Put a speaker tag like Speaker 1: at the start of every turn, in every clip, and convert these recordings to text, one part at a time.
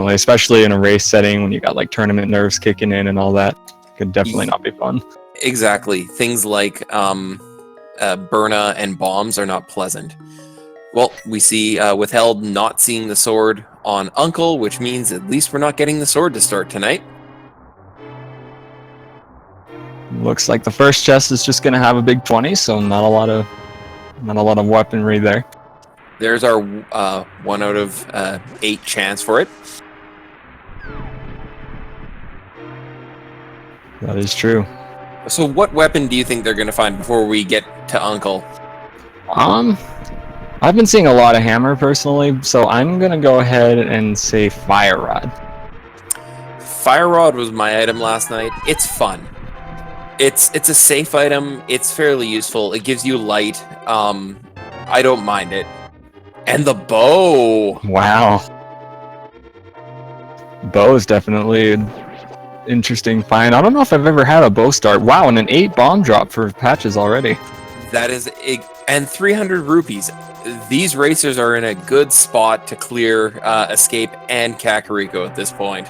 Speaker 1: especially in a race setting when you got like tournament nerves kicking in and all that. Could definitely not be fun.
Speaker 2: Exactly. Things like Burna and bombs are not pleasant. Well, we see Withheld not seeing the sword on Uncle, which means at least we're not getting the sword to start tonight.
Speaker 1: Looks like the first chest is just gonna have a big 20, so not a lot of weaponry there.
Speaker 2: There's our 1 out of 8 chance for it.
Speaker 1: That is true.
Speaker 2: So what weapon do you think they're going to find before we get to Uncle?
Speaker 1: I've been seeing a lot of hammer personally, so I'm gonna go ahead and say fire rod.
Speaker 2: Fire rod was my item last night. It's fun. It's a safe item. It's fairly useful. It gives you light. I don't mind it. And the bow.
Speaker 1: Wow. Bow is definitely an interesting find. I don't know if I've ever had a bow start. Wow, and an 8 bomb drop for patches already.
Speaker 2: That is, and 300 rupees. These racers are in a good spot to clear Escape and Kakariko at this point.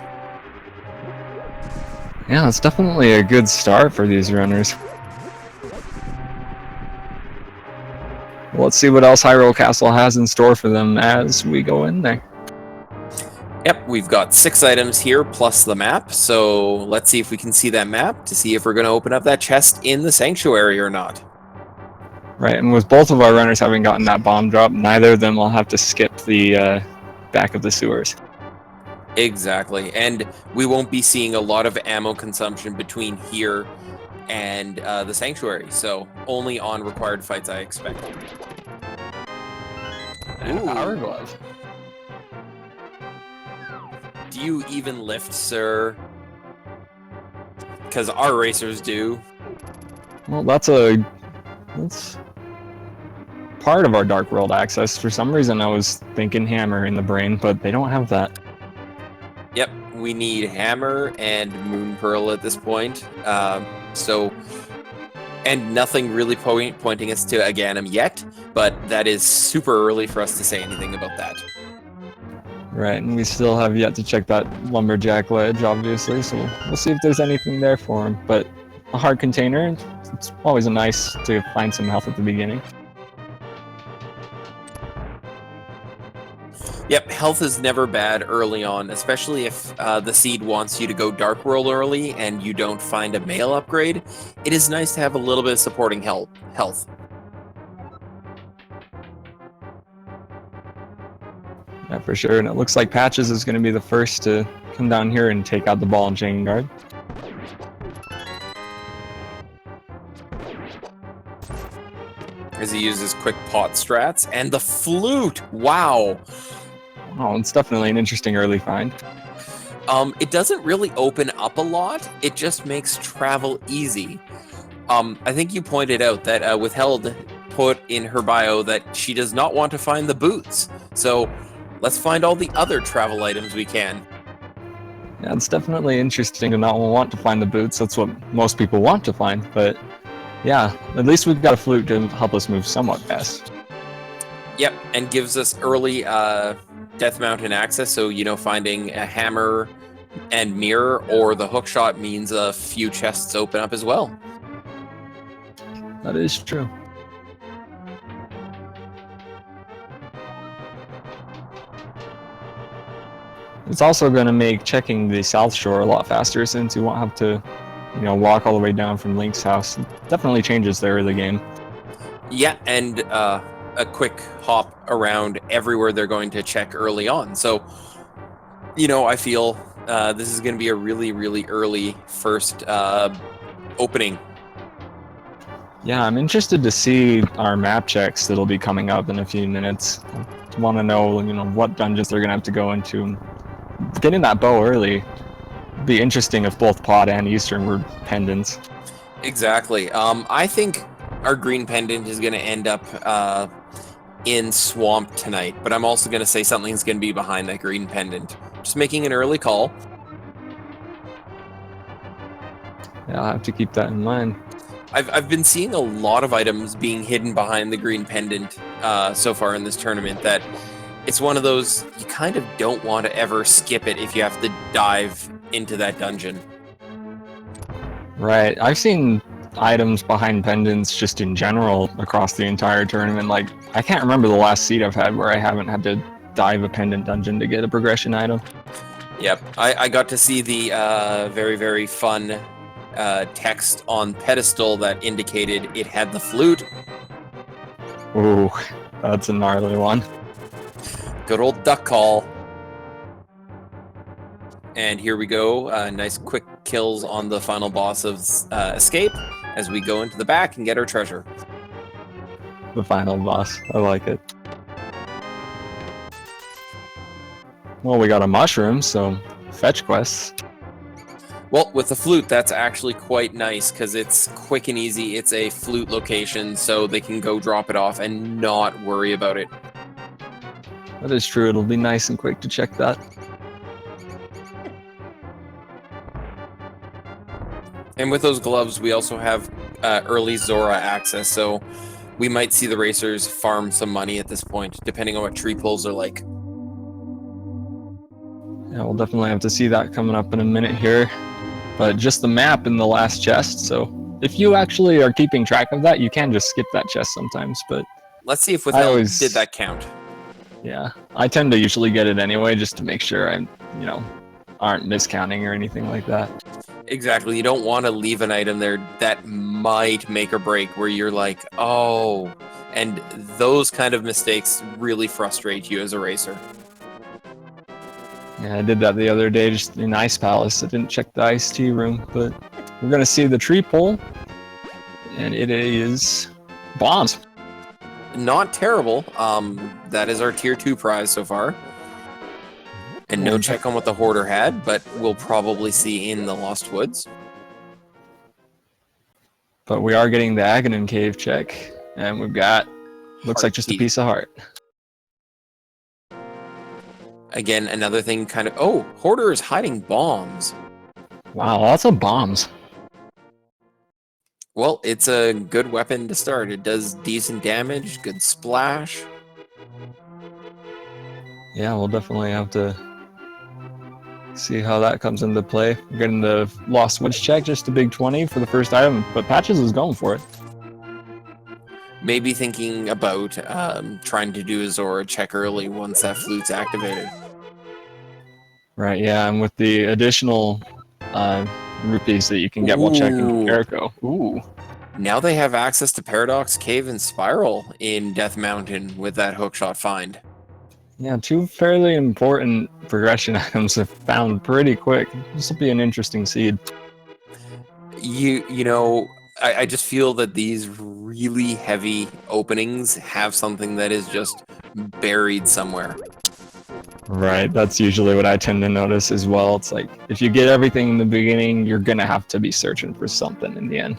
Speaker 1: Yeah, it's definitely a good start for these runners. Well, let's see what else Hyrule Castle has in store for them as we go in there.
Speaker 2: Yep, we've got 6 items here plus the map, so let's see if we can see that map to see if we're going to open up that chest in the sanctuary or not.
Speaker 1: Right, and with both of our runners having gotten that bomb drop, neither of them will have to skip the back of the sewers.
Speaker 2: Exactly, and we won't be seeing a lot of ammo consumption between here and the sanctuary, so only on required fights I expect.
Speaker 1: And power glove.
Speaker 2: Do you even lift, sir? Because our racers do.
Speaker 1: Well, that's part of our Dark World access. For some reason, I was thinking hammer in the brain, but they don't have that.
Speaker 2: Yep, we need hammer and moon pearl at this point. And nothing really pointing us to a Ganon yet, but that is super early for us to say anything about that.
Speaker 1: Right, and we still have yet to check that lumberjack ledge, obviously, so we'll see if there's anything there for him. But a hard container, it's always nice to find some health at the beginning.
Speaker 2: Yep, health is never bad early on, especially if the seed wants you to go Dark World early and you don't find a male upgrade. It is nice to have a little bit of supporting health.
Speaker 1: Yeah, for sure, and it looks like Patches is going to be the first to come down here and take out the ball and chain guard.
Speaker 2: As he uses quick pot strats, and the flute! Wow!
Speaker 1: Oh, it's definitely an interesting early find.
Speaker 2: It doesn't really open up a lot, it just makes travel easy. I think you pointed out that Withheld put in her bio that she does not want to find the boots, so let's find all the other travel items we can.
Speaker 1: Yeah, it's definitely interesting to not want to find the boots. That's what most people want to find, but yeah, at least we've got a flute to help us move somewhat fast.
Speaker 2: Yep, and gives us early Death Mountain access, so, finding a hammer and mirror or the hook shot means a few chests open up as well.
Speaker 1: That is true. It's also going to make checking the South Shore a lot faster since you won't have to, walk all the way down from Link's house. It definitely changes the early game.
Speaker 2: Yeah, and a quick hop around everywhere they're going to check early on. So, I feel this is going to be a really, really early first opening.
Speaker 1: Yeah, I'm interested to see our map checks that'll be coming up in a few minutes. I want to know, what dungeons they're going to have to go into. Getting that bow early would be interesting if both Pod and Eastern were pendants.
Speaker 2: Exactly. I think our green pendant is going to end up in Swamp tonight, but I'm also going to say something's going to be behind that green pendant. Just making an early call.
Speaker 1: Yeah, I'll have to keep that in mind.
Speaker 2: I've been seeing a lot of items being hidden behind the green pendant so far in this tournament that It's one of those, you kind of don't want to ever skip it if you have to dive into that dungeon.
Speaker 1: Right. I've seen items behind pendants just in general across the entire tournament. Like, I can't remember the last seed I've had where I haven't had to dive a pendant dungeon to get a progression item.
Speaker 2: Yep, I got to see the very, very fun text on pedestal that indicated it had the flute.
Speaker 1: Ooh, that's a gnarly one.
Speaker 2: Good old duck call. And here we go. Nice quick kills on the final boss of Escape as we go into the back and get our treasure.
Speaker 1: The final boss. I like it. Well, we got a mushroom, so fetch quests.
Speaker 2: Well, with the flute, that's actually quite nice because it's quick and easy. It's a flute location, so they can go drop it off and not worry about it.
Speaker 1: That is true. It'll be nice and quick to check that.
Speaker 2: And with those gloves, we also have early Zora access, so we might see the racers farm some money at this point, depending on what tree pulls are like.
Speaker 1: Yeah, we'll definitely have to see that coming up in a minute here. But just the map in the last chest, so if you actually are keeping track of that, you can just skip that chest sometimes, but...
Speaker 2: Let's see if Withheld did that count.
Speaker 1: Yeah, I tend to usually get it anyway, just to make sure I, aren't miscounting or anything like that.
Speaker 2: Exactly, you don't want to leave an item there that might make or break, where you're like, oh, and those kind of mistakes really frustrate you as a racer.
Speaker 1: Yeah, I did that the other day just in Ice Palace. I didn't check the iced tea room, but we're gonna see the tree pull, and it is bombs.
Speaker 2: Not terrible. That is our tier 2 prize so far. And no check on what the Hoarder had, but we'll probably see in the Lost Woods.
Speaker 1: But we are getting the Ganon cave check, and we've got, looks like just a piece of heart.
Speaker 2: Again, another thing kind of... Oh, Hoarder is hiding bombs.
Speaker 1: Wow, lots of bombs.
Speaker 2: Well, it's a good weapon to start. It does decent damage, good splash.
Speaker 1: Yeah, we'll definitely have to see how that comes into play. We're getting the Lost Woods check, just a big 20 for the first item, but Patches is going for it.
Speaker 2: Maybe thinking about trying to do a Zora check early once that flute's activated.
Speaker 1: Right, yeah, and with the additional rupees that you can get while checking Jericho. Ooh.
Speaker 2: Now they have access to Paradox, Cave, and Spiral in Death Mountain with that hookshot find.
Speaker 1: Yeah, two fairly important progression items have found pretty quick. This will be an interesting seed.
Speaker 2: You know, I just feel that these really heavy openings have something that is just buried somewhere.
Speaker 1: Right, that's usually what I tend to notice as well. It's like, if you get everything in the beginning, you're gonna have to be searching for something in the end.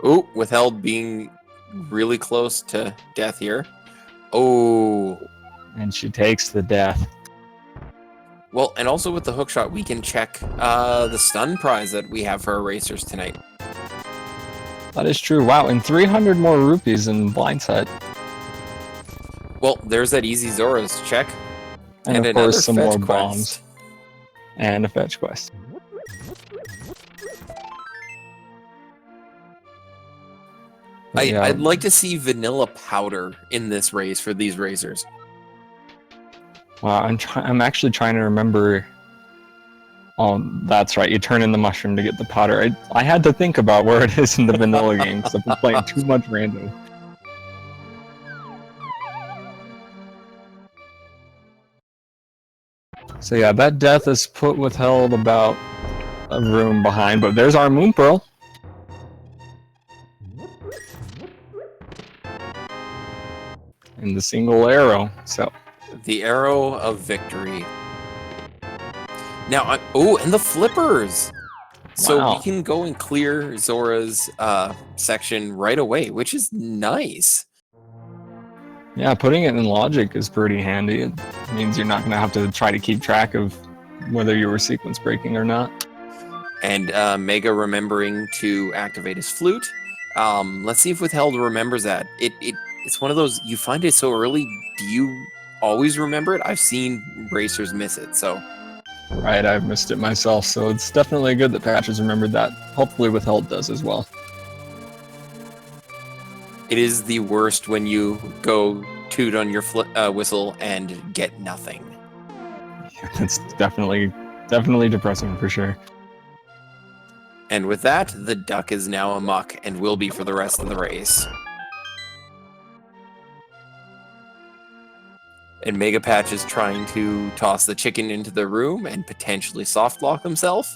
Speaker 2: Ooh, Withheld being really close to death here. Oh.
Speaker 1: And she takes the death.
Speaker 2: Well, and also with the hookshot, we can check the stun prize that we have for our racers tonight.
Speaker 1: That is true. Wow, and 300 more rupees in blindside.
Speaker 2: Well, there's that easy Zora's check.
Speaker 1: And of course, some more bombs. And a fetch quest.
Speaker 2: I'd like to see vanilla powder in this race for these racers.
Speaker 1: Wow, I'm actually trying to remember. Oh, that's right. You turn in the mushroom to get the powder. I had to think about where it is in the vanilla game because I've been playing too much random. So yeah, that death is put Withheld about a room behind, but there's our Moon Pearl. And the single arrow, so.
Speaker 2: The arrow of victory. Now, oh, and the flippers! So
Speaker 1: Wow.
Speaker 2: we can go and clear Zora's section right away, which is nice.
Speaker 1: Yeah, putting it in logic is pretty handy. It means you're not going to have to try to keep track of whether you were sequence breaking or not.
Speaker 2: And Mega remembering to activate his flute. Let's see if Withheld remembers that. It's one of those, you find it so early, do you always remember it? I've seen racers miss it, so.
Speaker 1: Right, I've missed it myself, so it's definitely good that Patches remembered that. Hopefully Withheld does as well.
Speaker 2: It is the worst when you go toot on your whistle and get nothing.
Speaker 1: Yeah, it's definitely depressing for sure.
Speaker 2: And with that, the duck is now amok and will be for the rest of the race. And MegaPatch is trying to toss the chicken into the room and potentially soft lock himself.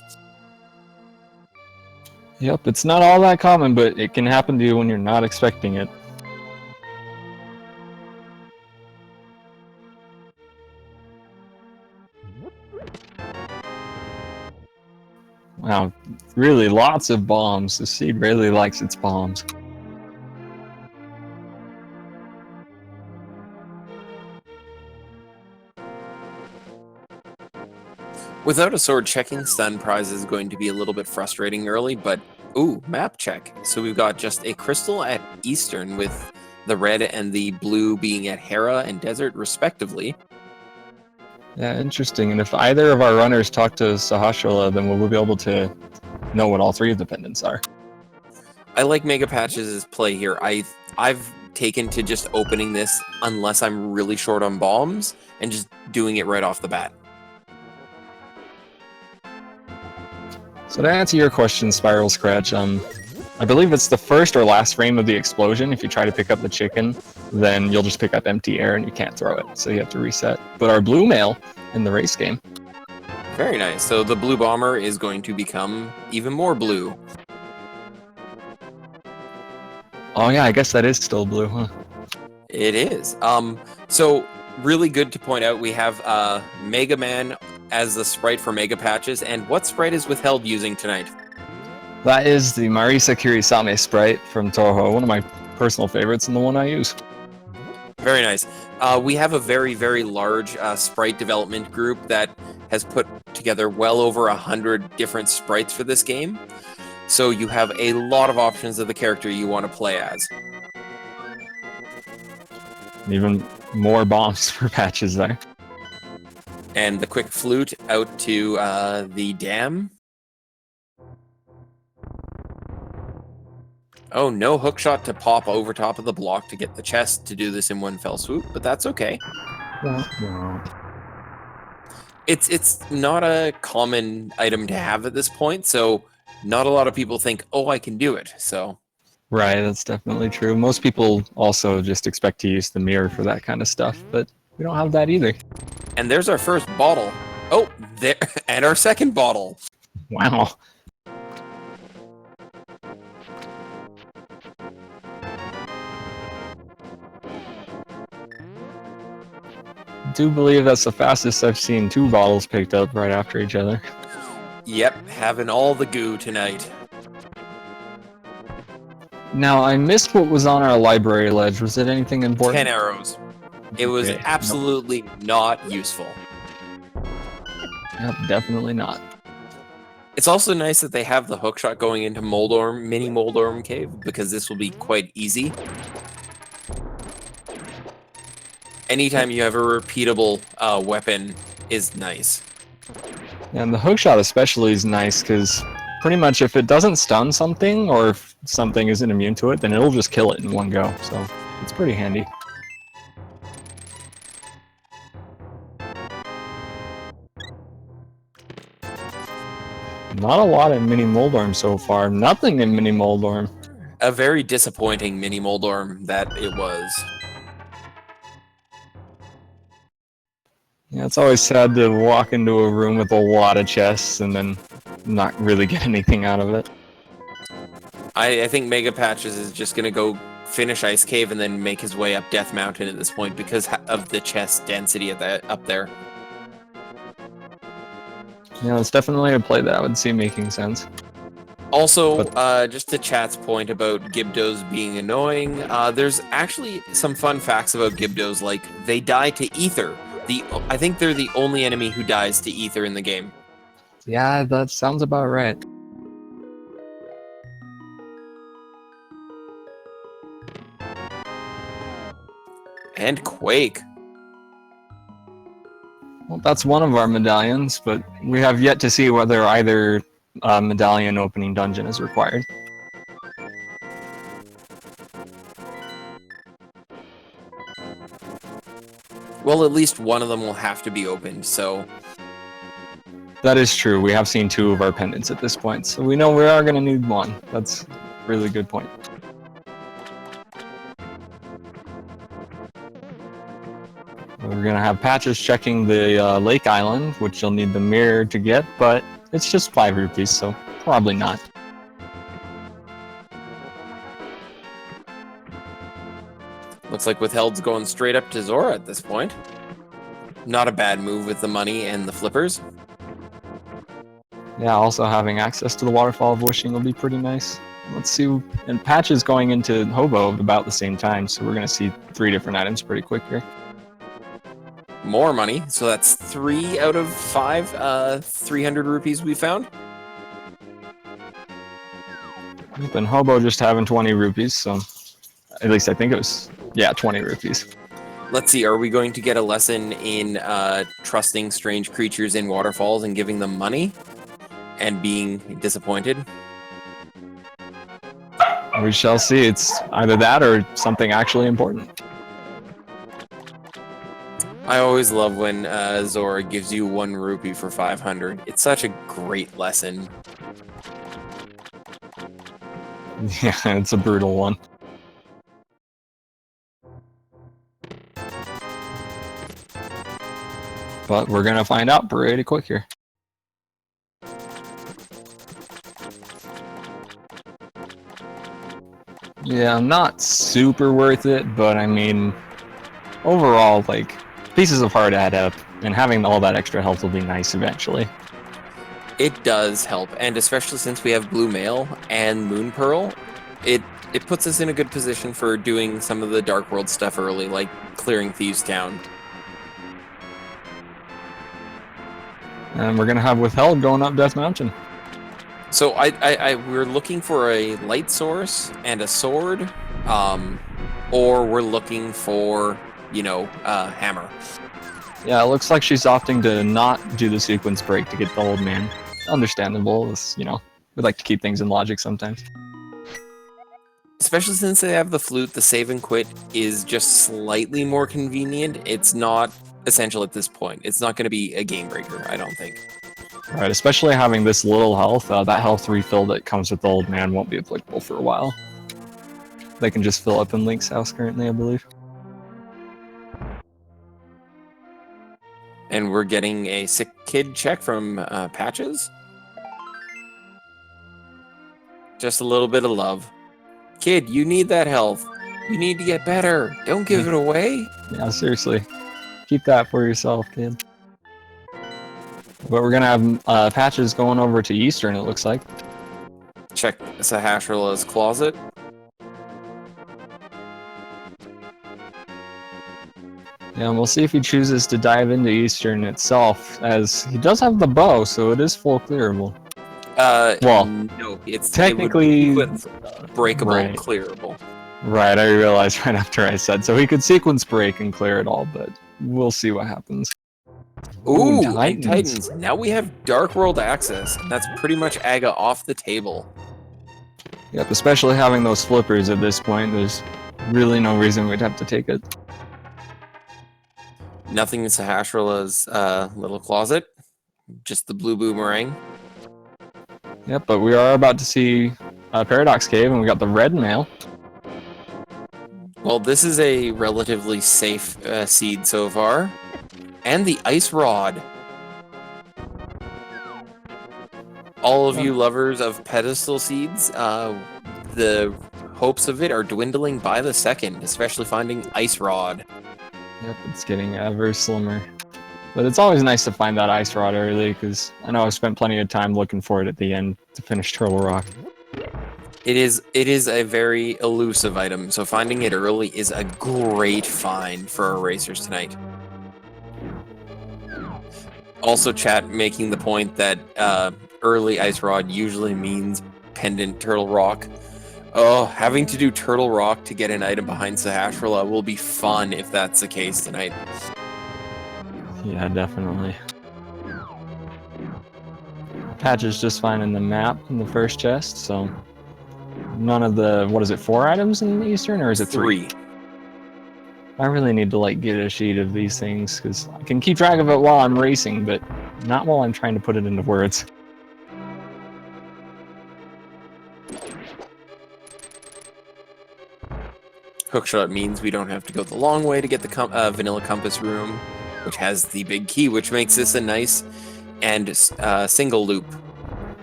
Speaker 1: Yep, it's not all that common, but it can happen to you when you're not expecting it. Wow, really lots of bombs. The seed really likes its bombs.
Speaker 2: Without a sword, checking stun prize is going to be a little bit frustrating early, but ooh, map check. So we've got just a crystal at Eastern with the red and the blue being at Hera and Desert respectively.
Speaker 1: Yeah, interesting. And if either of our runners talk to Sahasrara, then we'll be able to know what all three of the pendants are.
Speaker 2: I like MegaPatches' play here. I've taken to just opening this unless I'm really short on bombs and just doing it right off the bat.
Speaker 1: So to answer your question, Spiral Scratch, I believe it's the first or last frame of the explosion. If you try to pick up the chicken, then you'll just pick up empty air and you can't throw it, so you have to reset. But our blue male in the race game.
Speaker 2: Very nice. So the blue bomber is going to become even more blue.
Speaker 1: Oh yeah, I guess that is still blue, huh?
Speaker 2: It is. So really good to point out we have Mega Man as the sprite for MegaPatches, and what sprite is Withheld using tonight?
Speaker 1: That is the Marisa Kirisame sprite from Toho, one of my personal favorites and the one I use.
Speaker 2: Very nice. We have a very, very large sprite development group that has put together well over 100 different sprites for this game. So you have a lot of options of the character you want to play as.
Speaker 1: Even more bombs for Patches there.
Speaker 2: And the quick flute out to the dam. Oh, no hookshot to pop over top of the block to get the chest to do this in one fell swoop, but that's okay. It's not a common item to have at this point, so not a lot of people think, oh, I can do it, so...
Speaker 1: Right, that's definitely true. Most people also just expect to use the mirror for that kind of stuff, but we don't have that either.
Speaker 2: And there's our first bottle. Oh, there, and our second bottle.
Speaker 1: Wow. Do believe that's the fastest I've seen 2 bottles picked up right after each other.
Speaker 2: Yep, having all the goo tonight.
Speaker 1: Now, I missed what was on our library ledge. Was it anything important?
Speaker 2: 10 arrows. It was
Speaker 1: Okay,
Speaker 2: absolutely not useful.
Speaker 1: Yep, definitely not.
Speaker 2: It's also nice that they have the hookshot going into Moldorm, mini Moldorm Cave, because this will be quite easy. Anytime you have a repeatable weapon is nice.
Speaker 1: And the hookshot especially is nice because pretty much if it doesn't stun something or if something isn't immune to it, then it'll just kill it in one go. So it's pretty handy. Not a lot in Mini Moldorm so far. Nothing in Mini Moldorm.
Speaker 2: A very disappointing mini Moldorm that it was.
Speaker 1: Yeah, it's always sad to walk into a room with a lot of chests and then not really get anything out of it.
Speaker 2: I think MegaPatches is just going to go finish Ice Cave and then make his way up Death Mountain at this point because of the chest density at that, up there.
Speaker 1: Yeah, it's definitely a play that I would see making sense.
Speaker 2: Also, just to chat's point about Gibdos being annoying, there's actually some fun facts about Gibdos, like they die to Ether. I think they're the only enemy who dies to Ether in the game.
Speaker 1: Yeah, that sounds about right.
Speaker 2: And Quake.
Speaker 1: Well, that's one of our medallions, but we have yet to see whether either medallion opening dungeon is required.
Speaker 2: Well, at least one of them will have to be opened, so...
Speaker 1: That is true. We have seen 2 of our pendants at this point, so we know we are going to need 1. That's a really good point. We're going to have Patches checking the Lake Island, which you'll need the mirror to get, but it's just 5 rupees, so probably not.
Speaker 2: Looks like Withheld's going straight up to Zora at this point. Not a bad move with the money and the flippers.
Speaker 1: Yeah, also having access to the Waterfall of Wishing will be pretty nice. Let's see, and Patches going into Hobo about the same time, so we're going to see 3 different items pretty quick here.
Speaker 2: More money, so that's 3 out of 5 300 rupees we found.
Speaker 1: And Hobo just having 20 rupees, so at least I think it was, yeah, 20 rupees.
Speaker 2: Let's see, are we going to get a lesson in trusting strange creatures in waterfalls and giving them money? And being disappointed?
Speaker 1: We shall see. It's either that or something actually important.
Speaker 2: I always love when Zora gives you 1 rupee for 500. It's such a great lesson.
Speaker 1: Yeah, it's a brutal one. But we're gonna find out pretty quick here. Yeah, not super worth it, but I mean, overall, like, pieces of heart add up, and having all that extra health will be nice eventually.
Speaker 2: It does help, and especially since we have Blue Mail and Moon Pearl, it puts us in a good position for doing some of the Dark World stuff early, like clearing Thieves Town.
Speaker 1: And we're gonna have Withheld going up Death Mountain.
Speaker 2: So we're looking for a light source and a sword, or we're looking for, you know, a hammer.
Speaker 1: Yeah, it looks like she's opting to not do the sequence break to get the old man. Understandable, it's, you know, we like to keep things in logic sometimes.
Speaker 2: Especially since they have the flute, the save and quit is just slightly more convenient. It's not essential at this point. It's not going to be a game breaker, I don't think.
Speaker 1: Right, especially having this little health, that health refill that comes with the old man won't be applicable for a while. They can just fill up in Link's house currently, I believe.
Speaker 2: And we're getting a sick kid check from Patches. Just a little bit of love. Kid, you need that health. You need to get better. Don't give it away.
Speaker 1: Yeah, seriously. Keep that for yourself, kid. But we're gonna have Patches going over to Eastern, it looks like.
Speaker 2: Check Sahasrah's closet.
Speaker 1: Yeah, and we'll see if he chooses to dive into Eastern itself, as he does have the bow, so it is full clearable. Well,
Speaker 2: no, it's
Speaker 1: technically
Speaker 2: breakable,
Speaker 1: right.
Speaker 2: Clearable.
Speaker 1: Right, I realized right after I said so. He could sequence break and clear it all, but we'll see what happens.
Speaker 2: Ooh, Titans. Now we have Dark World access, and that's pretty much Aga off the table.
Speaker 1: Yep, especially having those flippers at this point, there's really no reason we'd have to take it.
Speaker 2: Nothing in Sahasrah's little closet. Just the blue boomerang.
Speaker 1: Yep, but we are about to see Paradox Cave, and we got the red mail.
Speaker 2: Well, this is a relatively safe seed so far. And the Ice Rod. All of you lovers of pedestal seeds, the hopes of it are dwindling by the second, especially finding Ice Rod.
Speaker 1: Yep, it's getting ever slimmer. But it's always nice to find that Ice Rod early, because I know I've spent plenty of time looking for it at the end to finish Turtle Rock.
Speaker 2: It is a very elusive item, so finding it early is a great find for our racers tonight. Also, chat making the point that early Ice Rod usually means Pendant Turtle Rock. Oh, having to do Turtle Rock to get an item behind Sahasrahla will be fun if that's the case tonight.
Speaker 1: Yeah, definitely. Patches just finding the map in the first chest, so none of the, what is it, 4 items in the Eastern, or is it 3? I really need to like get a sheet of these things, because I can keep track of it while I'm racing, but not while I'm trying to put it into words.
Speaker 2: Hookshot means we don't have to go the long way to get the vanilla compass room, which has the big key, which makes this a nice and single loop.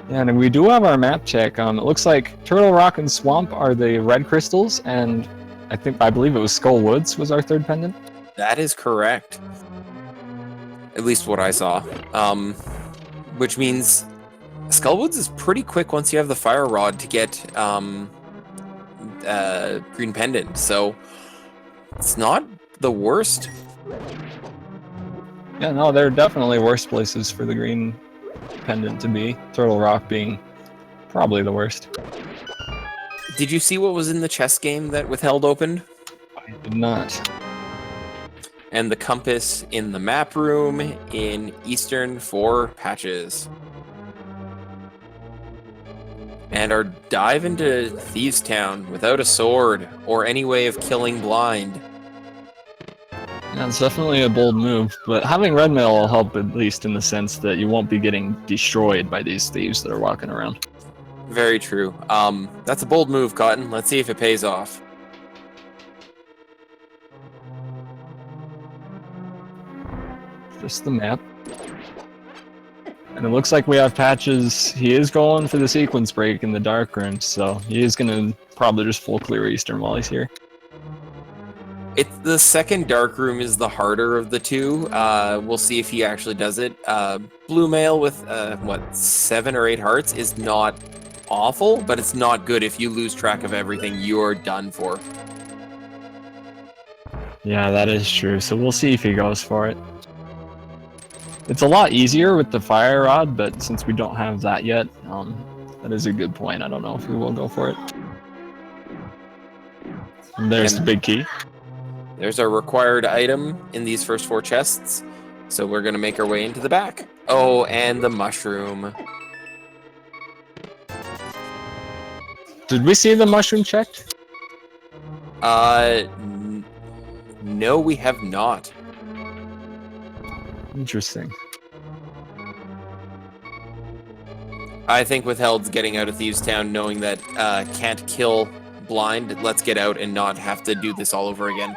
Speaker 1: Yeah, and we do have our map check. It looks like Turtle Rock and Swamp are the red crystals, and I believe it was Skull Woods was our third pendant.
Speaker 2: That is correct. At least what I saw. Which means Skullwoods is pretty quick once you have the Fire Rod to get Green Pendant, so it's not the worst.
Speaker 1: Yeah, no, there are definitely worse places for the Green Pendant to be. Turtle Rock being probably the worst.
Speaker 2: Did you see what was in the chess game that Withheld opened?
Speaker 1: I did not.
Speaker 2: And the compass in the map room in Eastern for Patches. And our dive into Thieves Town without a sword or any way of killing blind.
Speaker 1: Yeah, it's definitely a bold move, but having red mail will help at least in the sense that you won't be getting destroyed by these thieves that are walking around.
Speaker 2: Very true. That's a bold move, Cotton. Let's see if it pays off.
Speaker 1: Just the map. And it looks like we have Patches. He is going for the sequence break in the dark room, so he is going to probably just full clear Eastern while he's here.
Speaker 2: It's the second dark room is the harder of the two. We'll see if he actually does it. Blue mail with, 7 or 8 hearts is not awful, but it's not good. If you lose track of everything, you're done for.
Speaker 1: Yeah, that is true, so we'll see if he goes for it. It's a lot easier with the Fire Rod, but since we don't have that yet, that is a good point. I don't know if we will go for it. And there's the big key.
Speaker 2: There's our required item in these first 4 chests. So we're going to make our way into the back. Oh, and the mushroom.
Speaker 1: Did we see the mushroom checked?
Speaker 2: No, we have not.
Speaker 1: Interesting.
Speaker 2: I think Withheld's getting out of Thieves Town knowing that can't kill blind. Let's get out and not have to do this all over again.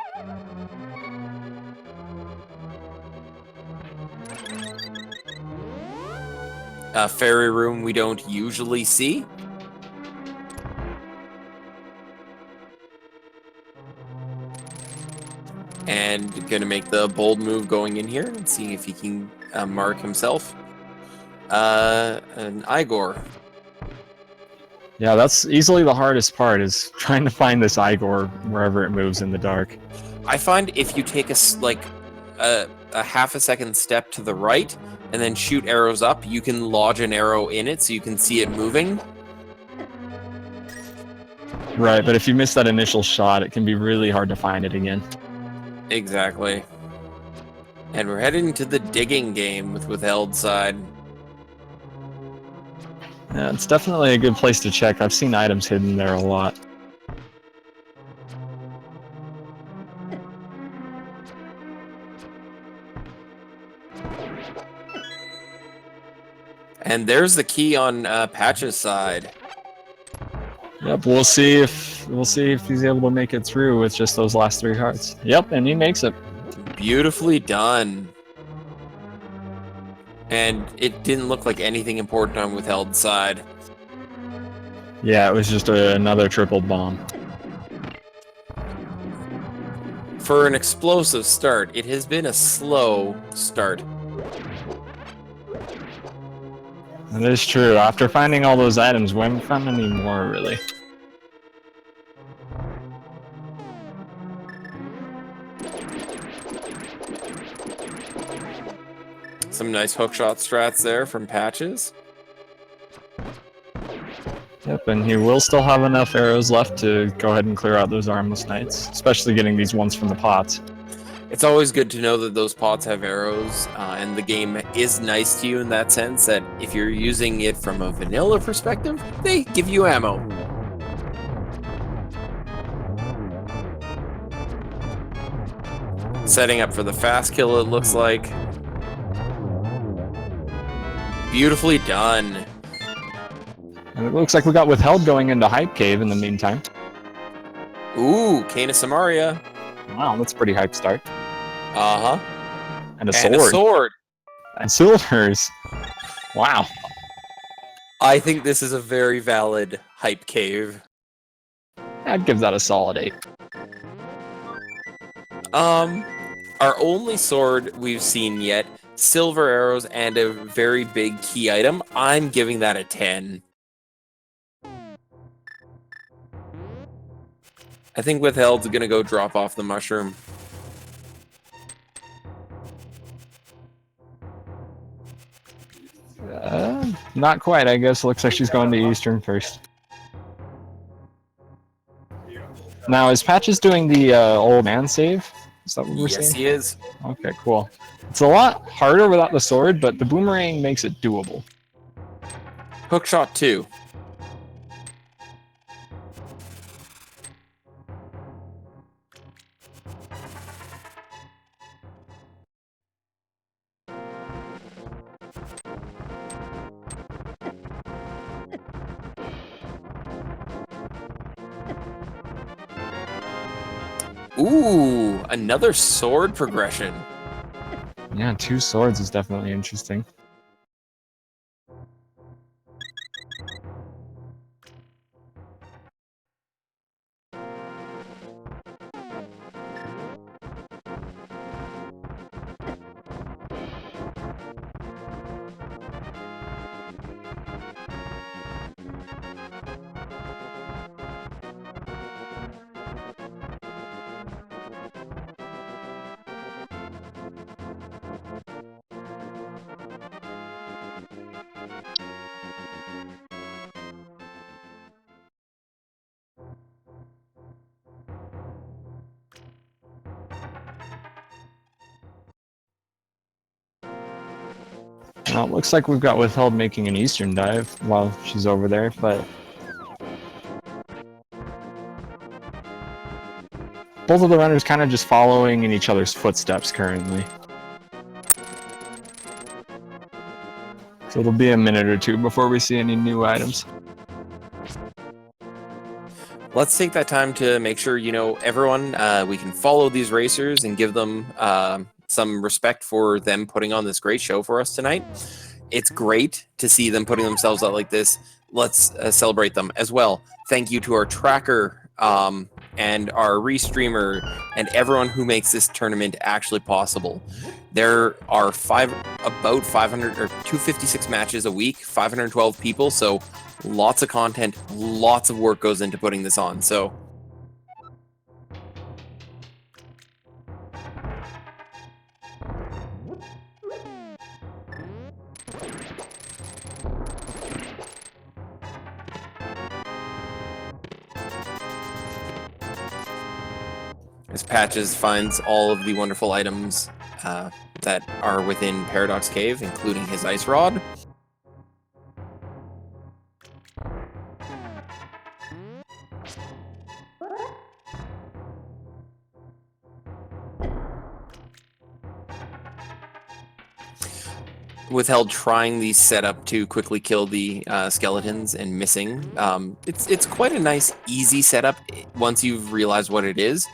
Speaker 2: Fairy room we don't usually see. And gonna make the bold move going in here and seeing if he can mark himself. An Igor.
Speaker 1: Yeah, that's easily the hardest part, is trying to find this Igor wherever it moves in the dark.
Speaker 2: I find if you take a half a second step to the right and then shoot arrows up, you can lodge an arrow in it so you can see it moving.
Speaker 1: Right, but if you miss that initial shot, it can be really hard to find it again.
Speaker 2: Exactly. And we're heading to the digging game with Withheld side.
Speaker 1: Yeah, it's definitely a good place to check. I've seen items hidden there a lot.
Speaker 2: And there's the key on Patch's side.
Speaker 1: Yep, we'll see if he's able to make it through with just those last 3 hearts. Yep, and he makes it.
Speaker 2: Beautifully done. And it didn't look like anything important on Withheld's side.
Speaker 1: Yeah, it was just another triple bomb.
Speaker 2: For an explosive start, it has been a slow start.
Speaker 1: That is true. After finding all those items, we haven't found any more, really.
Speaker 2: Some nice hookshot strats there from Patches.
Speaker 1: Yep, and he will still have enough arrows left to go ahead and clear out those armless knights, especially getting these ones from the pots.
Speaker 2: It's always good to know that those pots have arrows, and the game is nice to you in that sense that if you're using it from a vanilla perspective, they give you ammo. Setting up for the fast kill, it looks like. Beautifully done.
Speaker 1: And it looks like we got Withheld going into Hype Cave in the meantime.
Speaker 2: Ooh, Cane of Samaria.
Speaker 1: Wow, that's a pretty hype start.
Speaker 2: Uh-huh.
Speaker 1: And a
Speaker 2: And
Speaker 1: sword.
Speaker 2: a sword.
Speaker 1: And silvers. Wow.
Speaker 2: I think this is a very valid hype cave.
Speaker 1: I'd give that a solid 8.
Speaker 2: Our only sword we've seen yet, silver arrows and a very big key item. I'm giving that a 10. I think Withheld's gonna go drop off the mushroom.
Speaker 1: Not quite, I guess. Looks like she's going to Eastern first. Now, is Patches doing the old man save? Is that what we're saying?
Speaker 2: Yes, he is.
Speaker 1: Okay, cool. It's a lot harder without the sword, but the boomerang makes it doable.
Speaker 2: Hookshot 2. Ooh, another sword progression.
Speaker 1: Yeah, 2 swords is definitely interesting. Well, it looks like we've got Withheld making an Eastern dive while she's over there, but both of the runners kind of just following in each other's footsteps currently. So it'll be a minute or two before we see any new items.
Speaker 2: Let's take that time to make sure, everyone, we can follow these racers and give them some respect for them putting on this great show for us tonight. It's great to see them putting themselves out like this. Let's celebrate them as well. Thank you to our tracker and our restreamer and everyone who makes this tournament actually possible. There are about 500 or 256 matches a week, 512 people, so lots of content, lots of work goes into putting this on. So as Patches finds all of the wonderful items that are within Paradox Cave, including his ice rod. Withheld trying the setup to quickly kill the skeletons and missing. It's quite a nice, easy setup once you've realized what it is.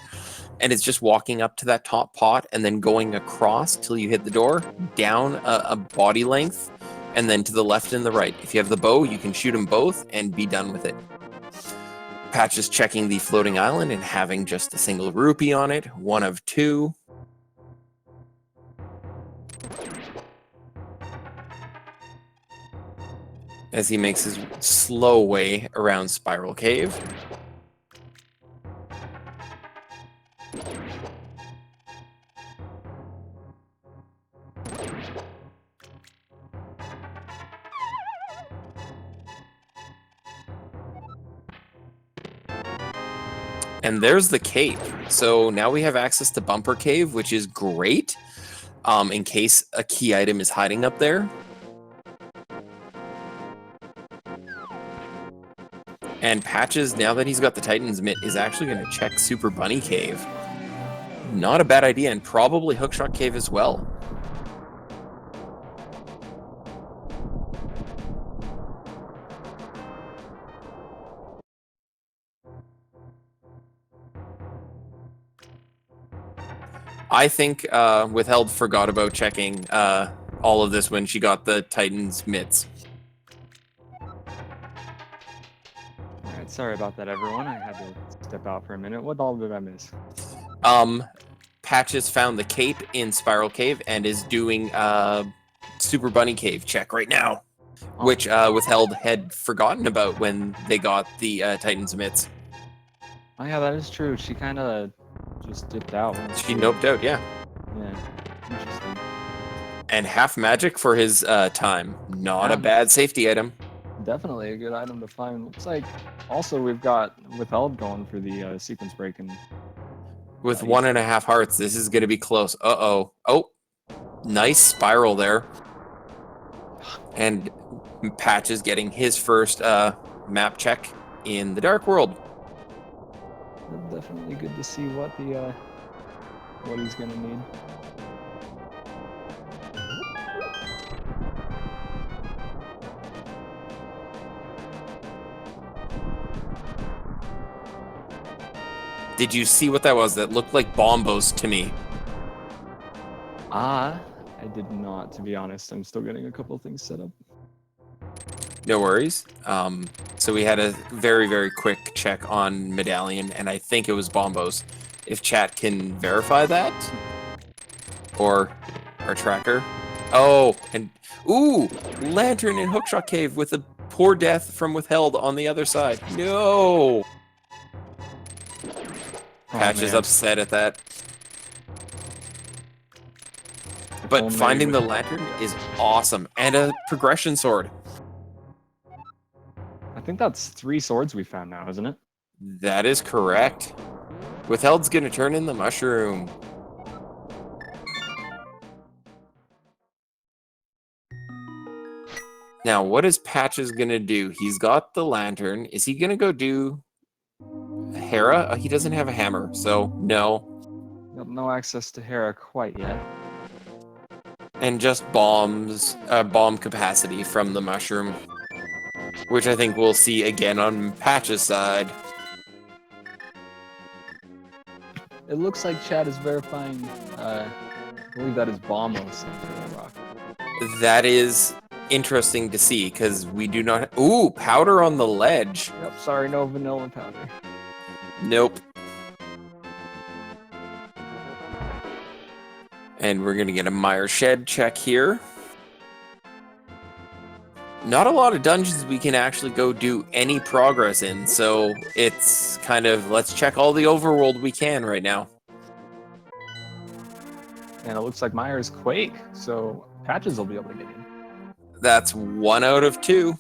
Speaker 2: And it's just walking up to that top pot and then going across till you hit the door, down a body length, and then to the left and the right. If you have the bow, you can shoot them both and be done with it. Patches checking the floating island and having just a single rupee on it, 1 of 2. As he makes his slow way around Spiral Cave. And there's the cape. So now we have access to Bumper Cave, which is great. In case a key item is hiding up there. And Patches, now that he's got the Titan's Mitt, is actually going to check Super Bunny Cave. Not a bad idea, and probably Hookshot Cave as well. I think Withheld forgot about checking all of this when she got the Titan's mitts.
Speaker 1: Alright, sorry about that, everyone. I had to step out for a minute. What all did I miss?
Speaker 2: Patches found the cape in Spiral Cave and is doing Super Bunny Cave check right now, which Withheld had forgotten about when they got the Titan's mitts.
Speaker 1: Oh yeah, that is true. She kind of just dipped out.
Speaker 2: She noped out, yeah.
Speaker 1: Yeah, interesting.
Speaker 2: And half magic for his time. Not a
Speaker 1: Yeah.
Speaker 2: bad safety item.
Speaker 1: Definitely a good item to find. Looks like also we've got Withheld going for the sequence break and
Speaker 2: With 1.5 hearts, this is going to be close. Uh-oh. Oh, nice spiral there. And Patches getting his first map check in the Dark World.
Speaker 1: Definitely good to see what he's gonna need.
Speaker 2: Did you see what that was? That looked like bombos to me.
Speaker 1: I did not, to be honest. I'm still getting a couple of things set up.
Speaker 2: No worries. So we had a very, very quick check on Medallion, and I think it was bombos. If chat can verify that, or our tracker. Oh, and ooh, Lantern in Hookshot Cave with a poor death from Withheld on the other side. No. Patch is upset at that. But finding the lantern is awesome. And a progression sword.
Speaker 1: I think that's 3 swords we found now, isn't it?
Speaker 2: That is correct. Withheld's gonna turn in the mushroom. Now, what is Patches gonna do? He's got the lantern. Is he gonna go do Hera? He doesn't have a hammer, so no.
Speaker 1: Got no access to Hera quite yet.
Speaker 2: And just bombs, bomb capacity from the mushroom, which I think we'll see again on Patch's side.
Speaker 1: It looks like chat is verifying, I believe that is Bombos for the rock.
Speaker 2: That is interesting to see, because we do not... Ooh, powder on the ledge.
Speaker 1: Yep, sorry, no vanilla powder.
Speaker 2: Nope. And we're going to get a Mire Shed check here. Not a lot of dungeons we can actually go do any progress in, so it's kind of, let's check all the overworld we can right now.
Speaker 1: And it looks like Mire's Quake, so Patches will be able to get in.
Speaker 2: That's 1 out of 2.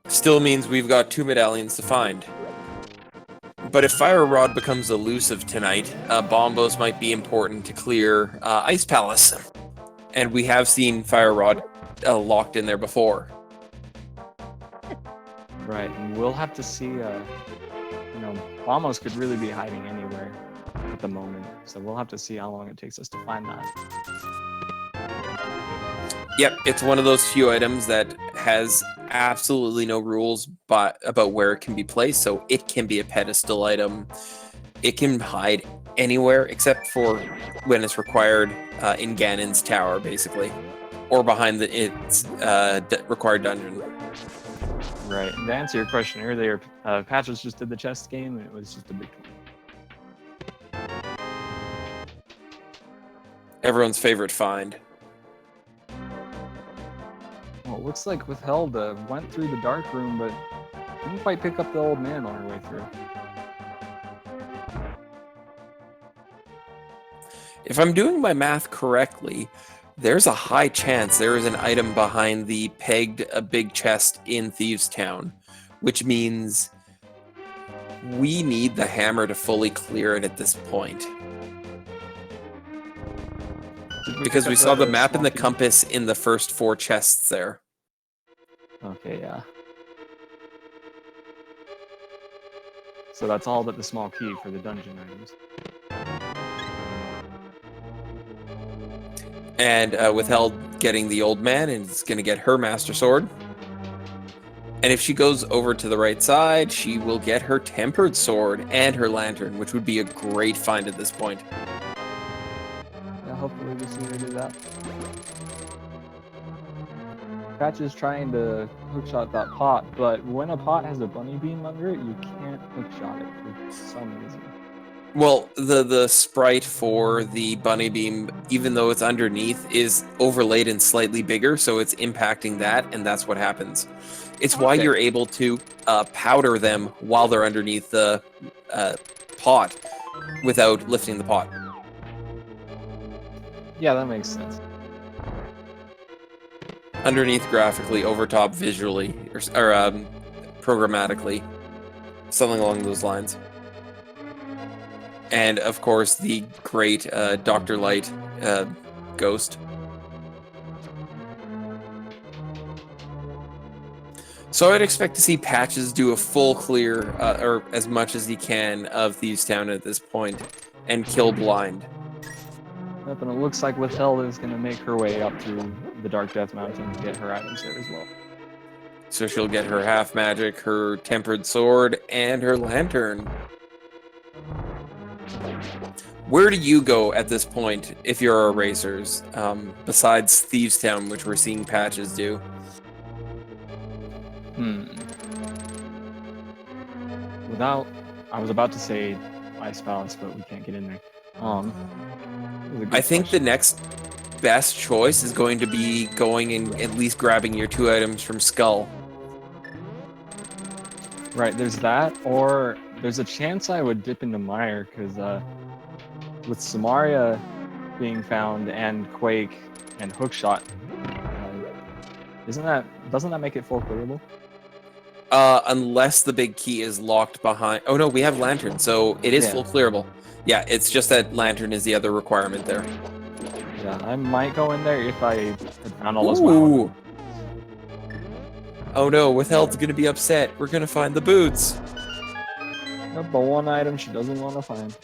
Speaker 2: Still means we've got 2 medallions to find. But if Fire Rod becomes elusive tonight, Bombos might be important to clear Ice Palace. And we have seen Fire Rod locked in there before.
Speaker 1: Right, and we'll have to see, Bombos could really be hiding anywhere at the moment. So we'll have to see how long it takes us to find that.
Speaker 2: Yep, it's one of those few items that has absolutely no rules about where it can be placed, so it can be a pedestal item. It can hide anywhere except for when it's required in Ganon's tower, basically, or behind its required dungeon.
Speaker 1: Right, and to answer your question earlier, Patches just did the chest game, and it was just a big one.
Speaker 2: Everyone's favorite find.
Speaker 1: Well, it looks like Withheld went through the dark room, but didn't quite pick up the old man on her way through.
Speaker 2: If I'm doing my math correctly, there's a high chance there is an item behind the pegged a big chest in Thieves Town, which means we need the hammer to fully clear it at this point. Because we saw the map and the compass in the first 4 chests there.
Speaker 1: Okay, yeah. So that's all but the small key for the dungeon items.
Speaker 2: And Withheld getting the old man, and is going to get her Master Sword. And if she goes over to the right side, she will get her Tempered Sword and her Lantern, which would be a great find at this point.
Speaker 1: Yeah, hopefully we see her do that. Patch is trying to hookshot that pot, but when a pot has a bunny beam under it, you can't hookshot it for some reason.
Speaker 2: Well, the sprite for the bunny beam, even though it's underneath, is overlaid and slightly bigger, so it's impacting that, and that's what happens. It's why you're able to powder them while they're underneath the pot without lifting the pot.
Speaker 1: Yeah, that makes sense.
Speaker 2: Underneath graphically, over top visually, or programmatically. Something along those lines. And, of course, the great Dr. Light ghost. So I'd expect to see Patches do a full clear, or as much as he can, of Thieves Town at this point, and kill Blind.
Speaker 1: Yep, and it looks like Withhelde is going to make her way up through the Dark Death Mountain to get her items there as well.
Speaker 2: So she'll get her half magic, her tempered sword, and her lantern. Where do you go at this point if you're our racers, besides Thieves Town, which we're seeing Patches do?
Speaker 1: I was about to say Ice Palace, but we can't get in there.
Speaker 2: I think the next best choice is going to be going and at least grabbing your 2 items from Skull.
Speaker 1: Right, there's that, or there's a chance I would dip into Mire, because with Samaria being found and Quake and Hookshot, doesn't that make it full clearable?
Speaker 2: Unless the big key is locked behind... Oh no, we have Lantern, so it is full clearable. Yeah, it's just that Lantern is the other requirement there.
Speaker 1: Yeah, I might go in there if I had found all those
Speaker 2: Ooh. Oh no, Withheld's gonna be upset. We're gonna find the boots.
Speaker 1: Yep, the one item she doesn't want to find.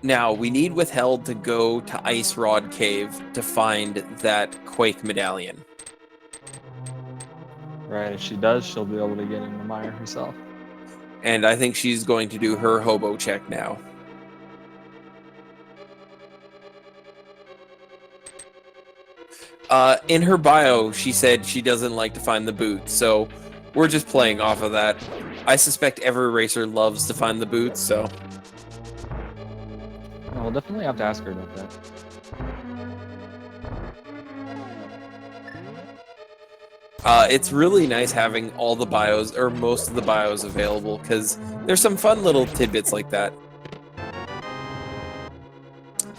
Speaker 2: Now, we need Withheld to go to Ice Rod Cave to find that Quake medallion.
Speaker 1: Right, if she does, she'll be able to get into Mire herself.
Speaker 2: And I think she's going to do her hobo check now. In her bio, she said she doesn't like to find the boots, so we're just playing off of that. I suspect every racer loves to find the boots, so...
Speaker 1: We'll definitely have to ask her about that.
Speaker 2: It's really nice having all the bios, or most of the bios available, because there's some fun little tidbits like that.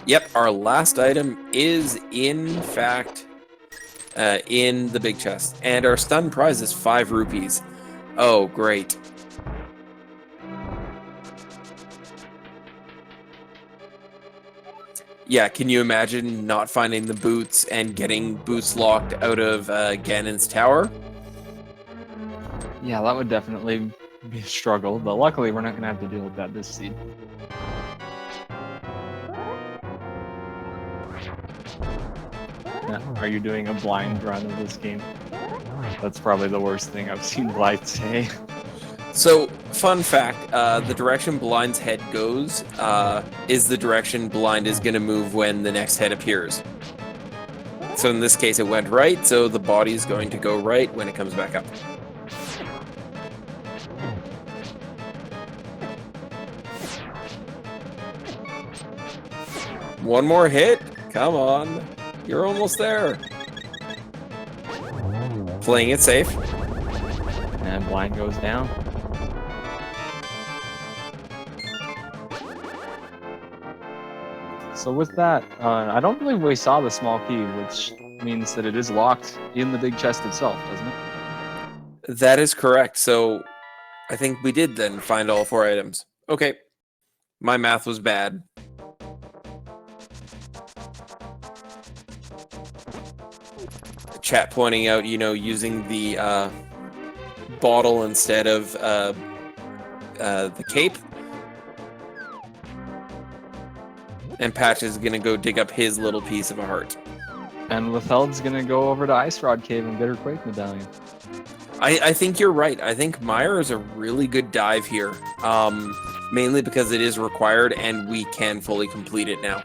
Speaker 2: Yep, our last item is, in fact, in the big chest. And our stun prize is 5 rupees. Oh, great. Yeah, can you imagine not finding the boots and getting boots locked out of Ganon's tower?
Speaker 1: Yeah, that would definitely be a struggle, but luckily we're not going to have to deal with that this seed. Yeah, are you doing a blind run of this game? That's probably the worst thing I've seen Blythe say.
Speaker 2: So, fun fact, the direction Blind's head goes is the direction Blind is going to move when the next head appears. So in this case it went right, so the body is going to go right when it comes back up. One more hit? Come on. You're almost there. Playing it safe.
Speaker 1: And Blind goes down. So with that, I don't believe we saw the small key, which means that it is locked in the big chest itself, doesn't it?
Speaker 2: That is correct. So I think we did then find all 4 items. Okay. My math was bad. Chat pointing out, using the bottle instead of the cape. And Patch is going to go dig up his little piece of a heart.
Speaker 1: And Withheld's going to go over to Ice Rod Cave and get her Quake Medallion.
Speaker 2: I think you're right. I think Meyer is a really good dive here. Mainly because it is required and we can fully complete it now.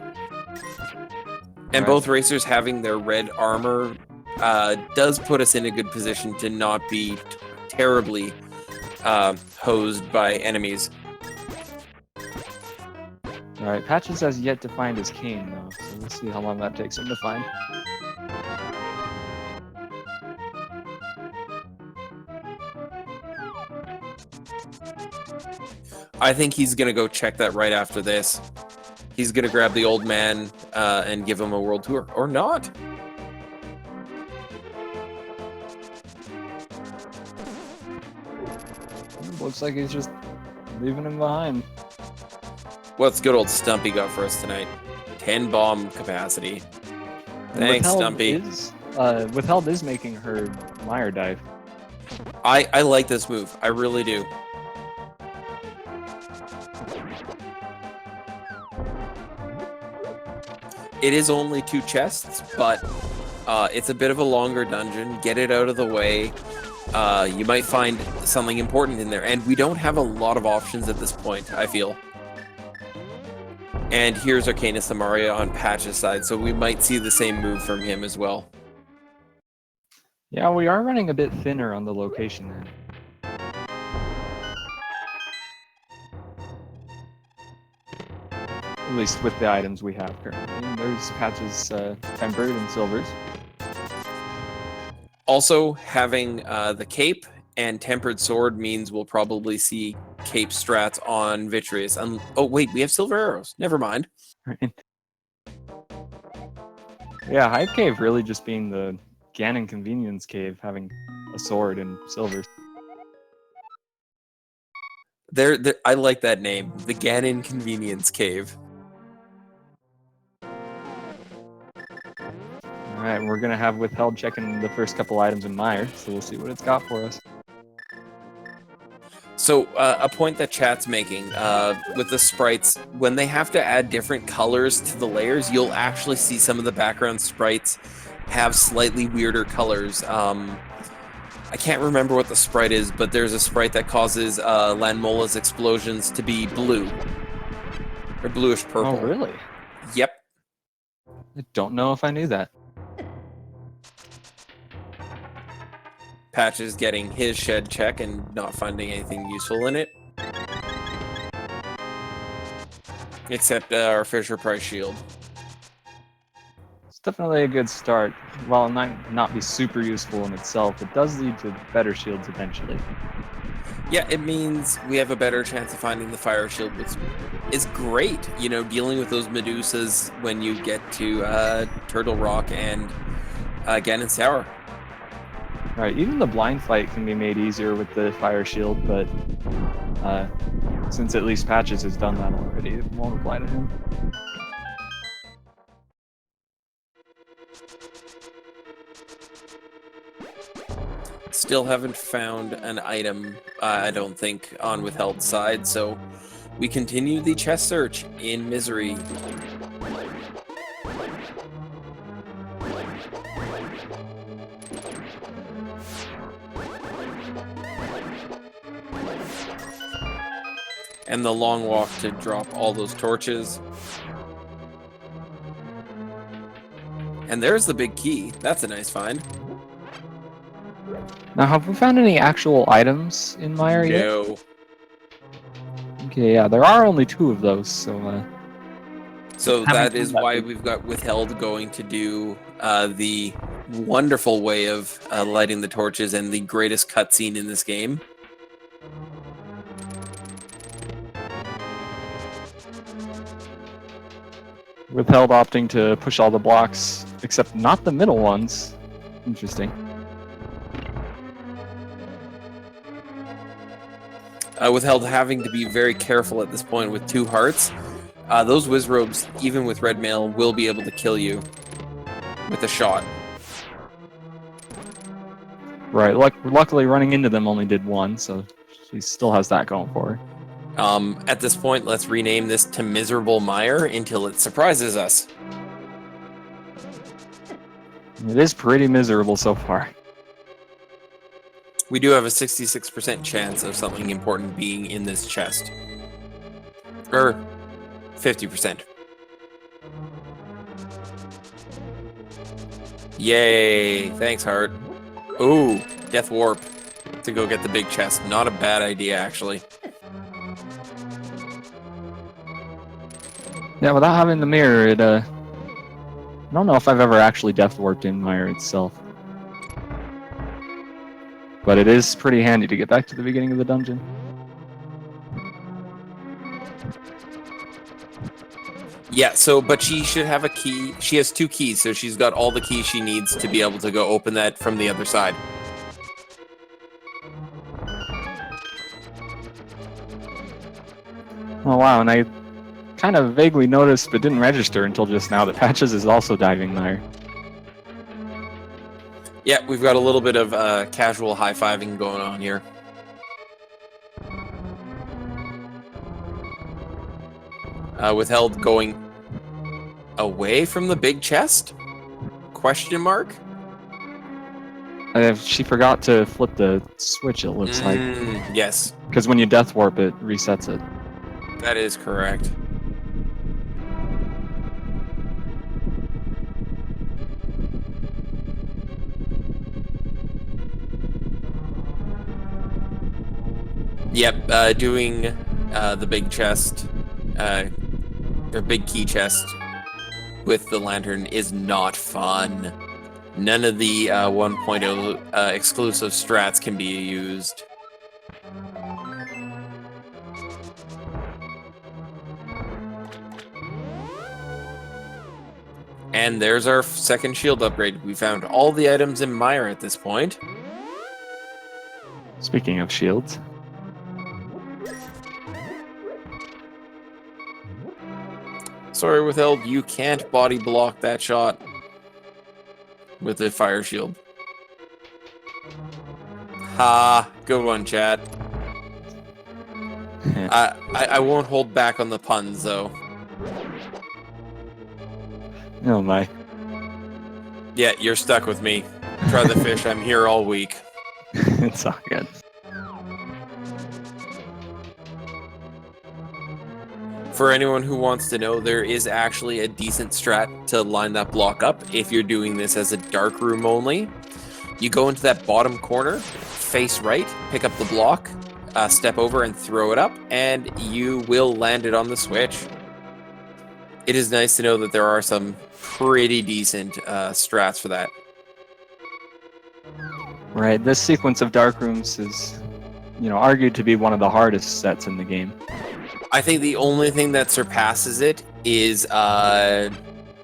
Speaker 2: And both racers having their red armor does put us in a good position to not be terribly hosed by enemies.
Speaker 1: Alright, Patches has yet to find his cane, though, so let's see how long that takes him to find.
Speaker 2: I think he's going to go check that right after this. He's going to grab the old man and give him a world tour. Or not.
Speaker 1: Looks like he's just leaving him behind.
Speaker 2: What's good old Stumpy got for us tonight? 10 bomb capacity. Thanks, Stumpy.
Speaker 1: Withheld is making her Meyer dive.
Speaker 2: I like this move. I really do. It is only 2 chests, but it's a bit of a longer dungeon. Get it out of the way. You might find something important in there. And we don't have a lot of options at this point, I feel. And here's Arcanus Samaria on Patch's side, so we might see the same move from him as well.
Speaker 1: Yeah, we are running a bit thinner on the location there. At least with the items we have currently. And there's Patches tempered and silvers.
Speaker 2: Also, having the cape and tempered sword means we'll probably see cape strats on Vitreous. Oh wait, we have silver arrows. Never mind.
Speaker 1: Yeah, Hive Cave really just being the Ganon Convenience Cave, having a sword and silver.
Speaker 2: I like that name, the Ganon Convenience Cave.
Speaker 1: Alright, we're gonna have Withheld checking the first couple items in Meyer, so we'll see what it's got for us.
Speaker 2: So, a point that chat's making, with the sprites, when they have to add different colors to the layers, you'll actually see some of the background sprites have slightly weirder colors. I can't remember what the sprite is, but there's a sprite that causes Lanmola's explosions to be blue. Or bluish purple.
Speaker 1: Oh, really?
Speaker 2: Yep.
Speaker 1: I don't know if I knew that.
Speaker 2: Patch is getting his shed check and not finding anything useful in it. Except our Fisher-Price shield.
Speaker 1: It's definitely a good start. While it might not be super useful in itself, it does lead to better shields eventually.
Speaker 2: Yeah, it means we have a better chance of finding the fire shield, which is great. You know, dealing with those Medusas when you get to Turtle Rock and Ganon Tower.
Speaker 1: Right, even the blind fight can be made easier with the fire shield, but since at least Patches has done that already, it won't apply to him.
Speaker 2: Still haven't found an item, I don't think, on Withheld's side, so we continue the chest search in misery. And the long walk to drop all those torches. And there's the big key. That's a nice find.
Speaker 1: Now, have we found any actual items in Meyer yet?
Speaker 2: No.
Speaker 1: Okay, yeah, there are only 2 of those, so...
Speaker 2: So that is why we've got Withheld going to do the wonderful way of lighting the torches and the greatest cutscene in this game.
Speaker 1: Withheld opting to push all the blocks except not the middle ones. Interesting.
Speaker 2: Withheld having to be very careful at this point with 2 hearts. Those Wizrobes, even with red mail, will be able to kill you with a shot.
Speaker 1: Right. Luckily, running into them only did 1, so she still has that going for her.
Speaker 2: At this point, let's rename this to Miserable Mire until it surprises us.
Speaker 1: It is pretty miserable so far.
Speaker 2: We do have a 66% chance of something important being in this chest. Or 50%. Yay! Thanks, Heart. Ooh, Death Warp to go get the big chest. Not a bad idea, actually.
Speaker 1: Yeah, without having the mirror, I don't know if I've ever actually Death Warped in Mire itself. But it is pretty handy to get back to the beginning of the dungeon.
Speaker 2: Yeah, but she should have a key. She has 2 keys, so she's got all the keys she needs to be able to go open that from the other side.
Speaker 1: Oh wow, and I kind of vaguely noticed but didn't register until just now that Patches is also diving Mire.
Speaker 2: Yeah, we've got a little bit of casual high-fiving going on here. Withheld going away from the big chest? Question mark?
Speaker 1: She forgot to flip the switch, it looks like.
Speaker 2: Yes.
Speaker 1: Because when you Death Warp, it resets it.
Speaker 2: That is correct. Yep, doing the big chest, or big key chest with the lantern is not fun. None of the 1.0 exclusive strats can be used. And there's our second shield upgrade. We found all the items in Mire at this point.
Speaker 1: Speaking of shields.
Speaker 2: Sorry, Withheld, you can't body block that shot with the fire shield. Ha! Good one, chat. I won't hold back on the puns, though.
Speaker 1: Oh my.
Speaker 2: Yeah, you're stuck with me. Try the fish, I'm here all week.
Speaker 1: It's all good.
Speaker 2: For anyone who wants to know, there is actually a decent strat to line that block up if you're doing this as a dark room only. You go into that bottom corner, face right, pick up the block, step over and throw it up, and you will land it on the switch. It is nice to know that there are some pretty decent strats for that.
Speaker 1: Right, this sequence of dark rooms is, argued to be one of the hardest sets in the game.
Speaker 2: I think the only thing that surpasses it is Pod,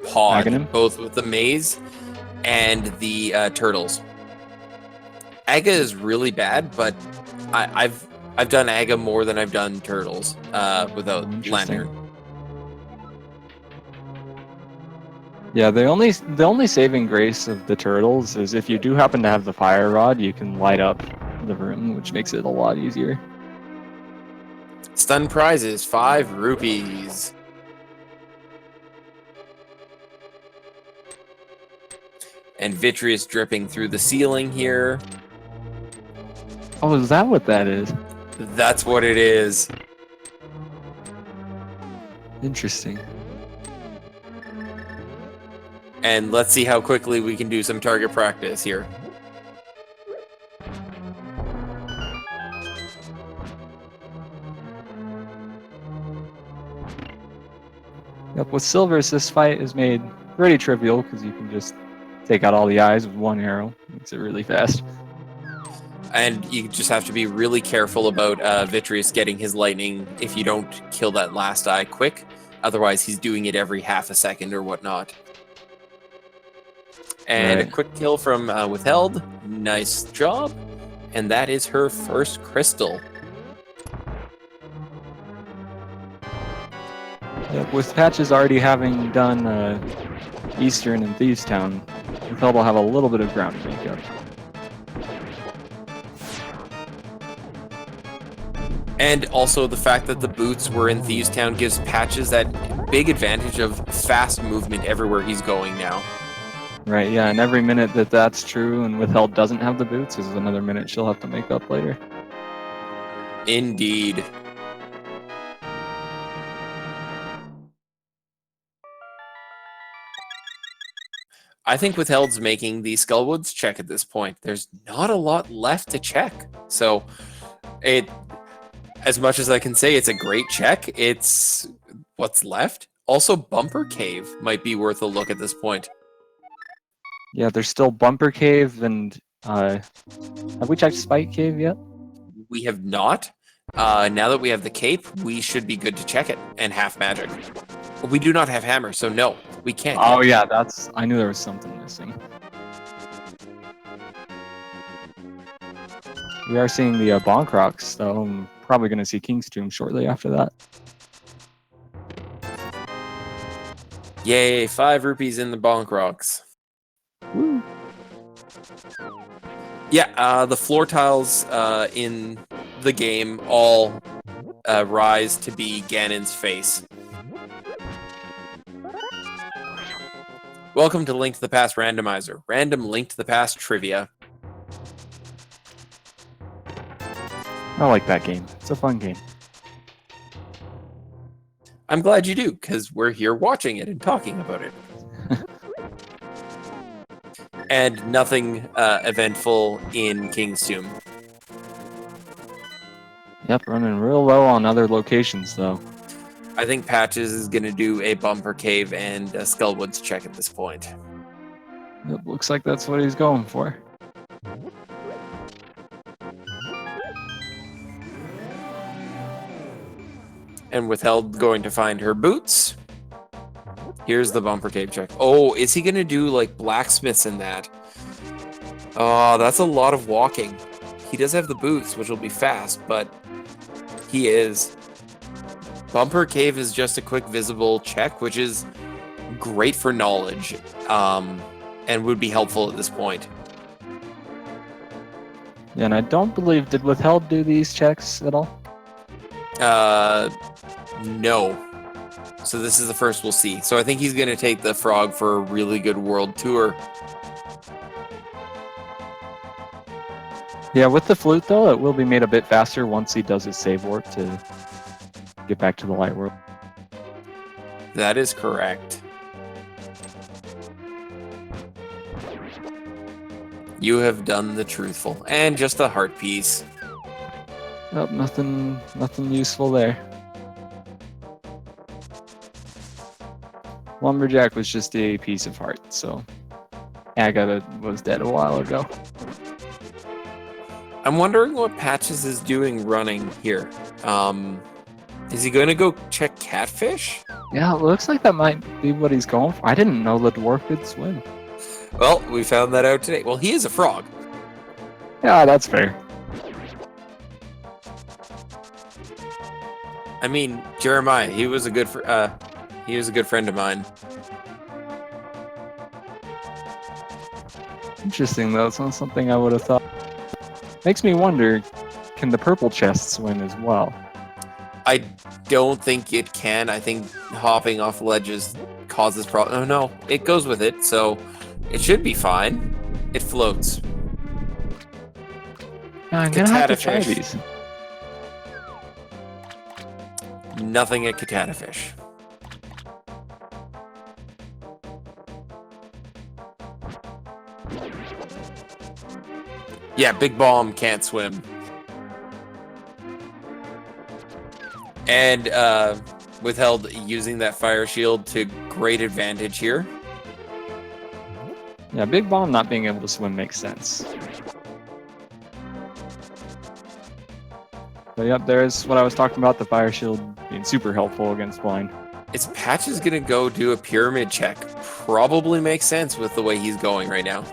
Speaker 1: Ganon?
Speaker 2: both with the maze and the turtles. Aga is really bad, but I've done Aga more than I've done turtles without lantern.
Speaker 1: Yeah, the only saving grace of the turtles is if you do happen to have the fire rod, you can light up the room, which makes it a lot easier.
Speaker 2: Stun prizes, 5 rupees. And vitreous dripping through the ceiling here.
Speaker 1: Oh, is that what that is?
Speaker 2: That's what it is.
Speaker 1: Interesting.
Speaker 2: And let's see how quickly we can do some target practice here.
Speaker 1: Yep, with silvers, this fight is made pretty trivial because you can just take out all the eyes with one arrow. Makes it really fast.
Speaker 2: And you just have to be really careful about Vitreous getting his lightning if you don't kill that last eye quick. Otherwise, he's doing it every half a second or whatnot. And a
Speaker 1: Right.
Speaker 2: quick kill from Withheld. Nice job. And that is her first crystal.
Speaker 1: Yep, with Patches already having done Eastern and Thieves Town, Withheld will have a little bit of ground to make up.
Speaker 2: And also the fact that the boots were in Thieves Town gives Patches that big advantage of fast movement everywhere he's going now.
Speaker 1: Right, yeah, and every minute that that's true and Withheld doesn't have the boots is another minute she'll have to make up later.
Speaker 2: Indeed. I think Withheld's making the Skullwoods check at this point. There's not a lot left to check. So it, as much as I can say it's a great check, it's what's left. Also, Bumper Cave might be worth a look at this point.
Speaker 1: Yeah, there's still Bumper Cave and have we checked Spike Cave yet?
Speaker 2: We have not. Now that we have the cape, we should be good to check it. And half magic. We do not have hammer, so no, we can't.
Speaker 1: Oh
Speaker 2: yet.
Speaker 1: yeah, I knew there was something missing. We are seeing the Bonk Rocks, though. I'm probably going to see King's Tomb shortly after that.
Speaker 2: Yay, 5 rupees in the Bonk Rocks.
Speaker 1: Woo.
Speaker 2: Yeah, the floor tiles in the game all rise to be Ganon's face. Welcome to Link to the Past Randomizer. Random Link to the Past trivia.
Speaker 1: I like that game. It's a fun game.
Speaker 2: I'm glad you do, because we're here watching it and talking about it. And nothing eventful in King's Tomb.
Speaker 1: Yep, running real low on other locations, though.
Speaker 2: I think Patches is going to do a Bumper Cave and a Skullwoods check at this point.
Speaker 1: Yep, looks like that's what he's going for.
Speaker 2: And Withheld going to find her boots. Here's the Bumper Cave check. Oh, is he going to do like blacksmiths in that? Oh, that's a lot of walking. He does have the boots, which will be fast, but he is. Bumper Cave is just a quick visible check, which is great for knowledge, and would be helpful at this point.
Speaker 1: Yeah, and I don't believe, did Withheld do these checks at all?
Speaker 2: No. So this is the first we'll see. So I think he's going to take the frog for a really good world tour.
Speaker 1: Yeah, with the flute, though, it will be made a bit faster once he does his save warp to get back to the light world.
Speaker 2: That is correct. You have done the truthful. And just a heart piece.
Speaker 1: Nope, nothing useful there. Lumberjack was just a piece of heart, so Agatha was dead a while ago.
Speaker 2: I'm wondering what Patches is doing running here. Is he going to go check Catfish?
Speaker 1: Yeah, it looks like that might be what he's going for. I didn't know the dwarf could swim.
Speaker 2: Well, we found that out today. Well, he is a frog.
Speaker 1: Yeah, that's fair.
Speaker 2: I mean, Jeremiah, he was a good friend of mine.
Speaker 1: Interesting, though. It's not something I would have thought. Makes me wonder, can the purple chest swim as well?
Speaker 2: I don't think it can. I think hopping off ledges causes problems. Oh, no. It goes with it, so it should be fine. It floats.
Speaker 1: Yeah, I'm gonna have to try
Speaker 2: Catfish.
Speaker 1: these.
Speaker 2: Nothing at Catfish. Yeah, Big Bomb can't swim. And Withheld using that fire shield to great advantage here.
Speaker 1: Yeah, Big Bomb not being able to swim makes sense. But yep, there's what I was talking about, the fire shield being super helpful against blind.
Speaker 2: Is Patches gonna go do a pyramid check? Probably makes sense with the way he's going right now.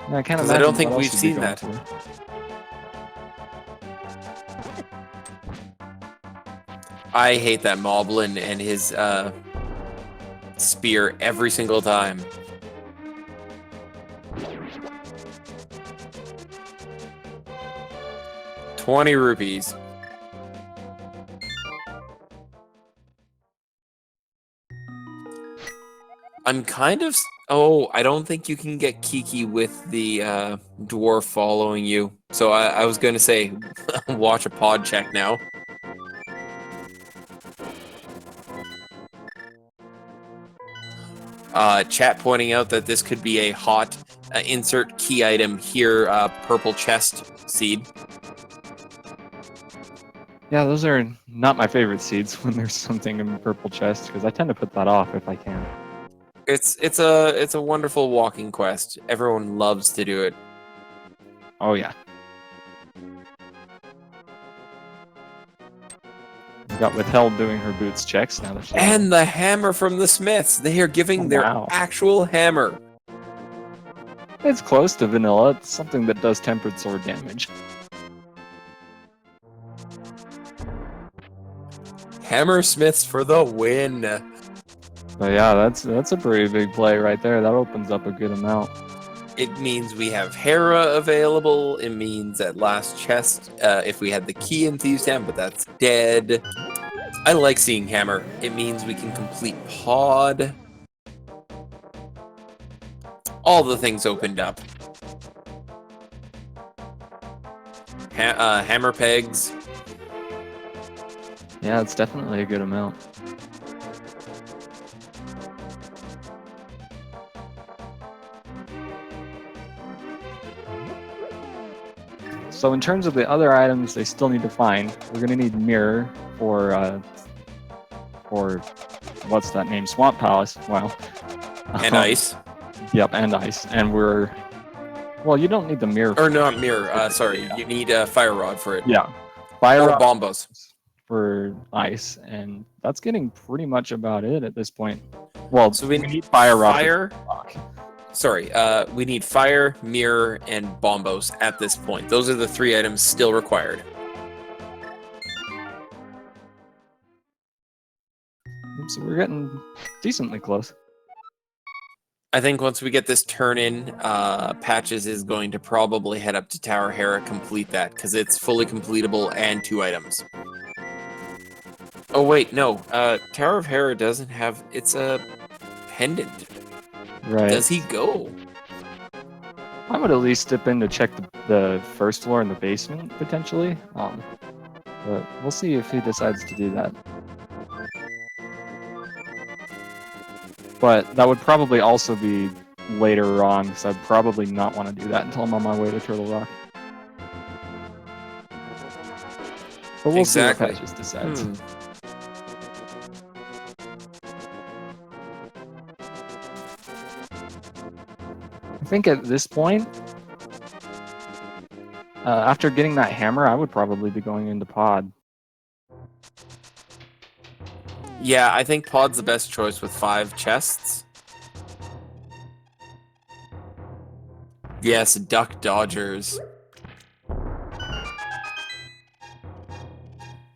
Speaker 1: Yeah, I can't
Speaker 2: Because
Speaker 1: imagine
Speaker 2: I don't think
Speaker 1: what
Speaker 2: we've
Speaker 1: else he'd be
Speaker 2: seen
Speaker 1: going
Speaker 2: that.
Speaker 1: for.
Speaker 2: I hate that Moblin and his spear every single time. ₹20. I'm kind of... Oh, I don't think you can get Kiki with the dwarf following you. So I was going to say, watch a pod check now. Chat pointing out that this could be a hot insert key item here, purple chest seed.
Speaker 1: Yeah, those are not my favorite seeds when there's something in purple chest, because I tend to put that off if I can.
Speaker 2: It's a wonderful walking quest. Everyone loves to do it.
Speaker 1: Oh yeah. We got Withheld doing her boots checks now that she's...
Speaker 2: And the hammer from the smiths. They are giving their actual hammer.
Speaker 1: It's close to vanilla. It's something that does tempered sword damage.
Speaker 2: Hammersmiths for the win.
Speaker 1: But yeah, that's a pretty big play right there. That opens up a good amount.
Speaker 2: It means we have Hera available. It means at last chest, if we had the key in Thieves' Town, but that's dead. I like seeing Hammer. It means we can complete Pod. All the things opened up. Hammer pegs.
Speaker 1: Yeah, it's definitely a good amount. So in terms of the other items they still need to find, we're going to need Mirror for what's that name? Swamp Palace. Wow.
Speaker 2: And ice.
Speaker 1: Yep, and ice. And well, you don't need the mirror.
Speaker 2: Or not mirror. Sorry, you need a fire rod for it.
Speaker 1: Yeah, fire rod
Speaker 2: bombos
Speaker 1: for ice, and that's getting pretty much about it at this point. Well,
Speaker 2: so we
Speaker 1: need fire rod.
Speaker 2: Sorry, we need fire, mirror, and bombos at this point. Those are the 3 items still required.
Speaker 1: So we're getting decently close.
Speaker 2: I think once we get this turn in, Patches is going to probably head up to Tower Hera, complete that, because it's fully completable and 2 items. Oh wait, no. Tower of Hera doesn't have... It's a pendant.
Speaker 1: Right.
Speaker 2: Does he go?
Speaker 1: I would at least dip in to check the first floor in the basement, potentially. But we'll see if he decides to do that. But that would probably also be later on, because I'd probably not want to do that until I'm on my way to Turtle Rock. But we'll see what Patches decides. I think at this point, after getting that hammer, I would probably be going into Pod.
Speaker 2: Yeah, I think Pod's the best choice with 5 chests. Yes, Duck Dodgers.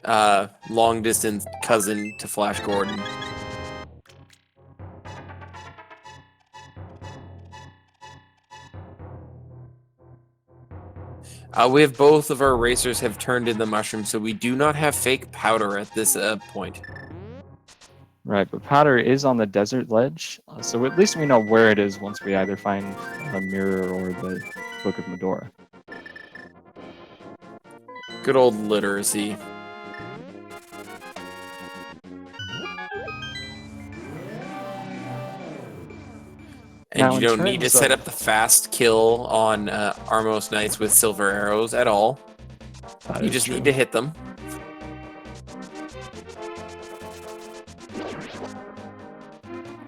Speaker 2: Long distance cousin to Flash Gordon. We have both of our racers have turned in the mushroom, so we do not have fake powder at this point.
Speaker 1: Right, but powder is on the desert ledge, so at least we know where it is once we either find a mirror or the Book of Medora.
Speaker 2: Good old literacy. And now, you don't need to set up the fast kill on Armos Knights with silver arrows at all. You just need to hit them.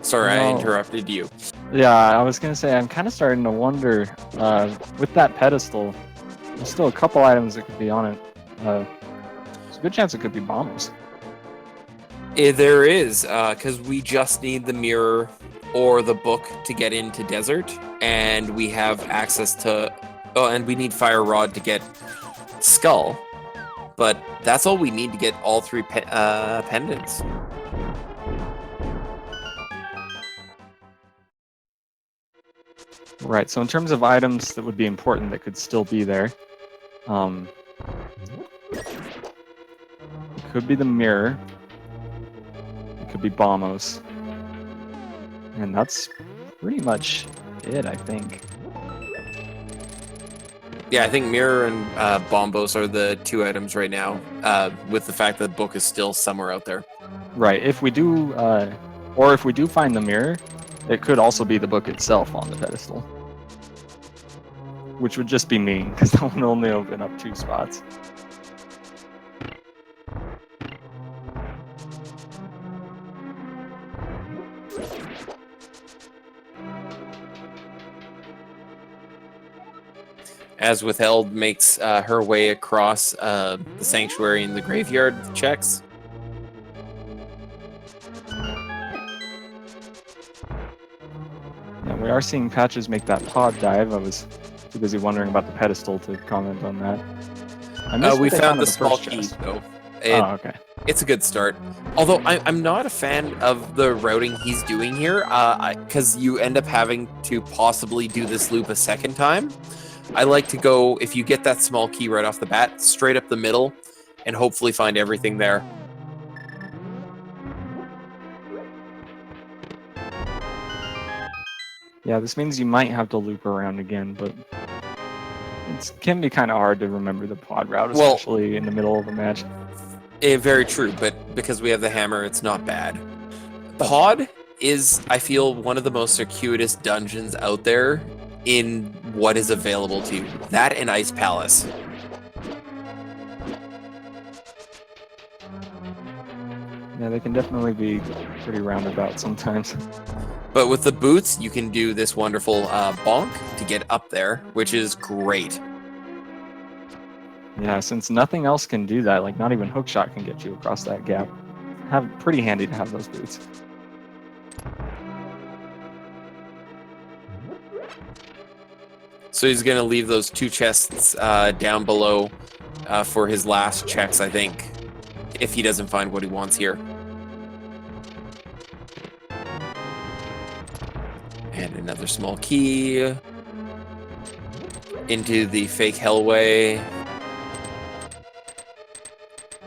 Speaker 2: Sorry, I interrupted you.
Speaker 1: Yeah, I was going to say, I'm kind of starting to wonder, with that pedestal, there's still a couple items that could be on it. There's a good chance it could be bombs.
Speaker 2: There is, because we just need the mirror or the book to get into desert, and we have access to. Oh, and we need fire rod to get skull, but that's all we need to get all three pendants.
Speaker 1: Right, so in terms of items that would be important that could still be there, it could be the mirror, it could be Bombos, and that's pretty much it, I think.
Speaker 2: Yeah, I think mirror and bombos are the two items right now, with the fact that the book is still somewhere out there.
Speaker 1: Right, if we do, or if we do find the mirror, it could also be the book itself on the pedestal. Which would just be mean, because that would only open up 2 spots.
Speaker 2: As Withheld makes her way across the sanctuary and the graveyard checks.
Speaker 1: Yeah, we are seeing Patches make that pod dive. I was too busy wondering about the pedestal to comment on that.
Speaker 2: We found the small key, though.
Speaker 1: Okay.
Speaker 2: It's a good start. Although I'm not a fan of the routing he's doing here, because you end up having to possibly do this loop a second time. I like to go, if you get that small key right off the bat, straight up the middle, and hopefully find everything there.
Speaker 1: Yeah, this means you might have to loop around again, but it can be kind of hard to remember the pod route, especially in the middle of a match.
Speaker 2: Very true, but because we have the hammer, it's not bad. Pod is, I feel, one of the most circuitous dungeons out there in what is available to you. That and Ice Palace.
Speaker 1: Yeah, they can definitely be pretty roundabout sometimes.
Speaker 2: But with the boots, you can do this wonderful bonk to get up there, which is great.
Speaker 1: Yeah, since nothing else can do that, like not even hookshot can get you across that gap. Pretty handy to have those boots.
Speaker 2: So he's going to leave those 2 chests down below for his last checks, I think, if he doesn't find what he wants here. And another small key into the fake hellway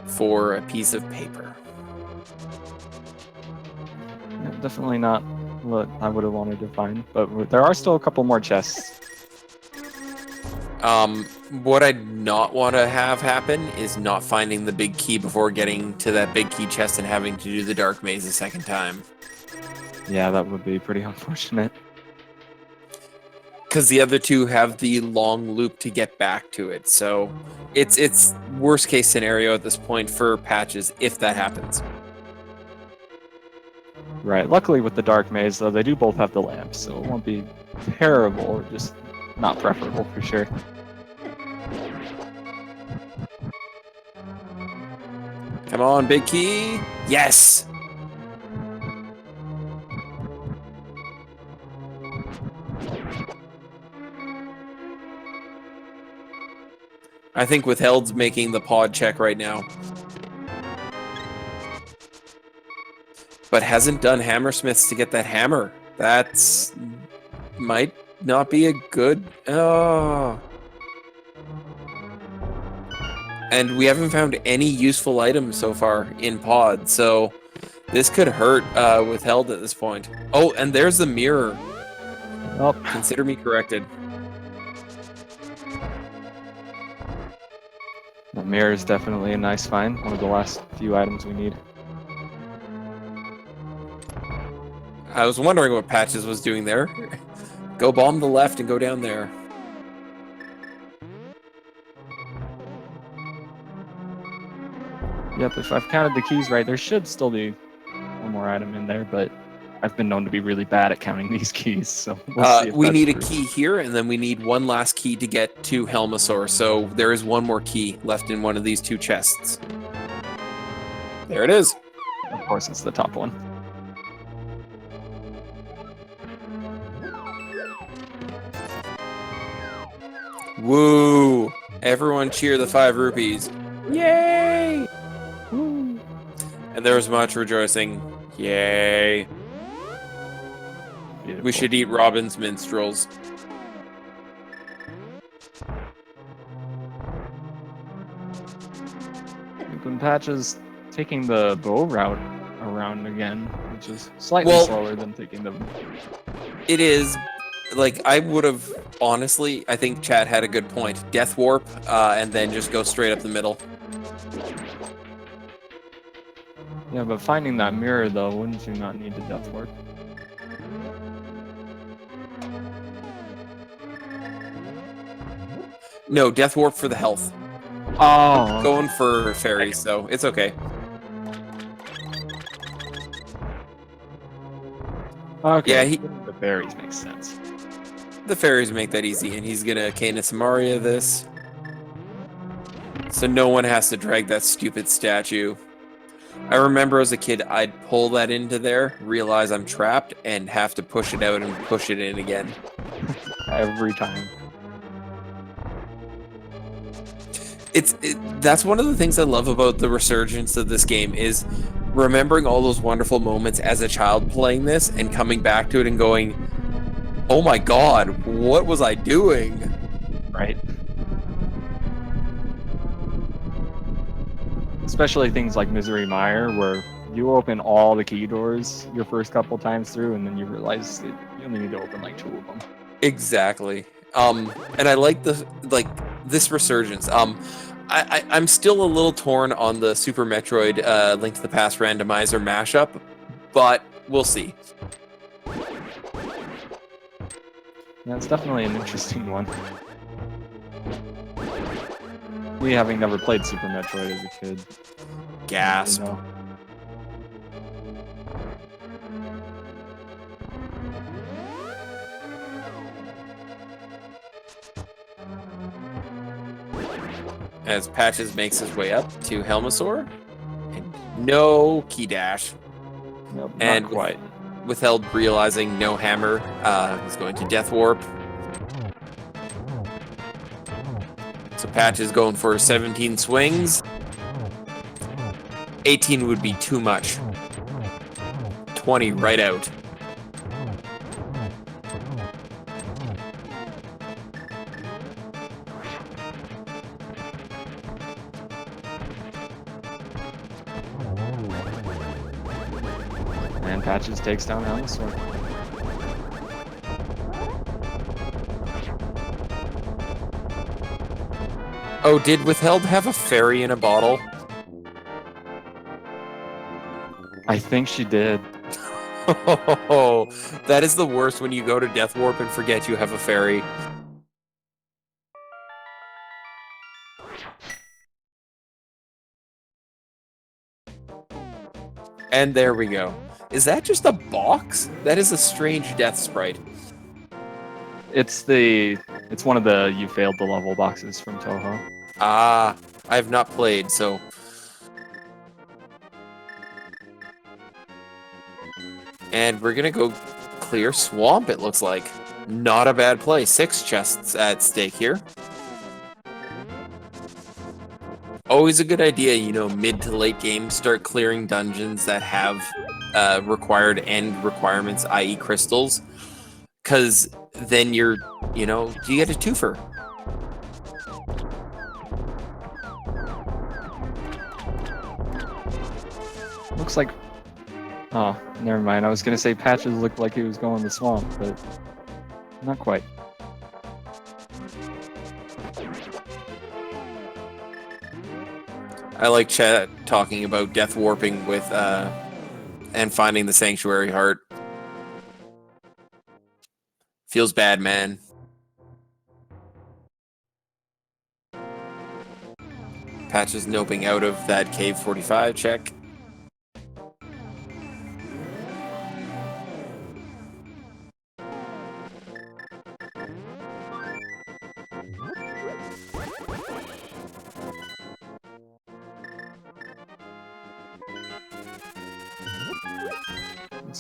Speaker 2: for a piece of paper.
Speaker 1: Yeah, definitely not what I would have wanted to find, but there are still a couple more chests.
Speaker 2: What I'd not want to have happen is not finding the big key before getting to that big key chest and having to do the dark maze a second time.
Speaker 1: Yeah, that would be pretty unfortunate.
Speaker 2: Because the other 2 have the long loop to get back to it, so it's worst case scenario at this point for Patches if that happens.
Speaker 1: Right. Luckily with the dark maze, though, they do both have the lamps, so it won't be terrible, just not preferable for sure.
Speaker 2: Come on, big key. Yes! I think Withheld's making the pod check right now. But hasn't done hammersmiths to get that hammer. That's might not be a good... Oh. And we haven't found any useful items so far in pod, so this could hurt Withheld at this point. Oh, and there's the mirror.
Speaker 1: Oh.
Speaker 2: Consider me corrected.
Speaker 1: The mirror is definitely a nice find. One of the last few items we need.
Speaker 2: I was wondering what Patches was doing there. Go bomb the left and go down there.
Speaker 1: Yep, if I've counted the keys right, there should still be one more item in there, but I've been known to be really bad at counting these keys, so we'll see if
Speaker 2: we
Speaker 1: that's
Speaker 2: need a
Speaker 1: true.
Speaker 2: key here, and then we need one last key to get to Helmasaur, so there is one more key left in one of these 2 chests. There it is.
Speaker 1: Of course, it's the top one.
Speaker 2: Woo! Everyone cheer the 5 rupees. Yay!
Speaker 1: Woo.
Speaker 2: And there was much rejoicing. Yay!
Speaker 1: Beautiful.
Speaker 2: We should eat Robin's minstrels.
Speaker 1: When Patches taking the bow route around again, which is slightly
Speaker 2: Well-
Speaker 1: slower than taking the.
Speaker 2: It is. Like, I would have, honestly, I think Chad had a good point. Death Warp, and then just go straight up the middle.
Speaker 1: Yeah, but finding that mirror though, wouldn't you not need the death warp?
Speaker 2: No, Death Warp for the health.
Speaker 1: Oh,
Speaker 2: Going for fairies, so it's okay.
Speaker 1: okay.
Speaker 2: Yeah,
Speaker 1: The berries make sense.
Speaker 2: the fairies make that easy, and he's gonna Canis Maria this. So no one has to drag that stupid statue. I remember as a kid, I'd pull that into there, realize I'm trapped, and have to push it out and push it in again.
Speaker 1: Every time.
Speaker 2: That's one of the things I love about the resurgence of this game is remembering all those wonderful moments as a child playing this and coming back to it and going, oh my god, what was I doing?
Speaker 1: Right. Especially things like Misery Mire, where you open all the key doors your first couple times through, and then you realize that you only need to open like 2 of them.
Speaker 2: Exactly. And I like this resurgence. I'm still a little torn on the Super Metroid Link to the Past randomizer mashup, but we'll see.
Speaker 1: Yeah, it's definitely an interesting one. Me having never played Super Metroid as a kid.
Speaker 2: Gasp.
Speaker 1: You know.
Speaker 2: As Patches makes his way up to Helmasaur, and no key dash.
Speaker 1: Nope,
Speaker 2: And
Speaker 1: not quite.
Speaker 2: Withheld realizing no hammer, he's going to Death Warp. So Patches going for 17 swings. 18 would be too much. 20 right out.
Speaker 1: And Patches takes down Helmasaur.
Speaker 2: Oh, did Withheld have a fairy in a bottle?
Speaker 1: I think she did.
Speaker 2: Oh, that is the worst when you go to Death Warp and forget you have a fairy. And there we go. Is that just a box? That is a strange death sprite.
Speaker 1: It's one of the you failed the level boxes from Toho.
Speaker 2: Ah, I have not played, so... And we're gonna go clear swamp, it looks like. Not a bad play. 6 chests at stake here. Always a good idea, you know, mid to late game, start clearing dungeons that have required end requirements, i.e. crystals. Because then you get a twofer.
Speaker 1: Looks like... Oh, never mind. I was gonna say Patches looked like he was going to swamp, but not quite.
Speaker 2: I like chat talking about death warping with and finding the sanctuary heart. Feels bad, man. Patches noping out of that cave 45 check.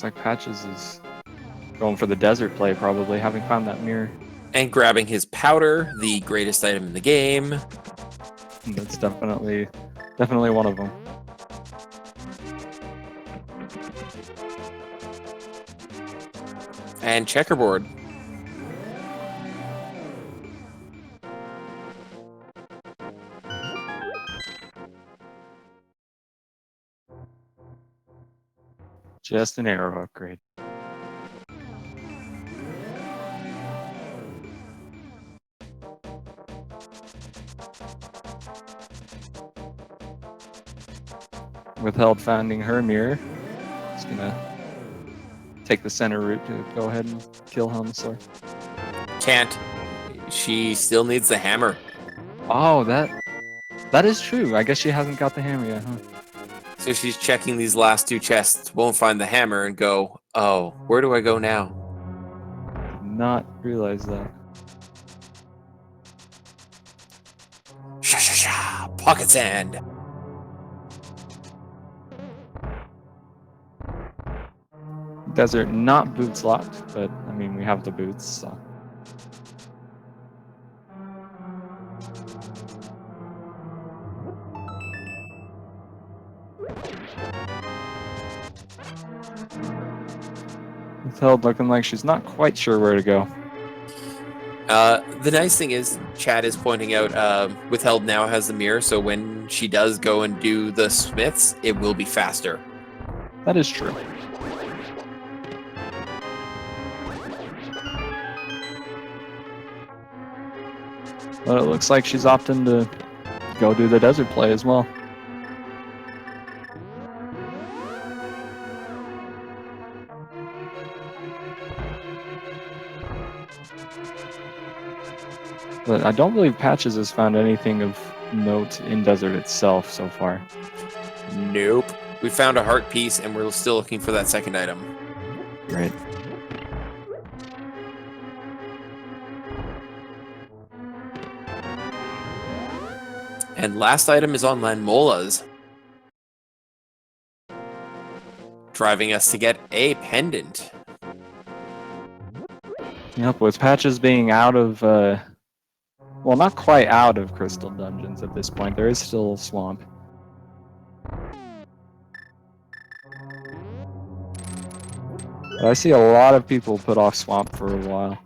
Speaker 1: Looks like Patches is going for the desert play, probably, having found that mirror.
Speaker 2: And grabbing his powder, the greatest item in the game.
Speaker 1: That's definitely one of them.
Speaker 2: And checkerboard.
Speaker 1: Just an arrow upgrade. Withheld finding her mirror. Just gonna take the center route to go ahead and kill Helmsaur.
Speaker 2: Can't. She still needs the hammer.
Speaker 1: Oh, that is true. I guess she hasn't got the hammer yet, huh?
Speaker 2: So she's checking these last two chests, won't find the hammer, and go, oh, where do I go now?
Speaker 1: Did not realize that.
Speaker 2: Sha! Pocket sand!
Speaker 1: Desert not boots locked, but I mean, we have the boots, so. Withheld looking like she's not quite sure where to go.
Speaker 2: The nice thing is, Chad is pointing out, Withheld now has the mirror, so when she does go and do the smiths, it will be faster.
Speaker 1: That is true. But it looks like she's opting to go do the desert play as well. But I don't believe Patches has found anything of note in desert itself so far.
Speaker 2: Nope. We found a heart piece, and we're still looking for that second item.
Speaker 1: Right.
Speaker 2: And last item is on Lanmola's. Driving us to get a pendant.
Speaker 1: Yep, with Patches being out of, well, not quite out of Crystal Dungeons at this point. There is still Swamp. But I see a lot of people put off Swamp for a while.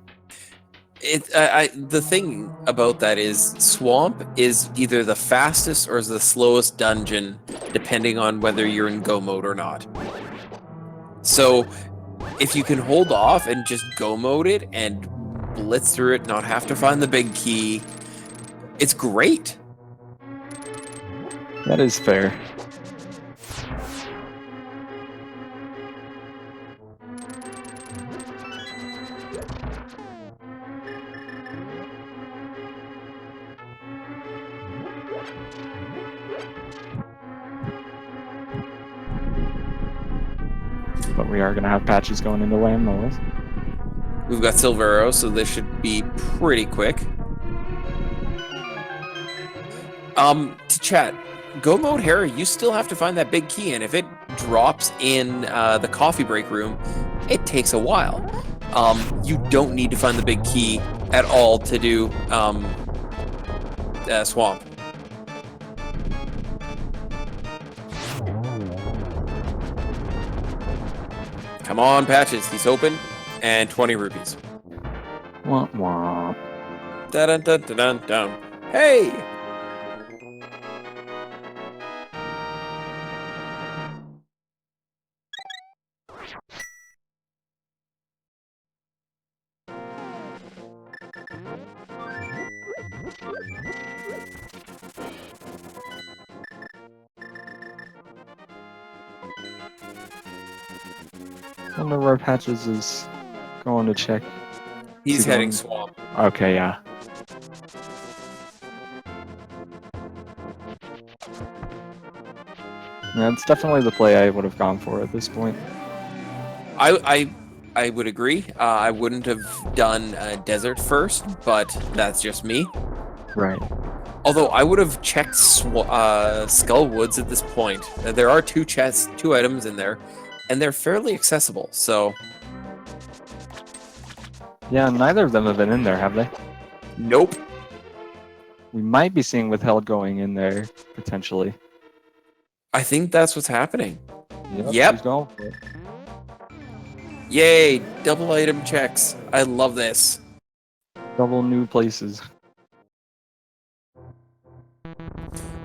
Speaker 2: The thing about that is Swamp is either the fastest or the slowest dungeon, depending on whether you're in go mode or not. So if you can hold off and just go mode it and blitz through it, not have to find the big key, it's great.
Speaker 1: That is fair. But we are going to have Patches going into Landmola's.
Speaker 2: We've got Silver Arrow, so this should be pretty quick. To chat, go mode Harry, you still have to find that big key, and if it drops in the coffee break room, it takes a while. You don't need to find the big key at all to do Swamp. Come on, Patches, he's open, and 20 rupees.
Speaker 1: Womp womp.
Speaker 2: Dun dun dun dun dun. Hey!
Speaker 1: I wonder where Patches is going to check.
Speaker 2: He's
Speaker 1: Is he
Speaker 2: heading
Speaker 1: going-
Speaker 2: Swamp.
Speaker 1: Okay, yeah. Yeah, it's definitely the play I would have gone for at this point.
Speaker 2: I would agree. I wouldn't have done Desert first, but that's just me.
Speaker 1: Right.
Speaker 2: Although I would have checked Skull Woods at this point. There are two chests, two items in there. and they're fairly accessible, so...
Speaker 1: Yeah, neither of them have been in there, have they?
Speaker 2: Nope.
Speaker 1: We might be seeing Withheld going in there, potentially.
Speaker 2: I think that's what's happening.
Speaker 1: Yep. She's going for it.
Speaker 2: Yay! Double item checks. I love this.
Speaker 1: Double new places.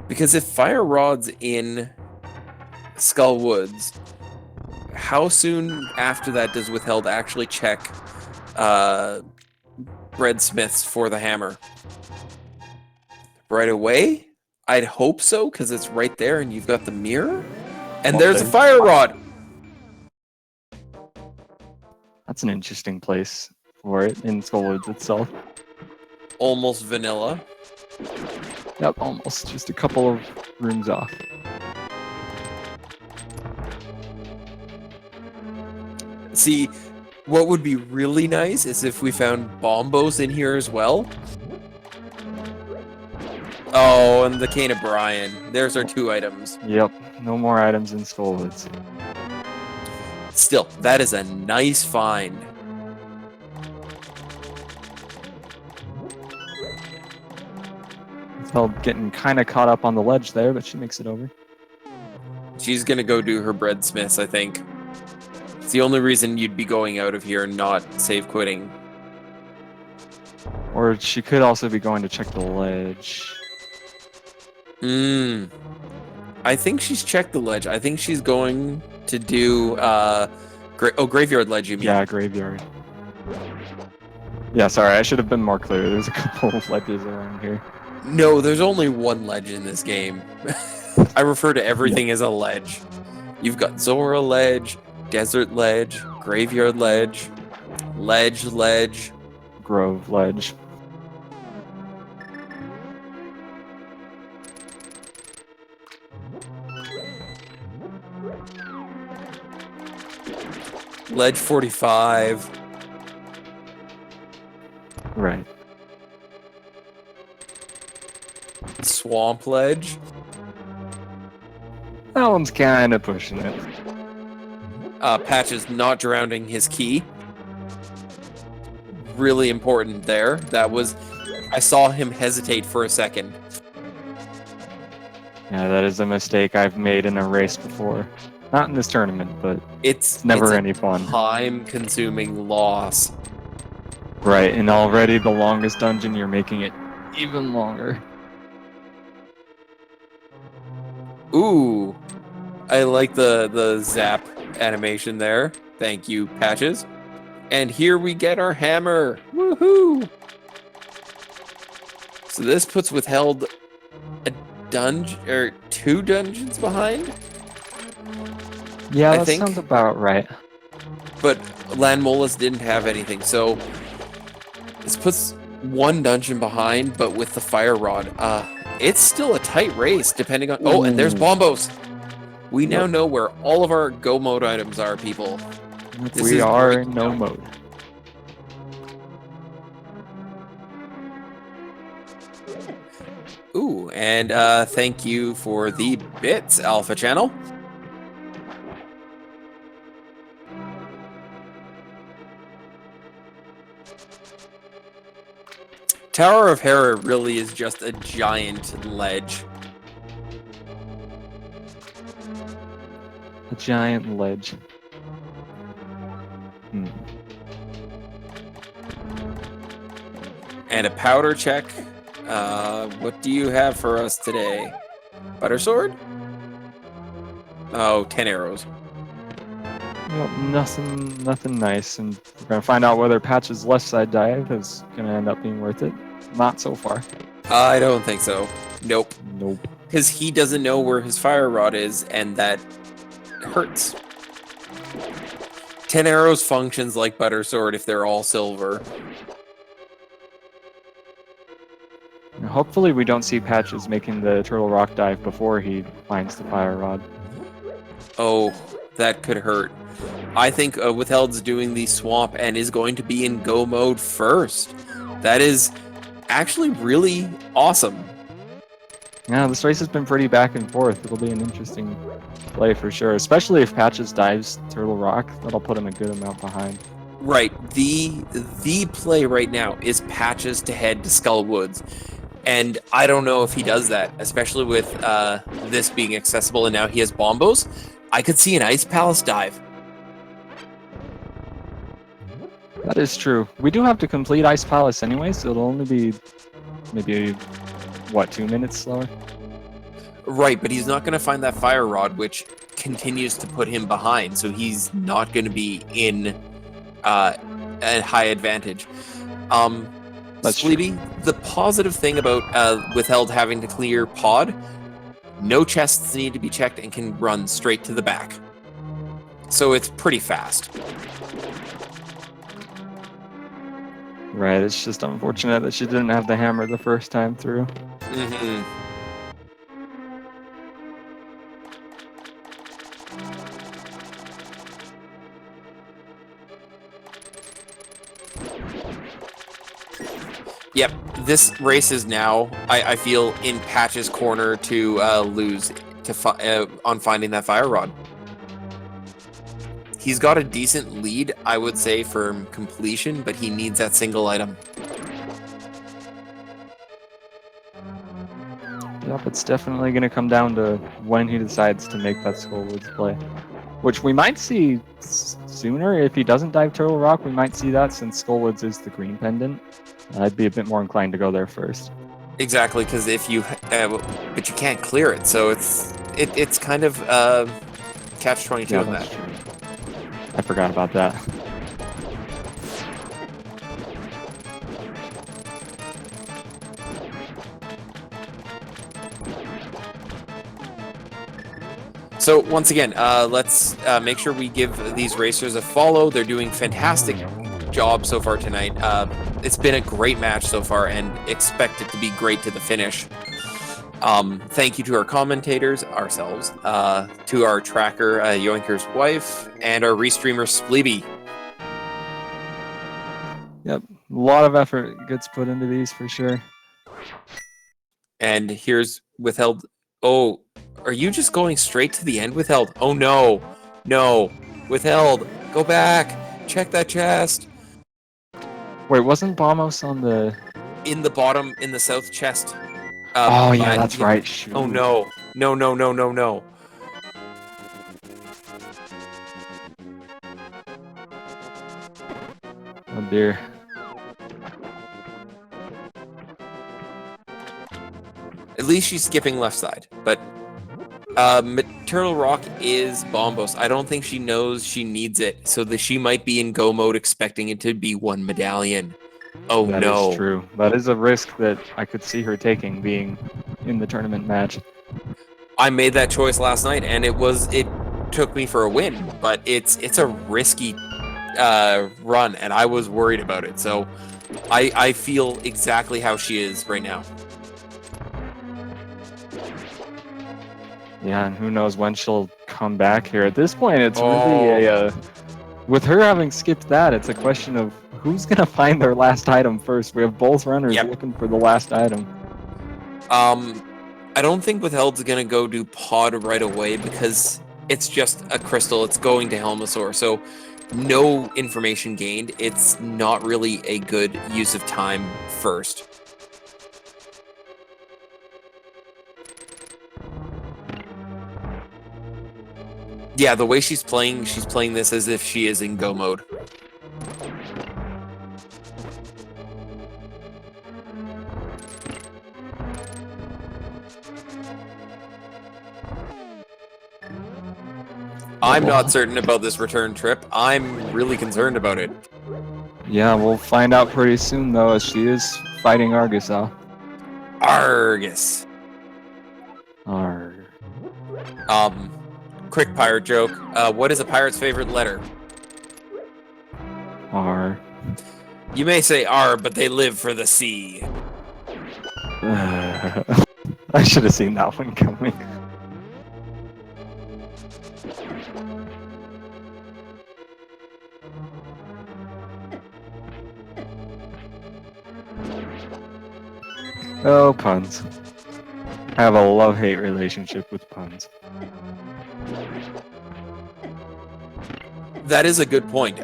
Speaker 2: Because if Fire Rod's in Skull Woods, how soon after that does Withheld actually check Breadsmiths for the hammer? Right away? I'd hope so, because it's right there and you've got the mirror. And there's a Fire Rod!
Speaker 1: That's an interesting place for it in Skull Woods itself.
Speaker 2: Almost vanilla.
Speaker 1: Yep, almost. Just a couple of rooms off.
Speaker 2: See, what would be really nice is if we found bombos in here as well. Oh, and the Cane of Brian. There's our 2 items.
Speaker 1: Yep, no more items in Skull Woods.
Speaker 2: Still, that is a nice find.
Speaker 1: Withheld getting kind of caught up on the ledge there, but she makes it over.
Speaker 2: She's gonna go do her breadsmiths, I think. It's the only reason you'd be going out of here and not save quitting.
Speaker 1: Or she could also be going to check the ledge.
Speaker 2: I think she's checked the ledge. I think she's going to do graveyard ledge, you mean?
Speaker 1: Yeah, graveyard. Yeah, sorry, I should have been more clear. There's a couple of ledges around here.
Speaker 2: No, there's only one ledge in this game. I refer to everything as a ledge. You've got Zora ledge, desert ledge, graveyard ledge, ledge,
Speaker 1: Grove ledge.
Speaker 2: ledge 45.
Speaker 1: Right.
Speaker 2: Swamp ledge.
Speaker 1: That one's kind of pushing it.
Speaker 2: Patches not drowning his key. Really important there. That was... I saw him hesitate for a second.
Speaker 1: Yeah, that is a mistake I've made in a race before. Not in this tournament, but
Speaker 2: it's
Speaker 1: never any fun.
Speaker 2: Time-consuming loss.
Speaker 1: Right, and already the longest dungeon, you're making it even longer.
Speaker 2: Ooh, I like the zap animation there. Thank you, Patches. And here we get our hammer. Woohoo! So this puts Withheld a dungeon or 2 dungeons behind.
Speaker 1: Yeah,
Speaker 2: I
Speaker 1: that
Speaker 2: think.
Speaker 1: sounds about right.
Speaker 2: But Landmolas didn't have anything, so this puts 1 dungeon behind, but with the Fire Rod. It's still a tight race, depending on... Oh, and there's bombos! We now know where all of our go mode items are, people.
Speaker 1: We are in no mode.
Speaker 2: Ooh, and thank you for the bits, Alpha Channel. Tower of Hera really is just a giant ledge.
Speaker 1: A giant ledge.
Speaker 2: And a powder check. What do you have for us today? Butter sword? Oh, 10 arrows.
Speaker 1: Yep, nothing nice, and we're gonna find out whether Patch's left side dive is gonna end up being worth it. Not so far.
Speaker 2: I don't think so. Nope.
Speaker 1: Nope.
Speaker 2: Because he doesn't know where his fire rod is, and that hurts. 10 arrows functions like butter sword if they're all silver.
Speaker 1: Now, hopefully we don't see Patches making the Turtle Rock dive before he finds the fire rod.
Speaker 2: Oh, that could hurt. I think Withheld's doing the swamp and is going to be in go mode first. That is actually really awesome.
Speaker 1: Yeah, this race has been pretty back and forth. It'll be an interesting play for sure, especially if Patches dives Turtle Rock. That'll put him a good amount behind.
Speaker 2: Right. The play right now is Patches to head to Skull Woods. And I don't know if he does that, especially with this being accessible and now he has Bombos. I could see an Ice Palace dive.
Speaker 1: That is true. We do have to complete Ice Palace anyway, so it'll only be maybe, what, 2 minutes slower?
Speaker 2: Right, but he's not going to find that Fire Rod, which continues to put him behind, so he's not going to be in a high advantage.
Speaker 1: That's
Speaker 2: Sleepy, the positive thing about Withheld having to clear pod, no chests need to be checked and can run straight to the back. So it's pretty fast.
Speaker 1: Right, it's just unfortunate that she didn't have the hammer the first time through.
Speaker 2: Mm-hmm. Yep, this race is now, I feel, in Patch's corner to lose on finding that Fire Rod. He's got a decent lead, I would say, for completion, but he needs that single item.
Speaker 1: Yep, it's definitely going to come down to when he decides to make that Skullwoods play. Which we might see sooner. If he doesn't dive Turtle Rock, we might see that since Skullwoods is the green pendant. I'd be a bit more inclined to go there first.
Speaker 2: Exactly, because if you, but you can't clear it, so it's kind of catch-22
Speaker 1: Yeah,
Speaker 2: in
Speaker 1: that's
Speaker 2: that.
Speaker 1: true. I forgot about that.
Speaker 2: So once again, let's make sure we give these racers a follow. They're doing fantastic job so far tonight. It's been a great match so far and expect it to be great to the finish. Thank you to our commentators, ourselves, to our tracker, Yoinker's wife, and our restreamer, Spleeby.
Speaker 1: Yep, a lot of effort gets put into these for sure.
Speaker 2: And here's Withheld. Oh, are you just going straight to the end, Withheld? Oh, no. No. Withheld, go back. Check that chest.
Speaker 1: Wait, wasn't Bombos on the...
Speaker 2: In the bottom, in the south chest.
Speaker 1: Oh, yeah, that's right. Shoot.
Speaker 2: Oh, no. No, no, no, no, no.
Speaker 1: Oh, dear.
Speaker 2: At least she's skipping left side. But Turtle Rock is Bombos. I don't think she knows she needs it. So that she might be in go mode expecting it to be one medallion. Oh,
Speaker 1: That
Speaker 2: no.
Speaker 1: is true. That is a risk that I could see her taking, being in the tournament match.
Speaker 2: I made that choice last night, and it took me for a win, but it's a risky run, and I was worried about it. So I feel exactly how she is right now.
Speaker 1: Yeah, and who knows when she'll come back here. At this point, it's really a... with her having skipped that, it's a question of who's going to find their last item first. We have both runners looking for the last item.
Speaker 2: I don't think Withheld's going to go do pod right away because it's just a crystal. It's going to Helmasaur, so no information gained. It's not really a good use of time first. Yeah, the way she's playing this as if she is in go mode. I'm not certain about this return trip. I'm really concerned about it.
Speaker 1: Yeah, we'll find out pretty soon, though, as she is fighting Argus off.
Speaker 2: Argus.
Speaker 1: Arg.
Speaker 2: Quick pirate joke. What is a pirate's favorite letter?
Speaker 1: R.
Speaker 2: You may say R, but they live for the sea.
Speaker 1: I should have seen that one coming. Oh, puns. I have a love-hate relationship with puns.
Speaker 2: That is a good point.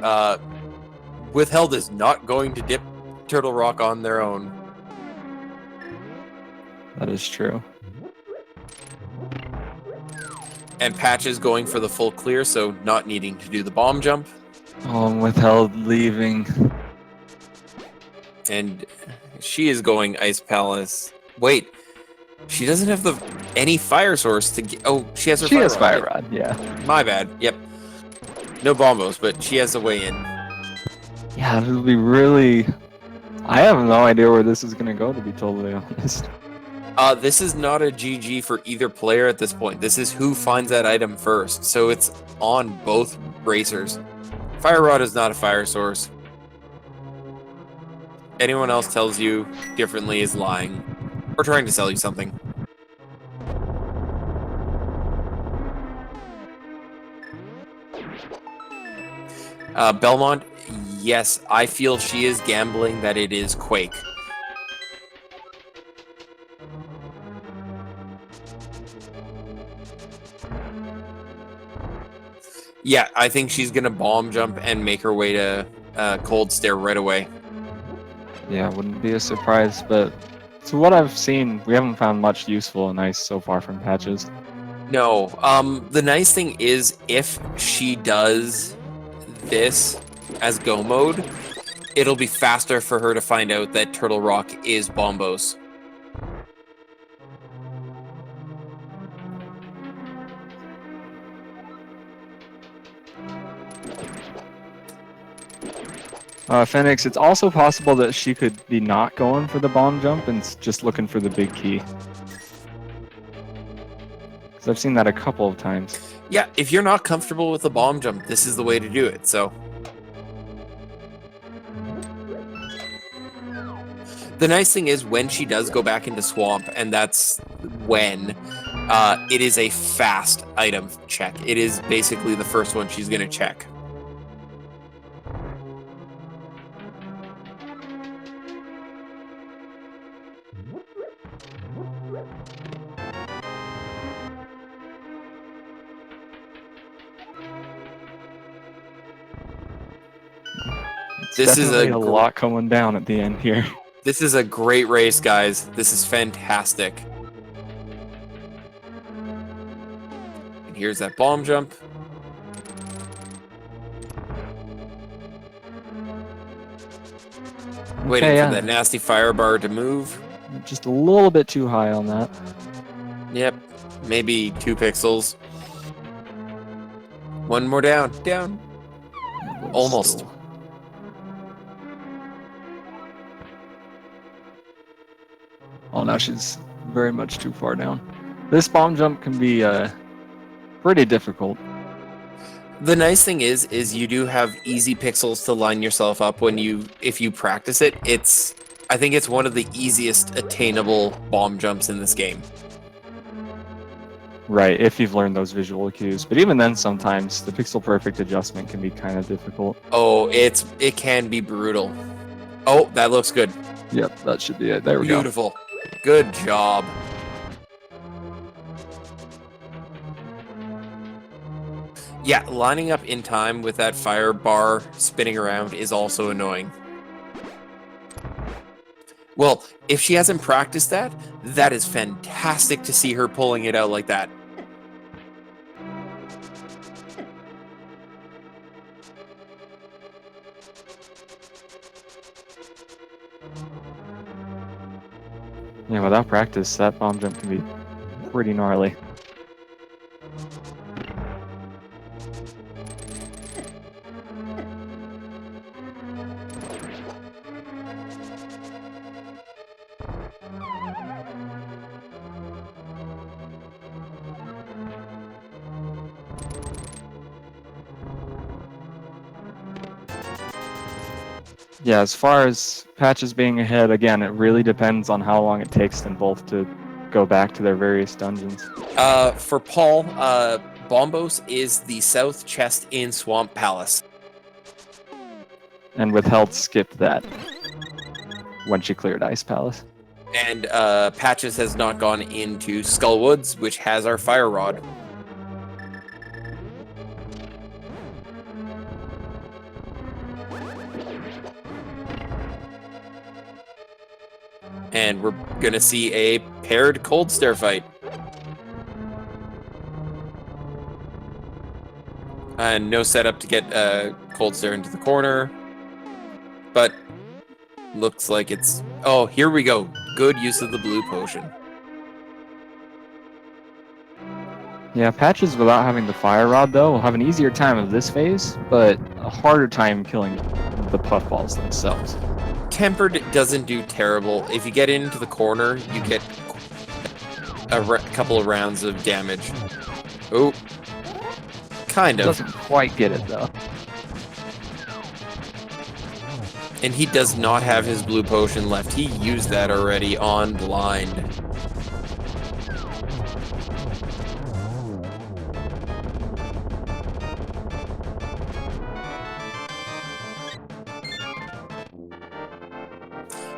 Speaker 2: Withheld is not going to dip Turtle Rock on their own.
Speaker 1: That is true.
Speaker 2: And Patches going for the full clear, so not needing to do the bomb jump.
Speaker 1: Oh, and Withheld leaving.
Speaker 2: And she is going Ice Palace. Wait, she doesn't have any fire source to get. Oh, she has her
Speaker 1: She
Speaker 2: fire
Speaker 1: has
Speaker 2: rod.
Speaker 1: Fire Rod, yeah.
Speaker 2: My bad. Yep. No bombos, but she has a way in.
Speaker 1: Yeah, it'll be really... I have no idea where this is going to go, to be totally honest.
Speaker 2: This is not a GG for either player at this point. This is who finds that item first, so it's on both racers. Fire Rod is not a fire source. Anyone else tells you differently is lying, or trying to sell you something. Belmont, yes, I feel she is gambling that it is Quake. Yeah, I think she's gonna bomb jump and make her way to Cold Stare right away.
Speaker 1: Yeah, wouldn't be a surprise, but to what I've seen, we haven't found much useful and nice so far from Patches.
Speaker 2: No, the nice thing is if she does this as go mode, it'll be faster for her to find out that Turtle Rock is Bombos.
Speaker 1: Phoenix, it's also possible that she could be not going for the bomb jump and just looking for the big key. Because I've seen that a couple of times.
Speaker 2: Yeah, if you're not comfortable with the bomb jump, this is the way to do it, so. The nice thing is when she does go back into Swamp, and that's when, it is a fast item check. It is basically the first one she's going to check. This is
Speaker 1: a lot coming down at the end here.
Speaker 2: This is a great race, guys. This is fantastic. And here's that bomb jump. Waiting for that nasty fire bar to move.
Speaker 1: Just a little bit too high on that.
Speaker 2: Yep, maybe 2 pixels. One more down, down. Almost.
Speaker 1: Still. Oh, now she's very much too far down. This bomb jump can be pretty difficult.
Speaker 2: The nice thing is you do have easy pixels to line yourself up if you practice it. I think it's one of the easiest attainable bomb jumps in this game.
Speaker 1: Right, if you've learned those visual cues. But even then, sometimes the pixel perfect adjustment can be kind of difficult.
Speaker 2: Oh, it can be brutal. Oh, that looks good.
Speaker 1: Yep, that should be it. There we go.
Speaker 2: Beautiful. Good job. Yeah, lining up in time with that fire bar spinning around is also annoying. Well, if she hasn't practiced that, that is fantastic to see her pulling it out like that.
Speaker 1: Yeah, without practice, that bomb jump can be pretty gnarly. Yeah, as far as Patches being ahead, again, it really depends on how long it takes them both to go back to their various dungeons.
Speaker 2: For Paul, Bombos is the south chest in Swamp Palace.
Speaker 1: And Withheld skipped that when she cleared Ice Palace.
Speaker 2: And Patches has not gone into Skull Woods, which has our Fire Rod. And we're going to see a paired Cold Stare fight. And no setup to get Cold Stare into the corner. But looks like it's... Oh, here we go. Good use of the blue potion.
Speaker 1: Yeah, Patches without having the Fire Rod, though, will have an easier time of this phase, but a harder time killing the puffballs themselves.
Speaker 2: Tempered doesn't do terrible. If you get into the corner, you get a couple of rounds of damage. Oh, kind of.
Speaker 1: Doesn't quite get it, though.
Speaker 2: And he does not have his blue potion left. He used that already on blind.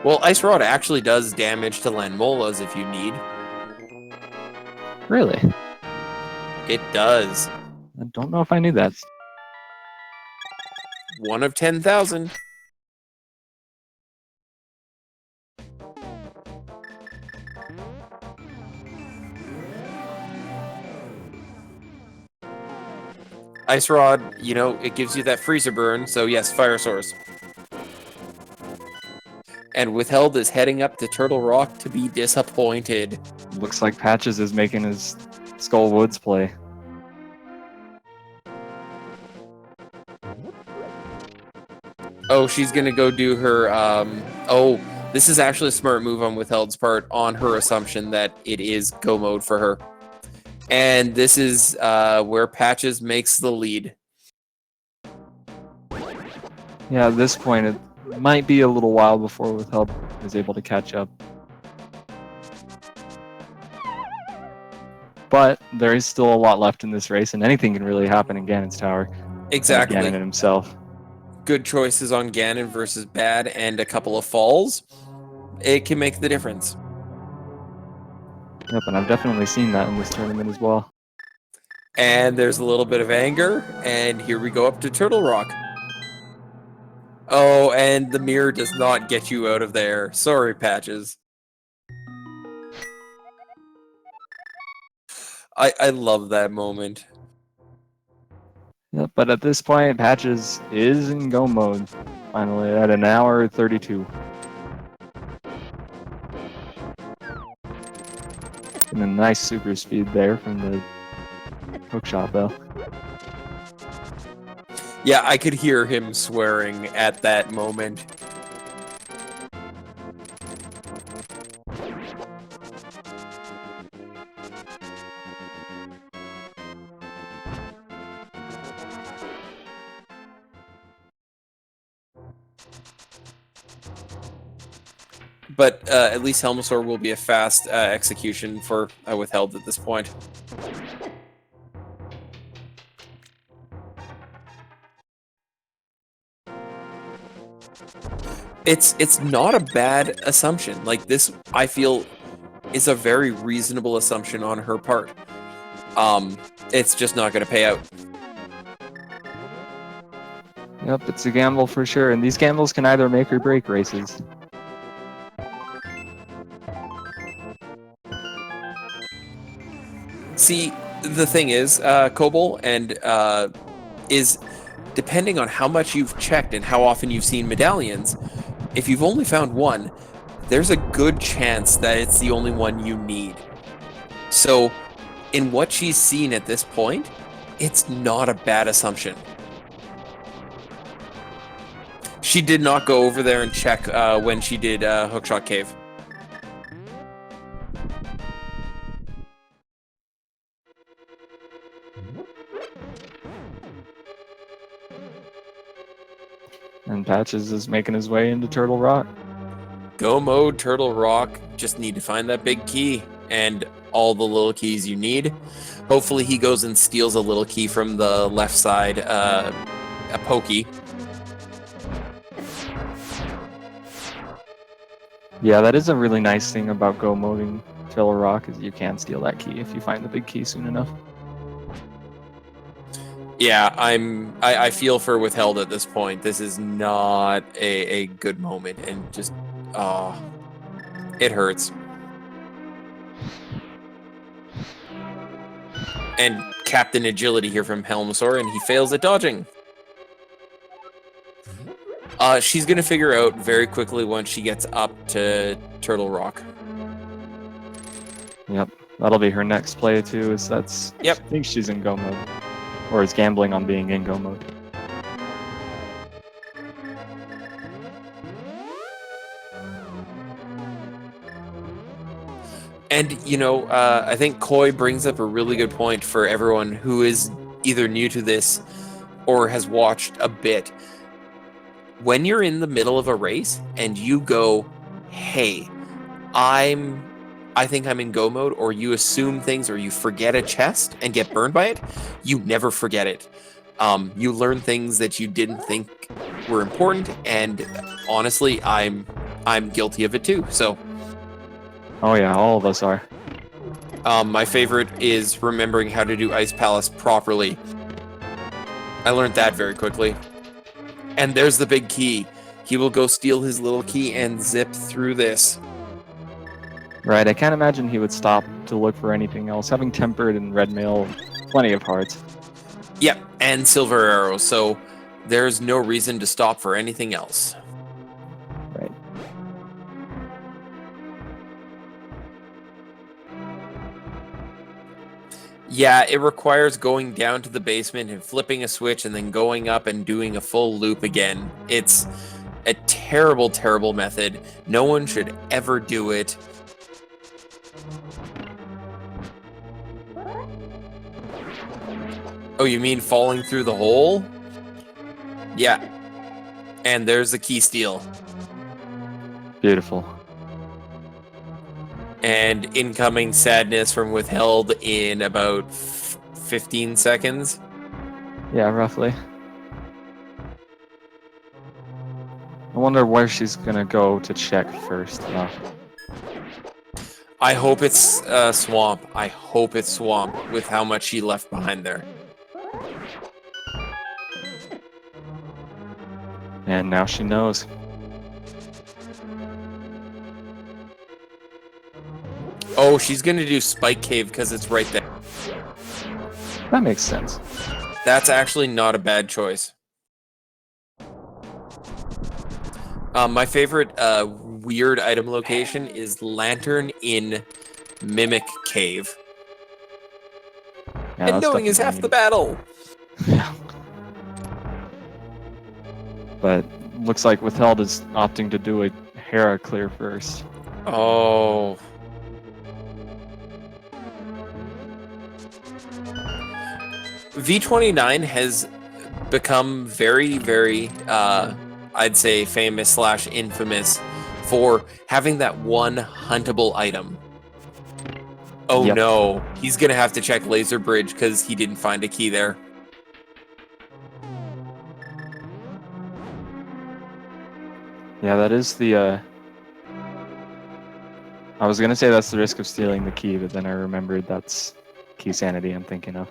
Speaker 2: Well, Ice Rod actually does damage to Landmolas if you need.
Speaker 1: Really?
Speaker 2: It does.
Speaker 1: I don't know if I knew that.
Speaker 2: 1 of 10,000. Ice Rod, you know, it gives you that freezer burn, so yes, Fire Source. And Withheld is heading up to Turtle Rock to be disappointed.
Speaker 1: Looks like Patches is making his Skull Woods play.
Speaker 2: Oh, she's gonna go do her, oh, this is actually a smart move on Withheld's part on her assumption that it is go mode for her. And this is where Patches makes the lead.
Speaker 1: Yeah, at this point, it might be a little while before Withheld is able to catch up. But there is still a lot left in this race, and anything can really happen in Ganon's tower.
Speaker 2: Exactly.
Speaker 1: Ganon himself.
Speaker 2: Good choices on Ganon versus bad and a couple of falls. It can make the difference.
Speaker 1: Yep, and I've definitely seen that in this tournament as well.
Speaker 2: And there's a little bit of anger, and here we go up to Turtle Rock. Oh, and the mirror does not get you out of there. Sorry, Patches. I love that moment.
Speaker 1: Yep, but at this point, Patches is in go mode. Finally, at an hour 32. And a nice super speed there from the hookshot, though.
Speaker 2: Yeah, I could hear him swearing at that moment. But at least Helmosaur will be a fast execution for Withheld at this point. It's not a bad assumption. Like this, I feel, is a very reasonable assumption on her part. It's just not going to pay out.
Speaker 1: Yep, it's a gamble for sure, and these gambles can either make or break races.
Speaker 2: See, the thing is, Kobold, and is depending on how much you've checked and how often you've seen medallions, if you've only found one, there's a good chance that it's the only one you need. So, in what she's seen at this point, it's not a bad assumption. She did not go over there and check when she did Hookshot Cave.
Speaker 1: And Patches is making his way into Turtle Rock.
Speaker 2: Go mode, Turtle Rock. Just need to find that big key and all the little keys you need. Hopefully he goes and steals a little key from the left side, a pokey.
Speaker 1: Yeah, that is a really nice thing about go moding Turtle Rock is you can steal that key if you find the big key soon enough.
Speaker 2: Yeah, I feel for Withheld at this point. This is not a good moment, and just it hurts. And Captain Agility here from Helmsaur, and he fails at dodging. She's gonna figure out very quickly once she gets up to Turtle Rock.
Speaker 1: Yep, that'll be her next play too. Is that's
Speaker 2: Yep.
Speaker 1: I think she's in go mode, or is gambling on being in go mode.
Speaker 2: And, you know, I think Koi brings up a really good point for everyone who is either new to this or has watched a bit. When you're in the middle of a race and you go, hey, I think I'm in go mode, or you assume things, or you forget a chest and get burned by it, you never forget it. You learn things that you didn't think were important, and honestly, I'm guilty of it too. So
Speaker 1: Oh yeah, all of us are.
Speaker 2: my favorite is remembering how to do Ice Palace properly. I learned that very quickly. And there's the big key. He will go steal his little key and zip through this.
Speaker 1: Right, I can't imagine he would stop to look for anything else. Having tempered and red mail, plenty of hearts.
Speaker 2: Yep, and silver arrows, so there's no reason to stop for anything else.
Speaker 1: Right.
Speaker 2: Yeah, it requires going down to the basement and flipping a switch and then going up and doing a full loop again. It's a terrible, terrible method. No one should ever do it. Oh, you mean falling through the hole? Yeah. And there's the key steal.
Speaker 1: Beautiful.
Speaker 2: And incoming sadness from Withheld in about 15 seconds.
Speaker 1: Yeah, roughly. I wonder where she's gonna go to check first.
Speaker 2: I hope it's Swamp. I hope it's Swamp with how much she left behind there.
Speaker 1: And now she knows.
Speaker 2: Oh, she's gonna do Spike Cave because it's right there.
Speaker 1: That makes sense.
Speaker 2: That's actually not a bad choice. My favorite weird item location is Lantern in Mimic Cave.
Speaker 1: Yeah,
Speaker 2: And knowing is half the battle.
Speaker 1: Yeah. But looks like Withheld is opting to do a Hera clear first.
Speaker 2: Oh. V29 has become very, very, I'd say, famous / infamous for having that one huntable item. Oh
Speaker 1: Yep.
Speaker 2: no, he's gonna have to check Laser Bridge because he didn't find a key there.
Speaker 1: Yeah, that is the, I was gonna say that's the risk of stealing the key, but then I remembered that's key sanity I'm thinking of.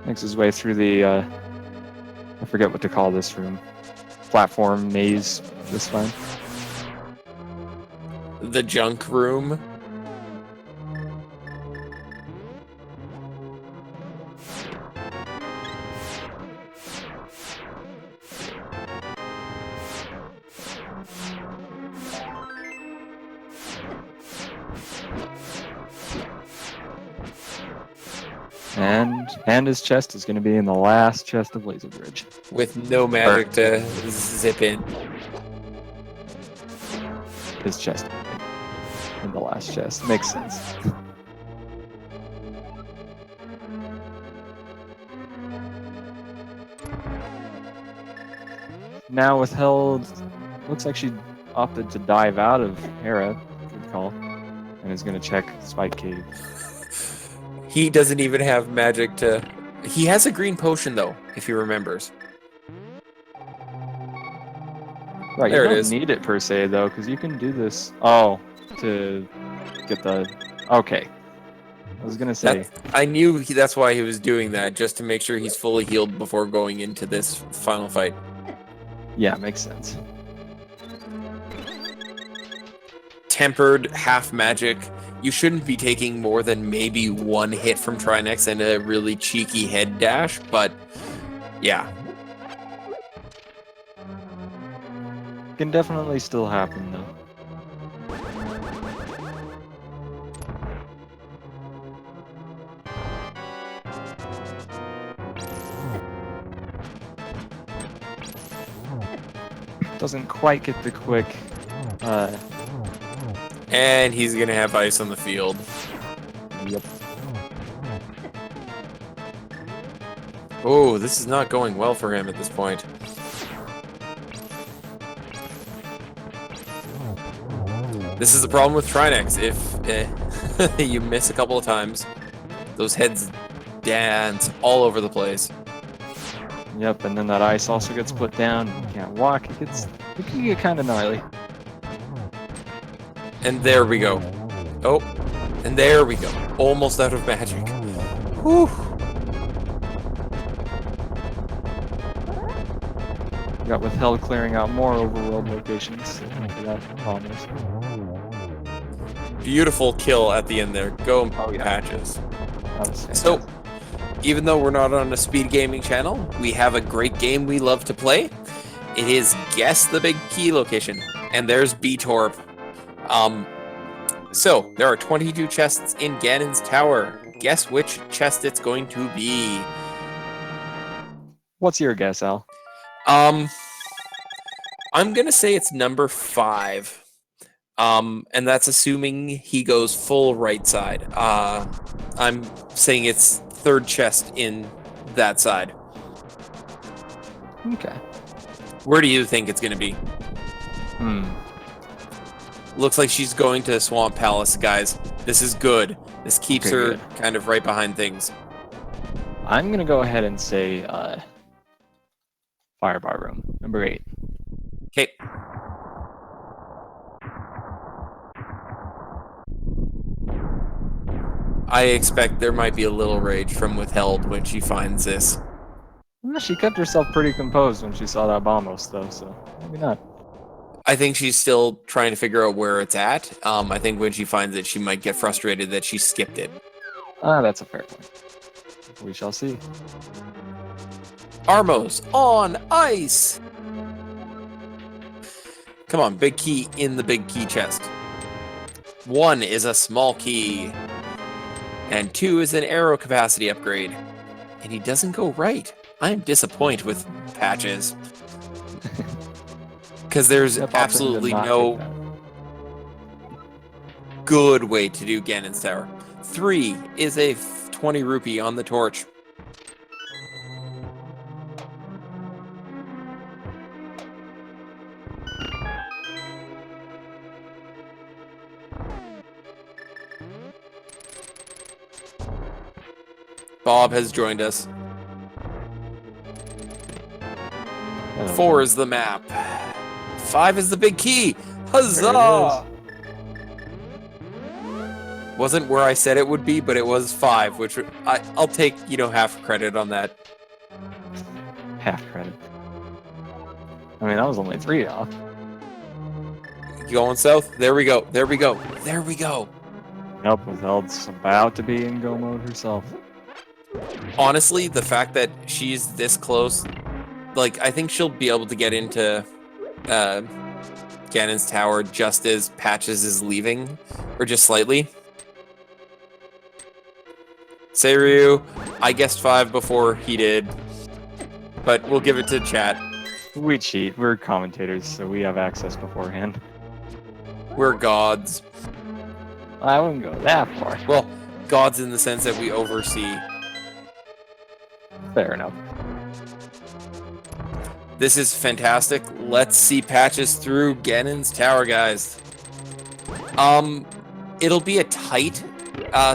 Speaker 1: Makes his way through the, I forget what to call this room. Platform maze this time.
Speaker 2: The junk room.
Speaker 1: And his chest is going to be in the last chest of Laser Bridge.
Speaker 2: With no magic to zip in.
Speaker 1: His chest in the last chest. Makes sense. Now Withheld, looks like she opted to dive out of Hera. Good call. and is gonna check Spike Cave.
Speaker 2: He doesn't even have magic to... He has a green potion, though, if he remembers.
Speaker 1: Right,
Speaker 2: There
Speaker 1: you
Speaker 2: it
Speaker 1: don't
Speaker 2: is.
Speaker 1: need it per se though, because you can do this. Oh, to get the. Okay, I was gonna say.
Speaker 2: I knew that's why he was doing that, just to make sure he's fully healed before going into this final fight.
Speaker 1: Yeah, makes sense.
Speaker 2: Tempered, half magic. You shouldn't be taking more than maybe one hit from Trinex and a really cheeky head dash, but yeah.
Speaker 1: Can definitely still happen though. Doesn't quite get the quick.
Speaker 2: And he's gonna have ice on the field.
Speaker 1: Yep.
Speaker 2: Oh, this is not going well for him at this point. This is the problem with Trinex. If you miss a couple of times, those heads dance all over the place.
Speaker 1: Yep, and then that ice also gets put down. You can't walk. It can get kind of gnarly.
Speaker 2: And there we go. Oh, and there we go. Almost out of magic. Whew.
Speaker 1: We got Withheld clearing out more overworld locations. Almost.
Speaker 2: Beautiful kill at the end there. Go
Speaker 1: Oh, yeah.
Speaker 2: Patches.
Speaker 1: That was
Speaker 2: So,
Speaker 1: fantastic.
Speaker 2: even though we're not on a speed gaming channel, we have a great game we love to play. It is Guess the Big Key location. And there's B-Torp. So, there are 22 chests in Ganon's Tower. Guess which chest it's going to be.
Speaker 1: What's your guess, Al?
Speaker 2: I'm gonna say it's number 5. And that's assuming he goes full right side. I'm saying it's third chest in that side.
Speaker 1: Okay.
Speaker 2: Where do you think it's gonna be? Looks like she's going to Swamp Palace, guys. This is good. This keeps
Speaker 1: Okay,
Speaker 2: her
Speaker 1: good.
Speaker 2: kind of right behind things.
Speaker 1: I'm gonna go ahead and say Firebar Room, number 8.
Speaker 2: Okay. I expect there might be a little rage from Withheld when she finds this.
Speaker 1: Well, she kept herself pretty composed when she saw that Bombos, though, so maybe not.
Speaker 2: I think she's still trying to figure out where it's at. I think when she finds it, she might get frustrated that she skipped it.
Speaker 1: That's a fair point. We shall see.
Speaker 2: Armos on ice! Come on, big key in the big key chest. 1 is a small key. And 2 is an arrow capacity upgrade. And he doesn't go right. I'm disappointed with Patches. Because there's
Speaker 1: Yep, option did
Speaker 2: absolutely
Speaker 1: not
Speaker 2: no
Speaker 1: take that.
Speaker 2: good way to do Ganon's Tower. 3 is a 20 rupee on the torch. Bob has joined us. 4 is the map. 5 is the big key. Huzzah! Wasn't where I said it would be, but it was 5, which I'll take, half credit on that.
Speaker 1: Half credit. I mean, that was only 3 off.
Speaker 2: Going south. There we go. There we go. There we go.
Speaker 1: Nope, Withheld's about to be in go mode herself.
Speaker 2: Honestly, the fact that she's this close, I think she'll be able to get into Ganon's Tower just as Patches is leaving, or just slightly. Seiryu, I guessed 5 before he did, but we'll give it to chat.
Speaker 1: We cheat. We're commentators, so we have access beforehand.
Speaker 2: We're gods.
Speaker 1: I wouldn't go that far.
Speaker 2: Well, gods in the sense that we oversee.
Speaker 1: Fair enough.
Speaker 2: This is fantastic. Let's see Patches through Ganon's Tower, guys. It'll be a tight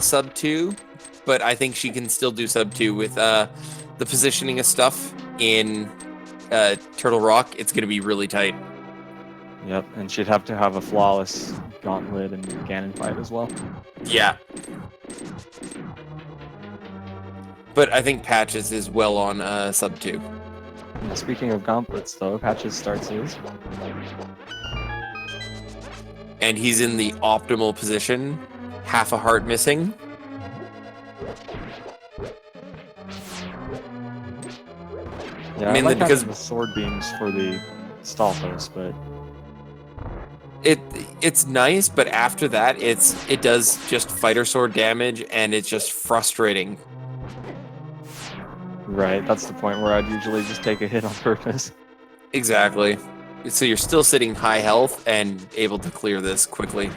Speaker 2: sub 2, but I think she can still do sub 2 with the positioning of stuff in Turtle Rock. It's going to be really tight.
Speaker 1: Yep, and she'd have to have a flawless gauntlet and Ganon fight as well.
Speaker 2: Yeah. But I think Patches is well on sub 2.
Speaker 1: Speaking of gauntlets, though, Patches starts his.
Speaker 2: And he's in the optimal position. Half a heart missing.
Speaker 1: Yeah,
Speaker 2: Mainly
Speaker 1: I like
Speaker 2: because
Speaker 1: having the sword beams for the Stalfos, but
Speaker 2: it's nice, but after that it does just fighter sword damage, and it's just frustrating.
Speaker 1: right, that's the point where I'd usually just take a hit on purpose.
Speaker 2: Exactly. So you're still sitting high health and able to clear this quickly.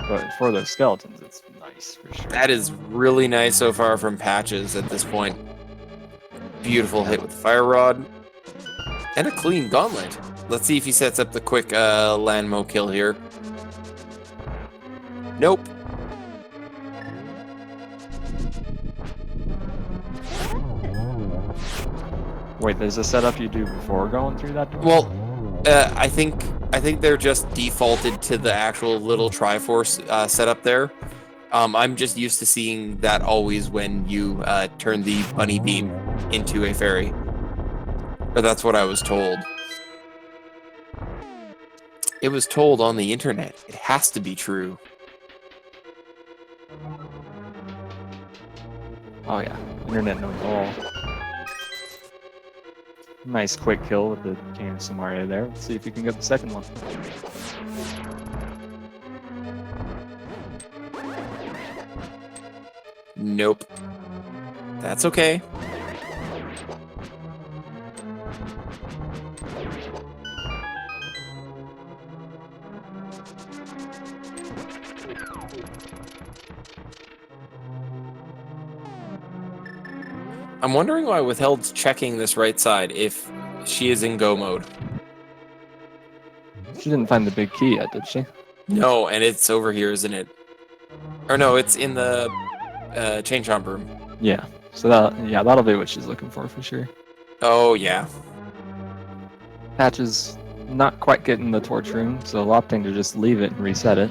Speaker 1: But for those skeletons, it's nice for sure.
Speaker 2: That is really nice so far from Patches at this point. Beautiful hit with Fire Rod. And a clean gauntlet. Let's see if he sets up the quick Landmo kill here. Nope.
Speaker 1: Wait, there's a setup you do before going through that door?
Speaker 2: Well, I think they're just defaulted to the actual little Triforce setup there. I'm just used to seeing that always when you turn the bunny beam into a fairy. Or that's what I was told. It was told on the internet. It has to be true.
Speaker 1: Oh yeah, internet knows all. Nice quick kill with the King of Samaria there. Let's see if we can get the second one.
Speaker 2: Nope. That's okay. I'm wondering why Withheld's checking this right side if she is in go mode.
Speaker 1: She didn't find the big key yet, did she?
Speaker 2: No, and it's over here, isn't it? Or no, it's in the chain chomp room.
Speaker 1: Yeah. So that'll be what she's looking for sure.
Speaker 2: Oh yeah.
Speaker 1: Patches not quite getting the torch room, so opting to just leave it and reset it.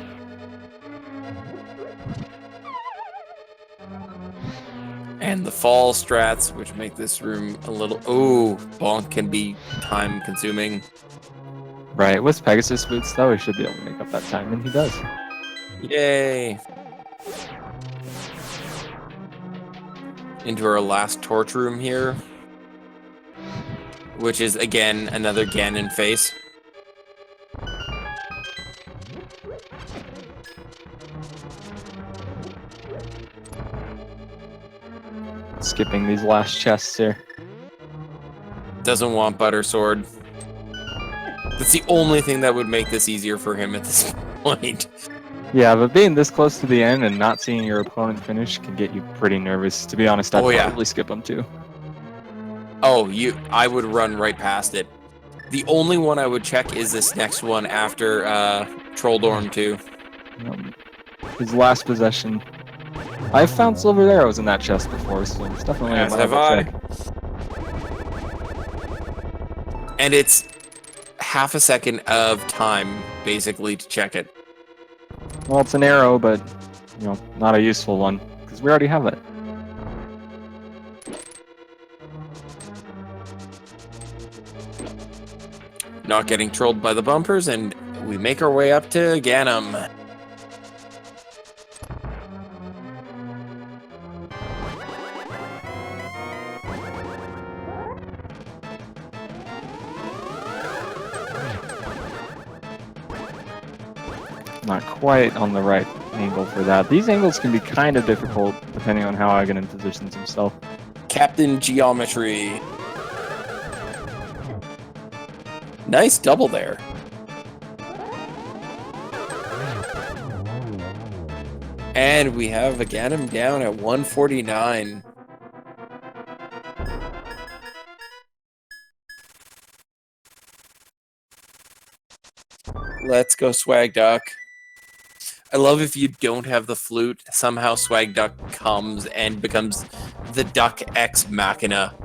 Speaker 2: And the fall strats, which make this room a little... Oh, bonk can be time consuming.
Speaker 1: Right, with Pegasus boots though, he should be able to make up that time, and he does.
Speaker 2: Yay. Into our last torch room here. Which is, again, another Ganon face.
Speaker 1: Skipping these last chests here.
Speaker 2: Doesn't want Butter Sword. That's the only thing that would make this easier for him at this point.
Speaker 1: Yeah, but being this close to the end and not seeing your opponent finish can get you pretty nervous. To be honest, I'd probably skip them too.
Speaker 2: Oh, I would run right past it. The only one I would check is this next one after Troll Dorm 2.
Speaker 1: His last possession. I've found silver arrows in that chest before, so it's definitely
Speaker 2: As
Speaker 1: a
Speaker 2: have I. Check. And it's half a second of time, basically, to check it.
Speaker 1: Well, it's an arrow, but, not a useful one, because we already have it.
Speaker 2: Not getting trolled by the bumpers, and we make our way up to Ganon.
Speaker 1: Not quite on the right angle for that. These angles can be kind of difficult depending on how Ganon positions himself.
Speaker 2: Captain Geometry. Nice double there. And we have Ganon down at 149. Let's go, Swag Duck. I love if you don't have the flute, somehow Swag Duck comes and becomes the Duck X Machina.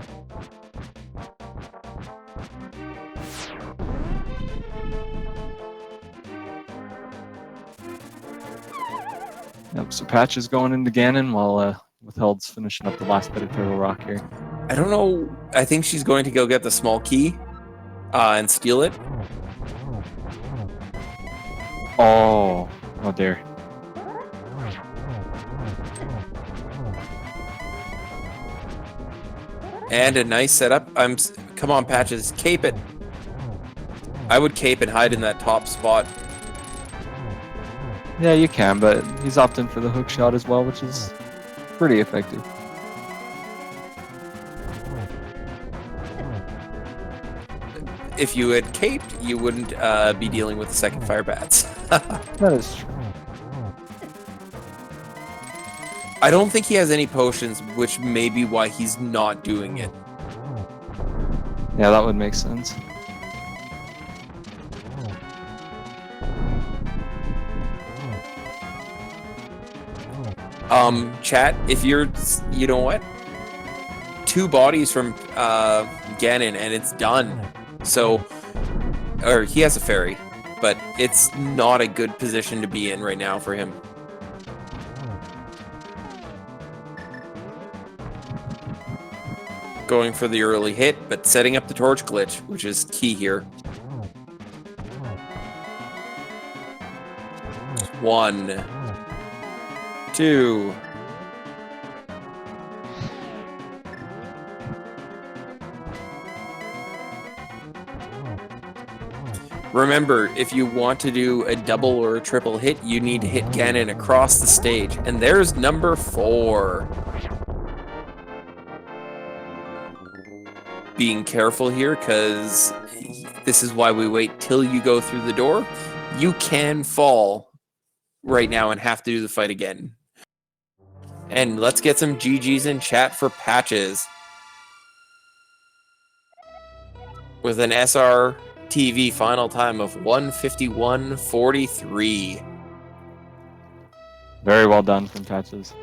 Speaker 1: Yep, so Patch is going into Ganon while Withheld's finishing up the last bit of Turtle Rock here.
Speaker 2: I don't know. I think she's going to go get the small key and steal it.
Speaker 1: Oh dear.
Speaker 2: And a nice setup. Come on, Patches, cape it. I would cape and hide in that top spot.
Speaker 1: Yeah, you can, but he's opting for the hook shot as well, which is pretty effective.
Speaker 2: If you had caped, you wouldn't be dealing with the second fire bats.
Speaker 1: That is true.
Speaker 2: I don't think he has any potions, which may be why he's not doing it.
Speaker 1: Yeah, that would make sense.
Speaker 2: Chat, if you're, you know what? 2 bodies from Ganon and it's done. So, or he has a fairy, but it's not a good position to be in right now for him. Going for the early hit, but setting up the torch glitch, which is key here. 1, 2. Remember, if you want to do a double or a triple hit, you need to hit Ganon across the stage. And there's number 4. Being careful here, because this is why we wait till you go through the door. You can fall right now and have to do the fight again. And let's get some GGs in chat for Patches. With an SRTV final time of 1:51:43.
Speaker 1: Very well done from Patches.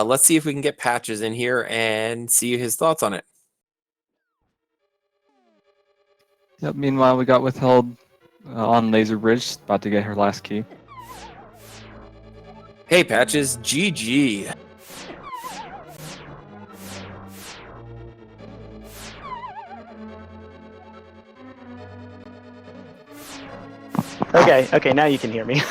Speaker 2: Let's see if we can get Patches in here and see his thoughts on it.
Speaker 1: Yep, meanwhile, we got Withheld on Laser Bridge, about to get her last key.
Speaker 2: Hey, Patches, GG.
Speaker 3: Okay, now you can hear me.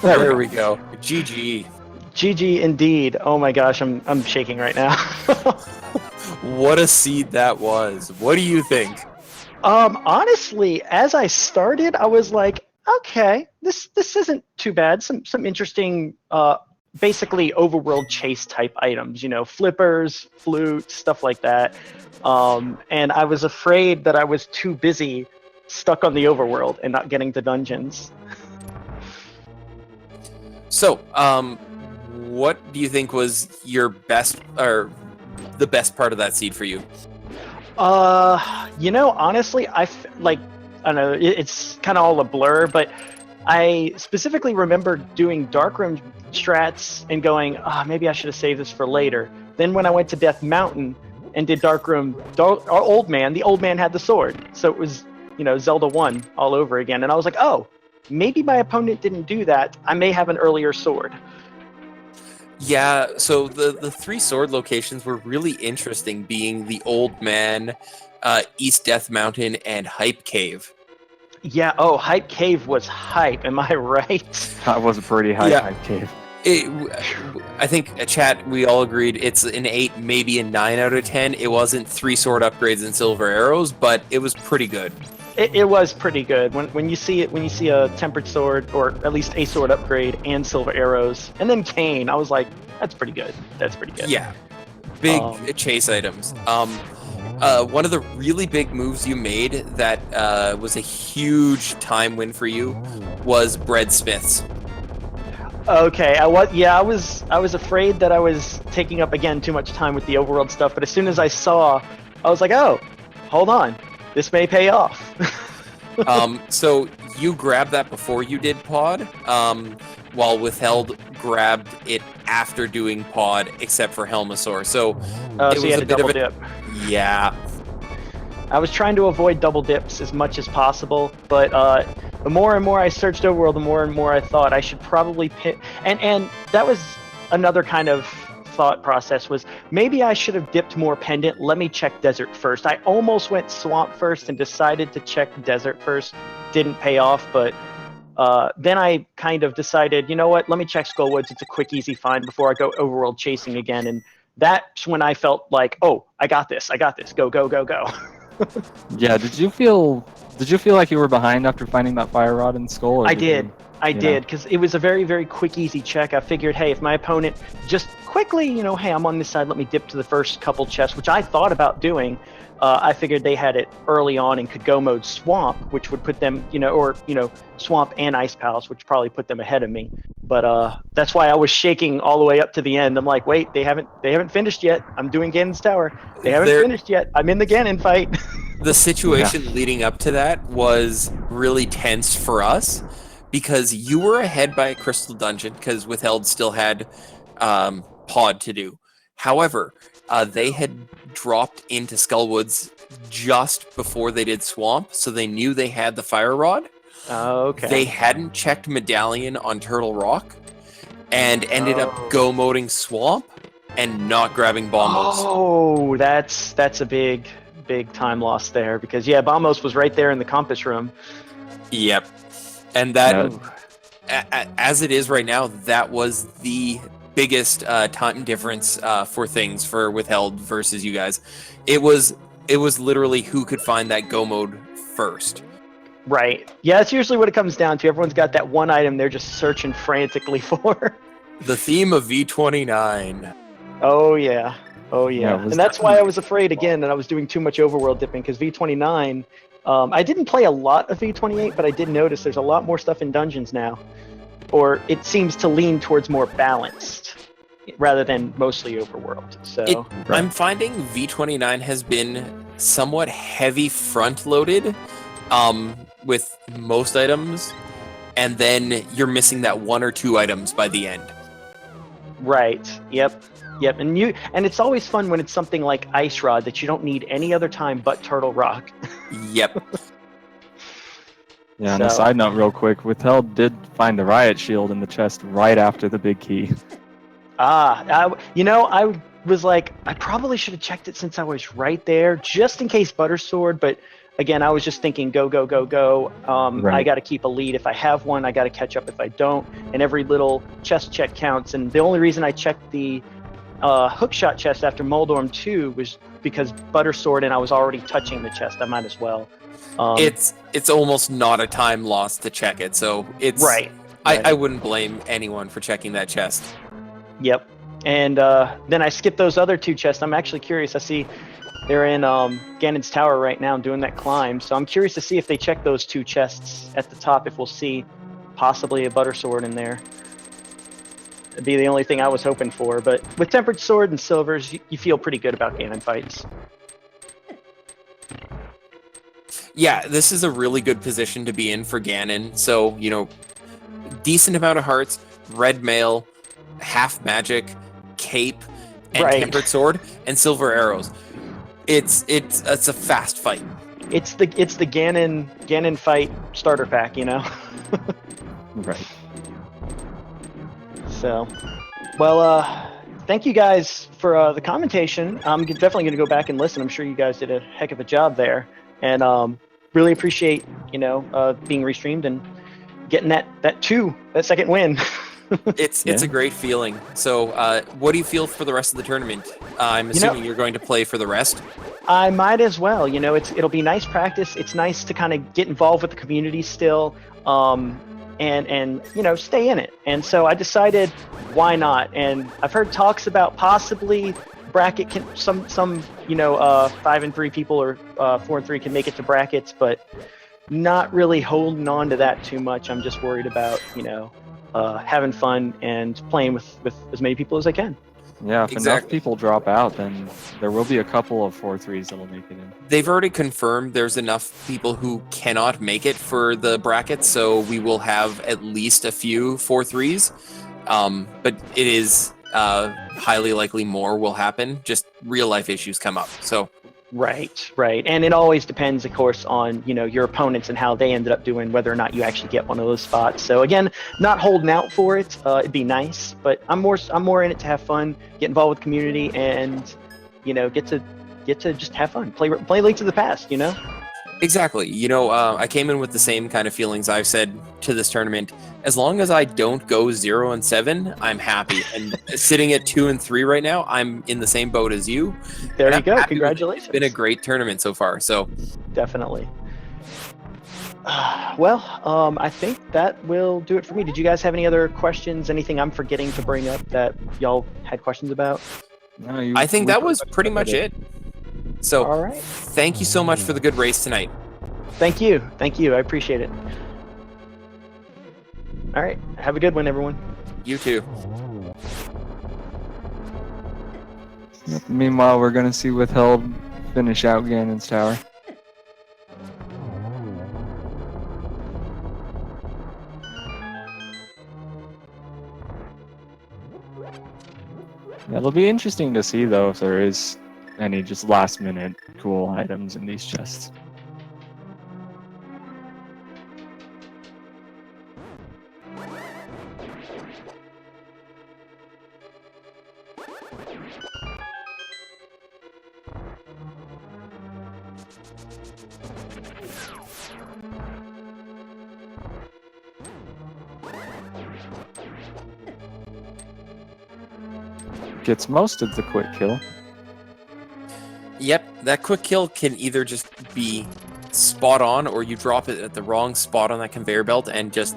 Speaker 2: There we go. GG.
Speaker 3: GG indeed. Oh my gosh, I'm shaking right now.
Speaker 2: What a seed that was. What do you think?
Speaker 3: Honestly, as I started, I was like, okay, this isn't too bad. Some interesting, basically overworld chase type items. You know, flippers, flute, stuff like that. And I was afraid that I was too busy, stuck on the overworld and not getting to dungeons.
Speaker 2: So, what do you think was your best, or the best part of that seed for you?
Speaker 3: You know, honestly, I don't know, it's kind of all a blur, but I specifically remember doing Darkroom strats and going, maybe I should have saved this for later. Then when I went to Death Mountain and did Darkroom, Old Man, the old man had the sword. So it was, you know, Zelda 1 all over again. And I was like, oh, maybe my opponent didn't do that. I may have an earlier sword.
Speaker 2: Yeah, so the 3 sword locations were really interesting, being the Old Man, East Death Mountain, and Hype Cave.
Speaker 3: Yeah, Hype Cave was hype, am I right?
Speaker 1: That was a pretty high Hype Cave.
Speaker 2: I think, chat, we all agreed it's an 8, maybe a 9 out of 10. It wasn't 3 sword upgrades and silver arrows, but it was pretty good.
Speaker 3: It was pretty good. When you see a tempered sword, or at least a sword upgrade and silver arrows, and then cane, I was like, that's pretty good. That's pretty good.
Speaker 2: Yeah, big chase items. One of the really big moves you made that was a huge time win for you was bread smiths.
Speaker 3: Okay, I was afraid that I was taking up again too much time with the overworld stuff, but as soon as I saw, I was like, oh, hold on, this may pay off.
Speaker 2: So you grabbed that before you did pod, while Withheld grabbed it after doing pod, except for Helmasaur. So it
Speaker 3: So
Speaker 2: was
Speaker 3: you had
Speaker 2: a
Speaker 3: to
Speaker 2: bit of
Speaker 3: double
Speaker 2: a
Speaker 3: dip.
Speaker 2: yeah.
Speaker 3: I was trying to avoid double dips as much as possible, but the more and more I searched Overworld, the more and more I thought I should probably pick. And that was another kind of thought process was maybe I should have dipped more pendant. Let me check desert first. I almost went swamp first and decided to check desert first. Didn't pay off, but then I kind of decided, you know what? Let me check Skullwoods. It's a quick, easy find before I go Overworld chasing again. And that's when I felt like, oh, I got this. I got this. Go, go, go, go.
Speaker 1: Yeah, did you feel like you were behind after finding that fire rod in Skull? Or
Speaker 3: I
Speaker 1: did
Speaker 3: did.
Speaker 1: you,
Speaker 3: I
Speaker 1: yeah.
Speaker 3: did, because it was a very, very quick, easy check. I figured, hey, if my opponent just quickly, hey, I'm on this side, let me dip to the first couple chests, which I thought about doing. I figured they had it early on and could go mode Swamp, which would put them, Swamp and Ice Palace, which probably put them ahead of me. But that's why I was shaking all the way up to the end. I'm like, wait, they haven't finished yet. I'm doing Ganon's Tower. They haven't finished yet. I'm in the Ganon fight.
Speaker 2: The situation leading up to that was really tense for us because you were ahead by a crystal dungeon because Withheld still had pod to do. However, they had dropped into Skullwoods just before they did Swamp, so they knew they had the fire rod.
Speaker 3: Okay.
Speaker 2: They hadn't checked Medallion on Turtle Rock and ended up go-moding Swamp and not grabbing Bombos.
Speaker 3: Oh, that's a big time loss there because Bombos was right there in the compass room.
Speaker 2: Yep. And that, as it is right now, that was the biggest time difference for things for Withheld versus you guys. It was literally who could find that go mode first.
Speaker 3: Right. Yeah, that's usually what it comes down to. Everyone's got that one item they're just searching frantically for.
Speaker 2: The theme of V29.
Speaker 3: Oh yeah. Oh yeah.
Speaker 1: Yeah,
Speaker 3: And that's why I was afraid again that I was doing too much overworld dipping because V29. I didn't play a lot of V28, but I did notice there's a lot more stuff in dungeons now, or it seems to lean towards more balanced rather than mostly overworld. So
Speaker 2: I'm finding V29 has been somewhat heavy front-loaded with most items, and then you're missing that one or two items by the end.
Speaker 3: Right. Yep. And it's always fun when it's something like Ice Rod that you don't need any other time but Turtle Rock.
Speaker 2: Yep.
Speaker 1: Yeah, on a side note real quick, Withheld did find the riot shield in the chest right after the big key.
Speaker 3: I was like, I probably should have checked it since I was right there, just in case Butter Sword, but again, I was just thinking, go, go, go, go.
Speaker 1: Right.
Speaker 3: I got to keep a lead. If I have one, I got to catch up if I don't, and every little chest check counts. And the only reason I checked the hookshot chest after Moldorm 2 was because Butter Sword and I was already touching the chest. I might as well.
Speaker 2: It's almost not a time loss to check it, so it's
Speaker 3: right.
Speaker 2: I wouldn't blame anyone for checking that chest.
Speaker 3: Yep. And then I skipped those other two chests. I'm actually curious. I see they're in Ganon's Tower right now doing that climb, so I'm curious to see if they check those two chests at the top, if we'll see possibly a Butter Sword in there. It'd be the only thing I was hoping for, but with Tempered Sword and Silvers, you feel pretty good about Ganon fights.
Speaker 2: Yeah, this is a really good position to be in for Ganon. So, decent amount of hearts, red mail, half magic, cape, and tempered sword, and silver arrows. It's a fast fight.
Speaker 3: It's the Ganon fight starter pack,
Speaker 1: Right.
Speaker 3: So, well, thank you guys for the commentation. I'm definitely going to go back and listen. I'm sure you guys did a heck of a job there, and really appreciate being restreamed and getting that second win.
Speaker 2: It's a great feeling. So, what do you feel for the rest of the tournament? I'm assuming you're going to play for the rest.
Speaker 3: I might as well. It'll be nice practice. It's nice to kind of get involved with the community still. And stay in it. And so I decided, why not? And I've heard talks about possibly bracket can some 5-3 people or 4-3 can make it to brackets, but not really holding on to that too much. I'm just worried about having fun and playing with as many people as I can.
Speaker 1: Yeah, if enough
Speaker 2: Exactly.
Speaker 1: people drop out, then there will be a couple of 4-3s that'll make it in.
Speaker 2: They've already confirmed there's enough people who cannot make it for the brackets, so we will have at least a few 4-3s. But it is highly likely more will happen. Just real life issues come up. So
Speaker 3: Right, and it always depends, of course, on your opponents and how they ended up doing, whether or not you actually get one of those spots. So again, not holding out for it. It'd be nice, but I'm more in it to have fun, get involved with community, and get to just have fun, play Links of the Past.
Speaker 2: exactly. I came in with the same kind of feelings I've said to this tournament. As long as I don't go 0-7, I'm happy. And sitting at 2-3 right now, I'm in the same boat as you.
Speaker 3: There
Speaker 2: And
Speaker 3: you
Speaker 2: I'm
Speaker 3: go.
Speaker 2: happy with it.
Speaker 3: Congratulations.
Speaker 2: It's been a great tournament so far. So
Speaker 3: Definitely. Well, I think that will do it for me. Did you guys have any other questions? Anything I'm forgetting to bring up that y'all had questions about?
Speaker 1: No,
Speaker 2: I think that was pretty much it. So
Speaker 3: All right.
Speaker 2: thank you so much for the good race tonight.
Speaker 3: Thank you. I appreciate it. All right. Have a good one, everyone.
Speaker 2: You too.
Speaker 1: Yep, meanwhile, we're going to see Withheld finish out Ganon's tower. Yeah, it'll be interesting to see, though, if there is any just last-minute cool items in these chests. Gets most of the quick kill.
Speaker 2: Yep, that quick kill can either just be spot on or you drop it at the wrong spot on that conveyor belt and just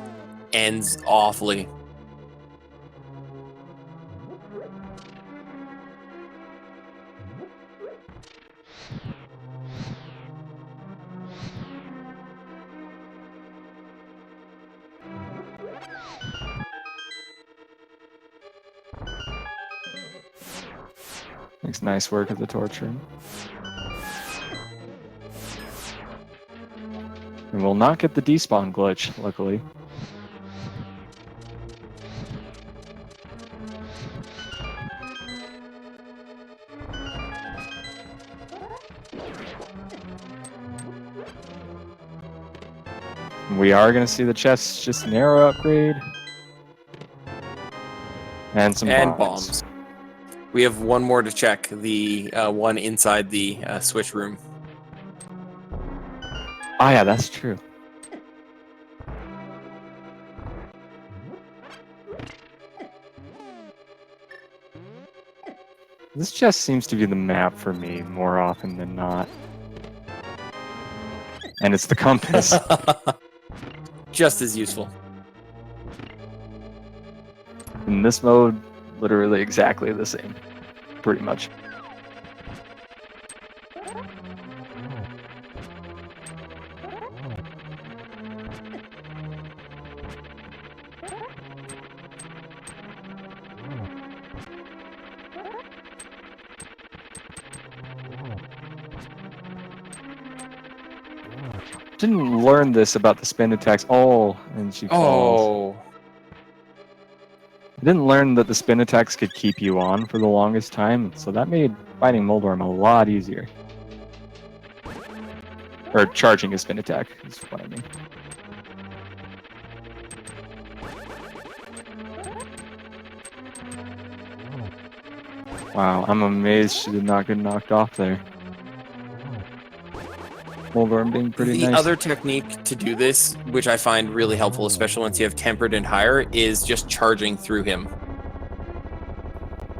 Speaker 2: ends awfully.
Speaker 1: Makes nice work of the torture. And we'll not get the despawn glitch, luckily. We are going to see the chests just narrow upgrade. And some bombs.
Speaker 2: We have one more to check, the one inside the switch room.
Speaker 1: Oh yeah, that's true. This chest seems to be the map for me more often than not. And it's the compass.
Speaker 2: Just as useful.
Speaker 1: In this mode, literally exactly the same. Pretty much. Didn't learn this about the spin attacks. Oh, and she falls.
Speaker 2: Oh.
Speaker 1: I didn't learn that the spin attacks could keep you on for the longest time, so that made fighting Moldorm a lot easier. Or charging a spin attack is what I mean. Wow, I'm amazed she did not get knocked off there. Moldorm being pretty nice.
Speaker 2: The other technique to do this, which I find really helpful, especially once you have tempered and higher, is just charging through him.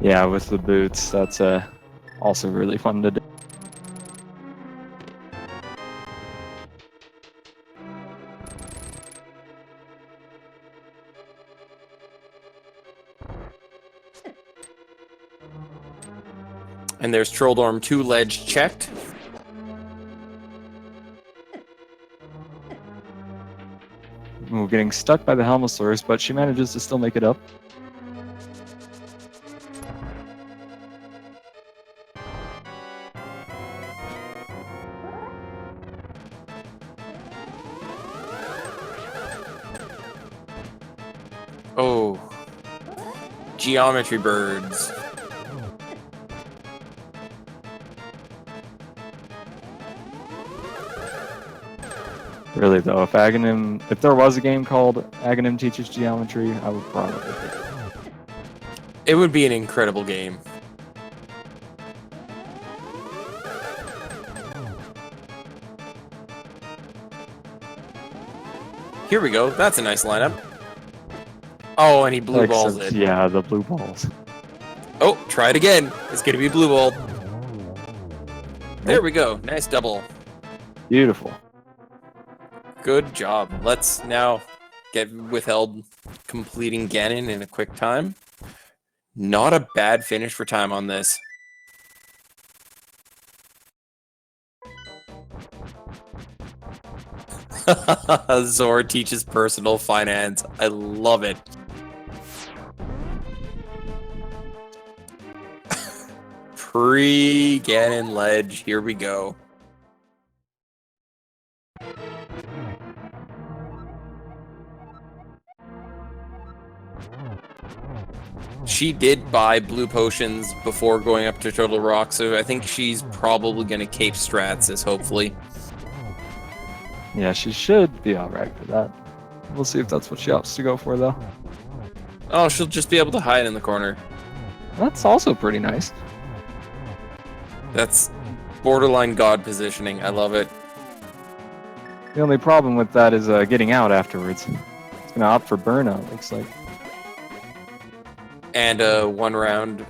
Speaker 1: Yeah, with the boots, that's also really fun to do.
Speaker 2: And there's Trolldorm 2 ledge checked.
Speaker 1: Ooh, getting stuck by the Helmosaurus, but she manages to still make it up.
Speaker 2: Oh. Geometry birds.
Speaker 1: Really though, if there was a game called Aghanim Teaches Geometry, I would probably pick it.
Speaker 2: It would be an incredible game. Here we go. That's a nice lineup. Oh, and he blue balls it.
Speaker 1: Yeah, the blue balls.
Speaker 2: Oh, try it again. It's going to be blue ball. There we go. Nice double.
Speaker 1: Beautiful.
Speaker 2: Good job. Let's now get Withheld completing Ganon in a quick time. Not a bad finish for time on this. Zor teaches personal finance. I love it. Pre-Ganon ledge. Here we go. She did buy blue potions before going up to Turtle Rock, so I think she's probably going to cape Strats, hopefully.
Speaker 1: Yeah, she should be alright for that. We'll see if that's what she opts to go for, though.
Speaker 2: Oh, she'll just be able to hide in the corner.
Speaker 1: That's also pretty nice.
Speaker 2: That's borderline god positioning. I love it.
Speaker 1: The only problem with that is getting out afterwards. It's gonna opt for burnout, looks like.
Speaker 2: And one round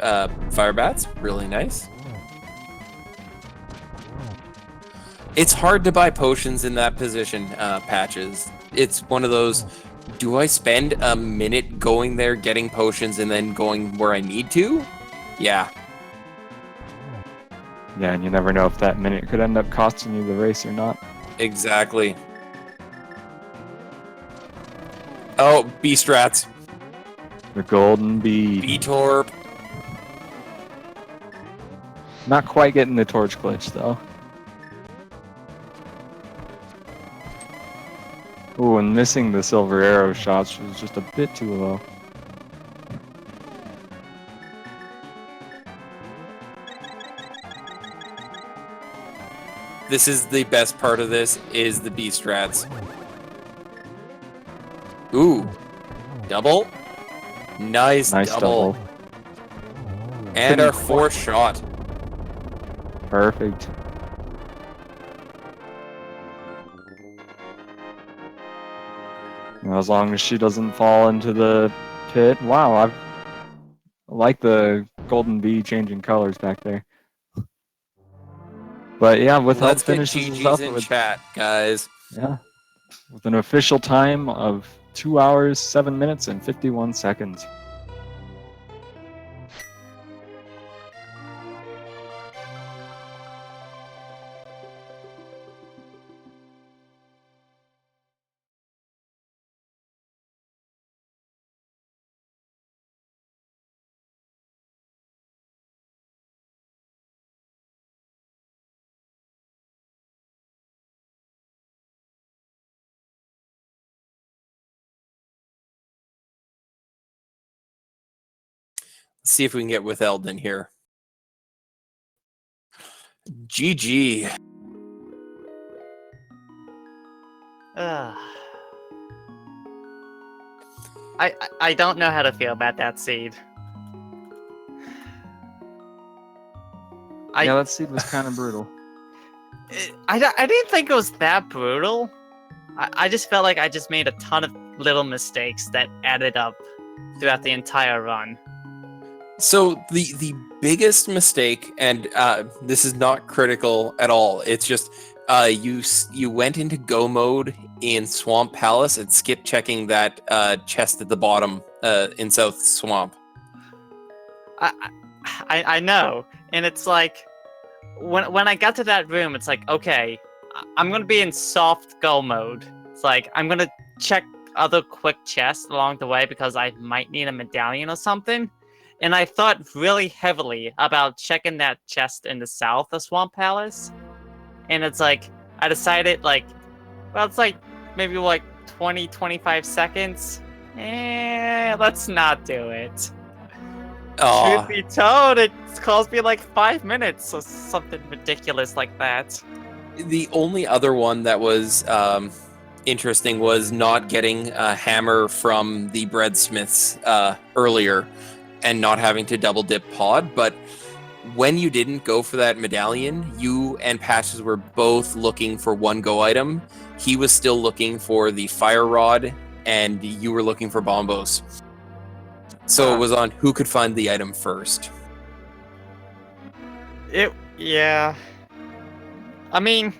Speaker 2: fire bats. Really nice. It's hard to buy potions in that position, Patches. It's one of those, do I spend a minute going there, getting potions, and then going where I need to? Yeah.
Speaker 1: Yeah, and you never know if that minute could end up costing you the race or not.
Speaker 2: Exactly. Oh, B-strats.
Speaker 1: The golden bee.
Speaker 2: B-torp.
Speaker 1: Not quite getting the torch glitch, though. Ooh, and missing the silver arrow shots was just a bit too low.
Speaker 2: This is the best part of this, is the B-strats. Ooh. Double. Nice double. And our fourth shot.
Speaker 1: Perfect. As long as she doesn't fall into the pit. Wow, I like the golden bee changing colors back there. But yeah, Withheld finishes
Speaker 2: GG's
Speaker 1: up
Speaker 2: in
Speaker 1: with
Speaker 2: chat, guys.
Speaker 1: yeah, with an official time of 2 hours, 7 minutes, and 51 seconds.
Speaker 2: Let's see if we can get Withheld in here. GG.
Speaker 4: I don't know how to feel about that seed.
Speaker 1: Yeah, that seed was kind of brutal.
Speaker 4: I didn't think it was that brutal. I just felt like I just made a ton of little mistakes that added up throughout the entire run.
Speaker 2: So the biggest mistake, and this is not critical at all, it's just you went into go mode in Swamp Palace and skip checking that chest at the bottom in South Swamp.
Speaker 4: I know, and it's like when I got to that room, it's like, okay, I'm gonna be in soft go mode. It's like I'm gonna check other quick chests along the way because I might need a medallion or something. And I thought really heavily about checking that chest in the south of Swamp Palace. And it's like I decided like, well, it's like maybe like 20-25 seconds. Let's not do it. Truth be told, it cost me like 5 minutes or something ridiculous like that.
Speaker 2: The only other one that was interesting was not getting a hammer from the breadsmiths earlier and not having to double dip pod. But when you didn't go for that medallion, you and Patches were both looking for one go item. He was still looking for the fire rod, and you were looking for bombos. So it was on who could find the item first.
Speaker 4: Yeah. I mean,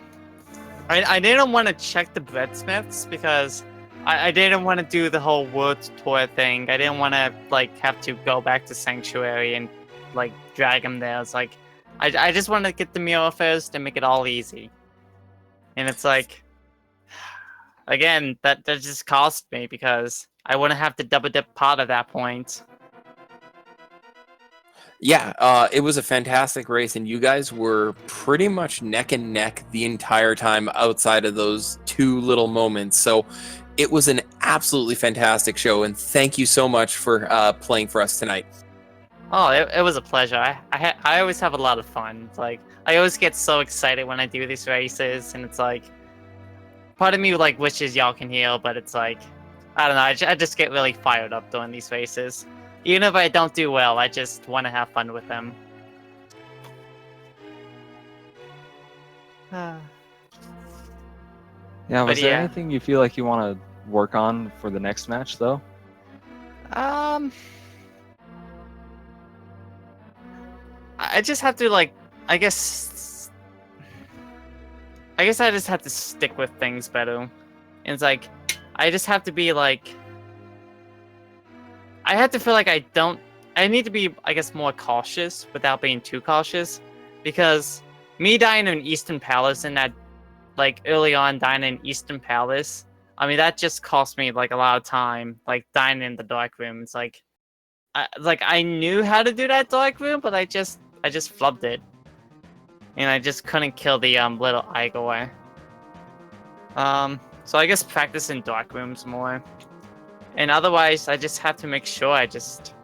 Speaker 4: I didn't want to check the breadsmiths because I didn't want to do the whole world tour thing. I didn't want to like have to go back to Sanctuary and like drag him there. It's like I just wanted to get the meal first and make it all easy. And it's like, again, that just cost me because I wouldn't have to double dip pot at that point.
Speaker 2: Yeah, it was a fantastic race, and you guys were pretty much neck and neck the entire time outside of those two little moments. So it was an absolutely fantastic show, and thank you so much for playing for us tonight.
Speaker 4: Oh, it was a pleasure. I always have a lot of fun. It's like I always get so excited when I do these races, and it's like part of me like wishes y'all can heal, but it's like I don't know. I just get really fired up doing these races. Even if I don't do well, I just want to have fun with them.
Speaker 1: Yeah, was
Speaker 4: But
Speaker 1: there
Speaker 4: yeah.
Speaker 1: anything you feel like you want to work on for the next match, though?
Speaker 4: I just have to like, I guess I just have to stick with things better. And it's like, I just have to be like, I have to feel like I need to be, I guess, more cautious without being too cautious. Because me dying in Eastern Palace and that, like, early on dying in Eastern Palace, I mean, that just cost me, like, a lot of time, like, dying in the Dark Room. It's like, I knew how to do that Dark Room, but I just flubbed it. And I just couldn't kill the, little Igor. So I guess practice in Dark Rooms more. And otherwise, I just have to make sure I just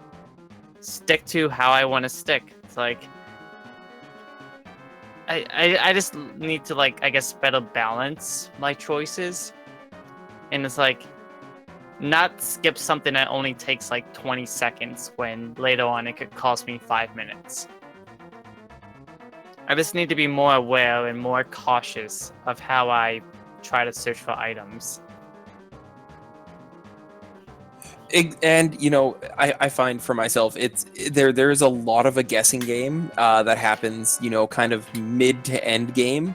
Speaker 4: stick to how I want to stick. It's like, I just need to, like, I guess, better balance my choices. And it's like, not skip something that only takes, like, 20 seconds when later on it could cost me 5 minutes. I just need to be more aware and more cautious of how I try to search for items.
Speaker 2: And you know, I find for myself, there's a lot of a guessing game that happens, you know, kind of mid to end game.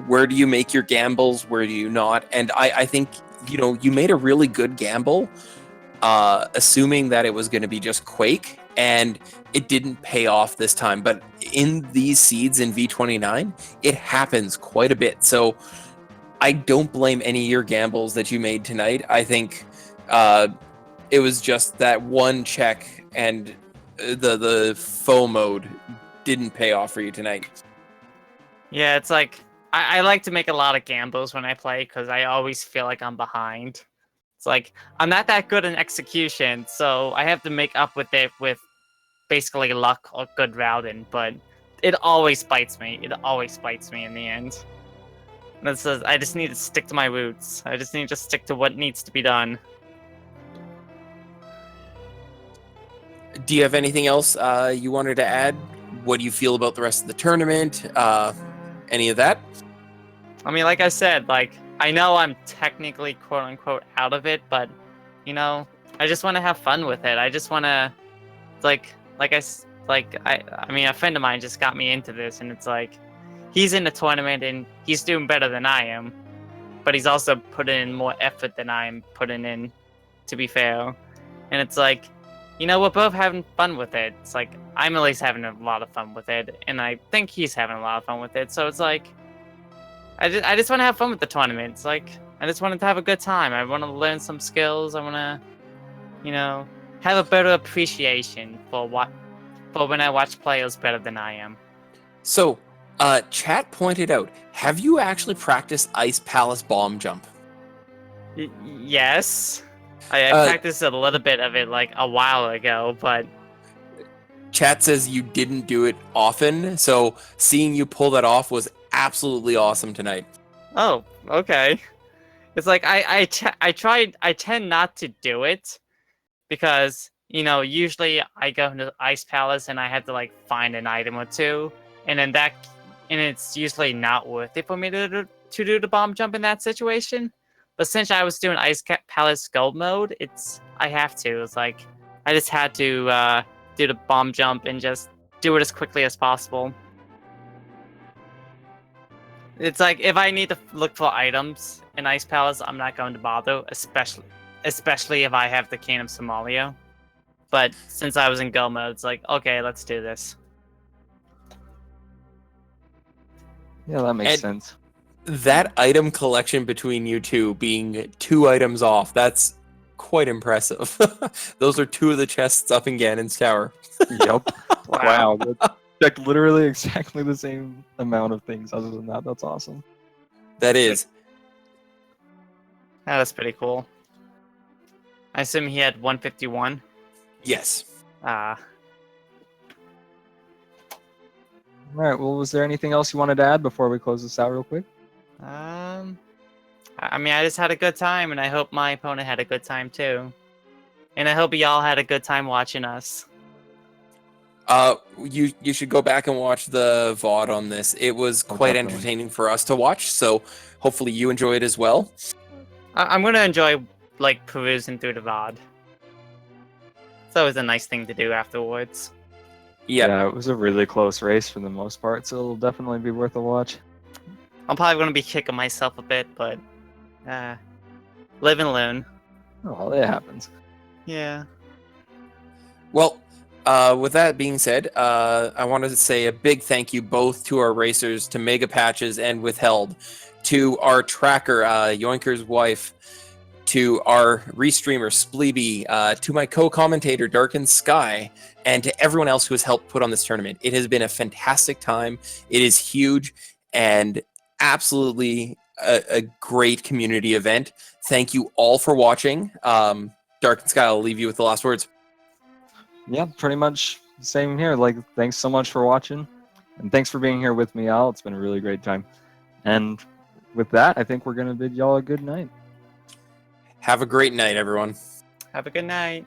Speaker 2: Where do you make your gambles? Where do you not? And I think, you know, you made a really good gamble, assuming that it was going to be just Quake, and it didn't pay off this time. But in these seeds in V29, it happens quite a bit. So I don't blame any of your gambles that you made tonight. I think it was just that one check, and the foe mode didn't pay off for you tonight.
Speaker 4: Yeah, it's like, I like to make a lot of gambles when I play because I always feel like I'm behind. It's like, I'm not that good in execution, so I have to make up with it with basically luck or good routing, but it always bites me. It always bites me in the end. That says I just need to stick to my roots. I just need to stick to what needs to be done.
Speaker 2: Do you have anything else you wanted to add? What do you feel about the rest of the tournament? Any of that?
Speaker 4: I mean, like I said, like, I know I'm technically quote unquote out of it, but you know, I just want to have fun with it. I just want to, I mean, a friend of mine just got me into this, and it's like, he's in the tournament and he's doing better than I am, but he's also putting in more effort than I'm putting in, to be fair. And it's like, we're both having fun with it. It's like I'm at least having a lot of fun with it, and I think he's having a lot of fun with it. So it's like I just want to have fun with the tournament. It's like I just wanted to have a good time. I want to learn some skills. I want to, have a better appreciation for when I watch players better than I am.
Speaker 2: So, chat pointed out, have you actually practiced Ice Palace bomb jump?
Speaker 4: Yes. I practiced a little bit of it like a while ago, but
Speaker 2: Chat says you didn't do it often, so seeing you pull that off was absolutely awesome tonight.
Speaker 4: oh, okay. It's like I tend not to do it because usually I go into Ice Palace and I have to like find an item or two, and it's usually not worth it for me to do the bomb jump in that situation. But since I was doing Palace Gold mode, I have to. It's like I just had to do the bomb jump and just do it as quickly as possible. It's like if I need to look for items in Ice Palace, I'm not going to bother, especially if I have the Cane of Somalia. But since I was in Go mode, it's like, okay, let's do this.
Speaker 1: Yeah, that makes sense.
Speaker 2: That item collection between you two being 2 items off, that's quite impressive. Those are 2 of the chests up in Ganon's tower.
Speaker 1: Yep. Wow. That's like literally exactly the same amount of things. Other than that, that's awesome.
Speaker 2: That is.
Speaker 4: That's pretty cool. I assume he had 151.
Speaker 2: Yes.
Speaker 4: Ah.
Speaker 1: All right. Well, was there anything else you wanted to add before we close this out real quick?
Speaker 4: I mean, I just had a good time, and I hope my opponent had a good time too. And I hope y'all had a good time watching us.
Speaker 2: You should go back and watch the VOD on this. It was quite
Speaker 1: definitely.
Speaker 2: entertaining for us to watch, so hopefully you enjoy it as well.
Speaker 4: I'm gonna enjoy like perusing through the VOD. It's always a nice thing to do afterwards.
Speaker 2: Yeah.
Speaker 1: It was a really close race for the most part, so it'll definitely be worth a watch.
Speaker 4: I'm probably gonna be kicking myself a bit, but live and learn.
Speaker 1: Oh, it happens.
Speaker 4: Yeah.
Speaker 2: Well, with that being said, I wanted to say a big thank you both to our racers, to MegaPatches and Withheld, to our tracker, Yoinker's wife, to our restreamer, Spleeby, to my co-commentator, Darkened Sky, and to everyone else who has helped put on this tournament. It has been a fantastic time. It is huge and absolutely a great community event. Thank you all for watching. Darkened Sky, I'll leave you with the last words.
Speaker 1: Yeah, pretty much same here. Like, thanks so much for watching, and thanks for being here with me, Al. It's been a really great time. And with that, I think we're gonna bid y'all a good night.
Speaker 2: Have a great night, everyone.
Speaker 4: Have a good night.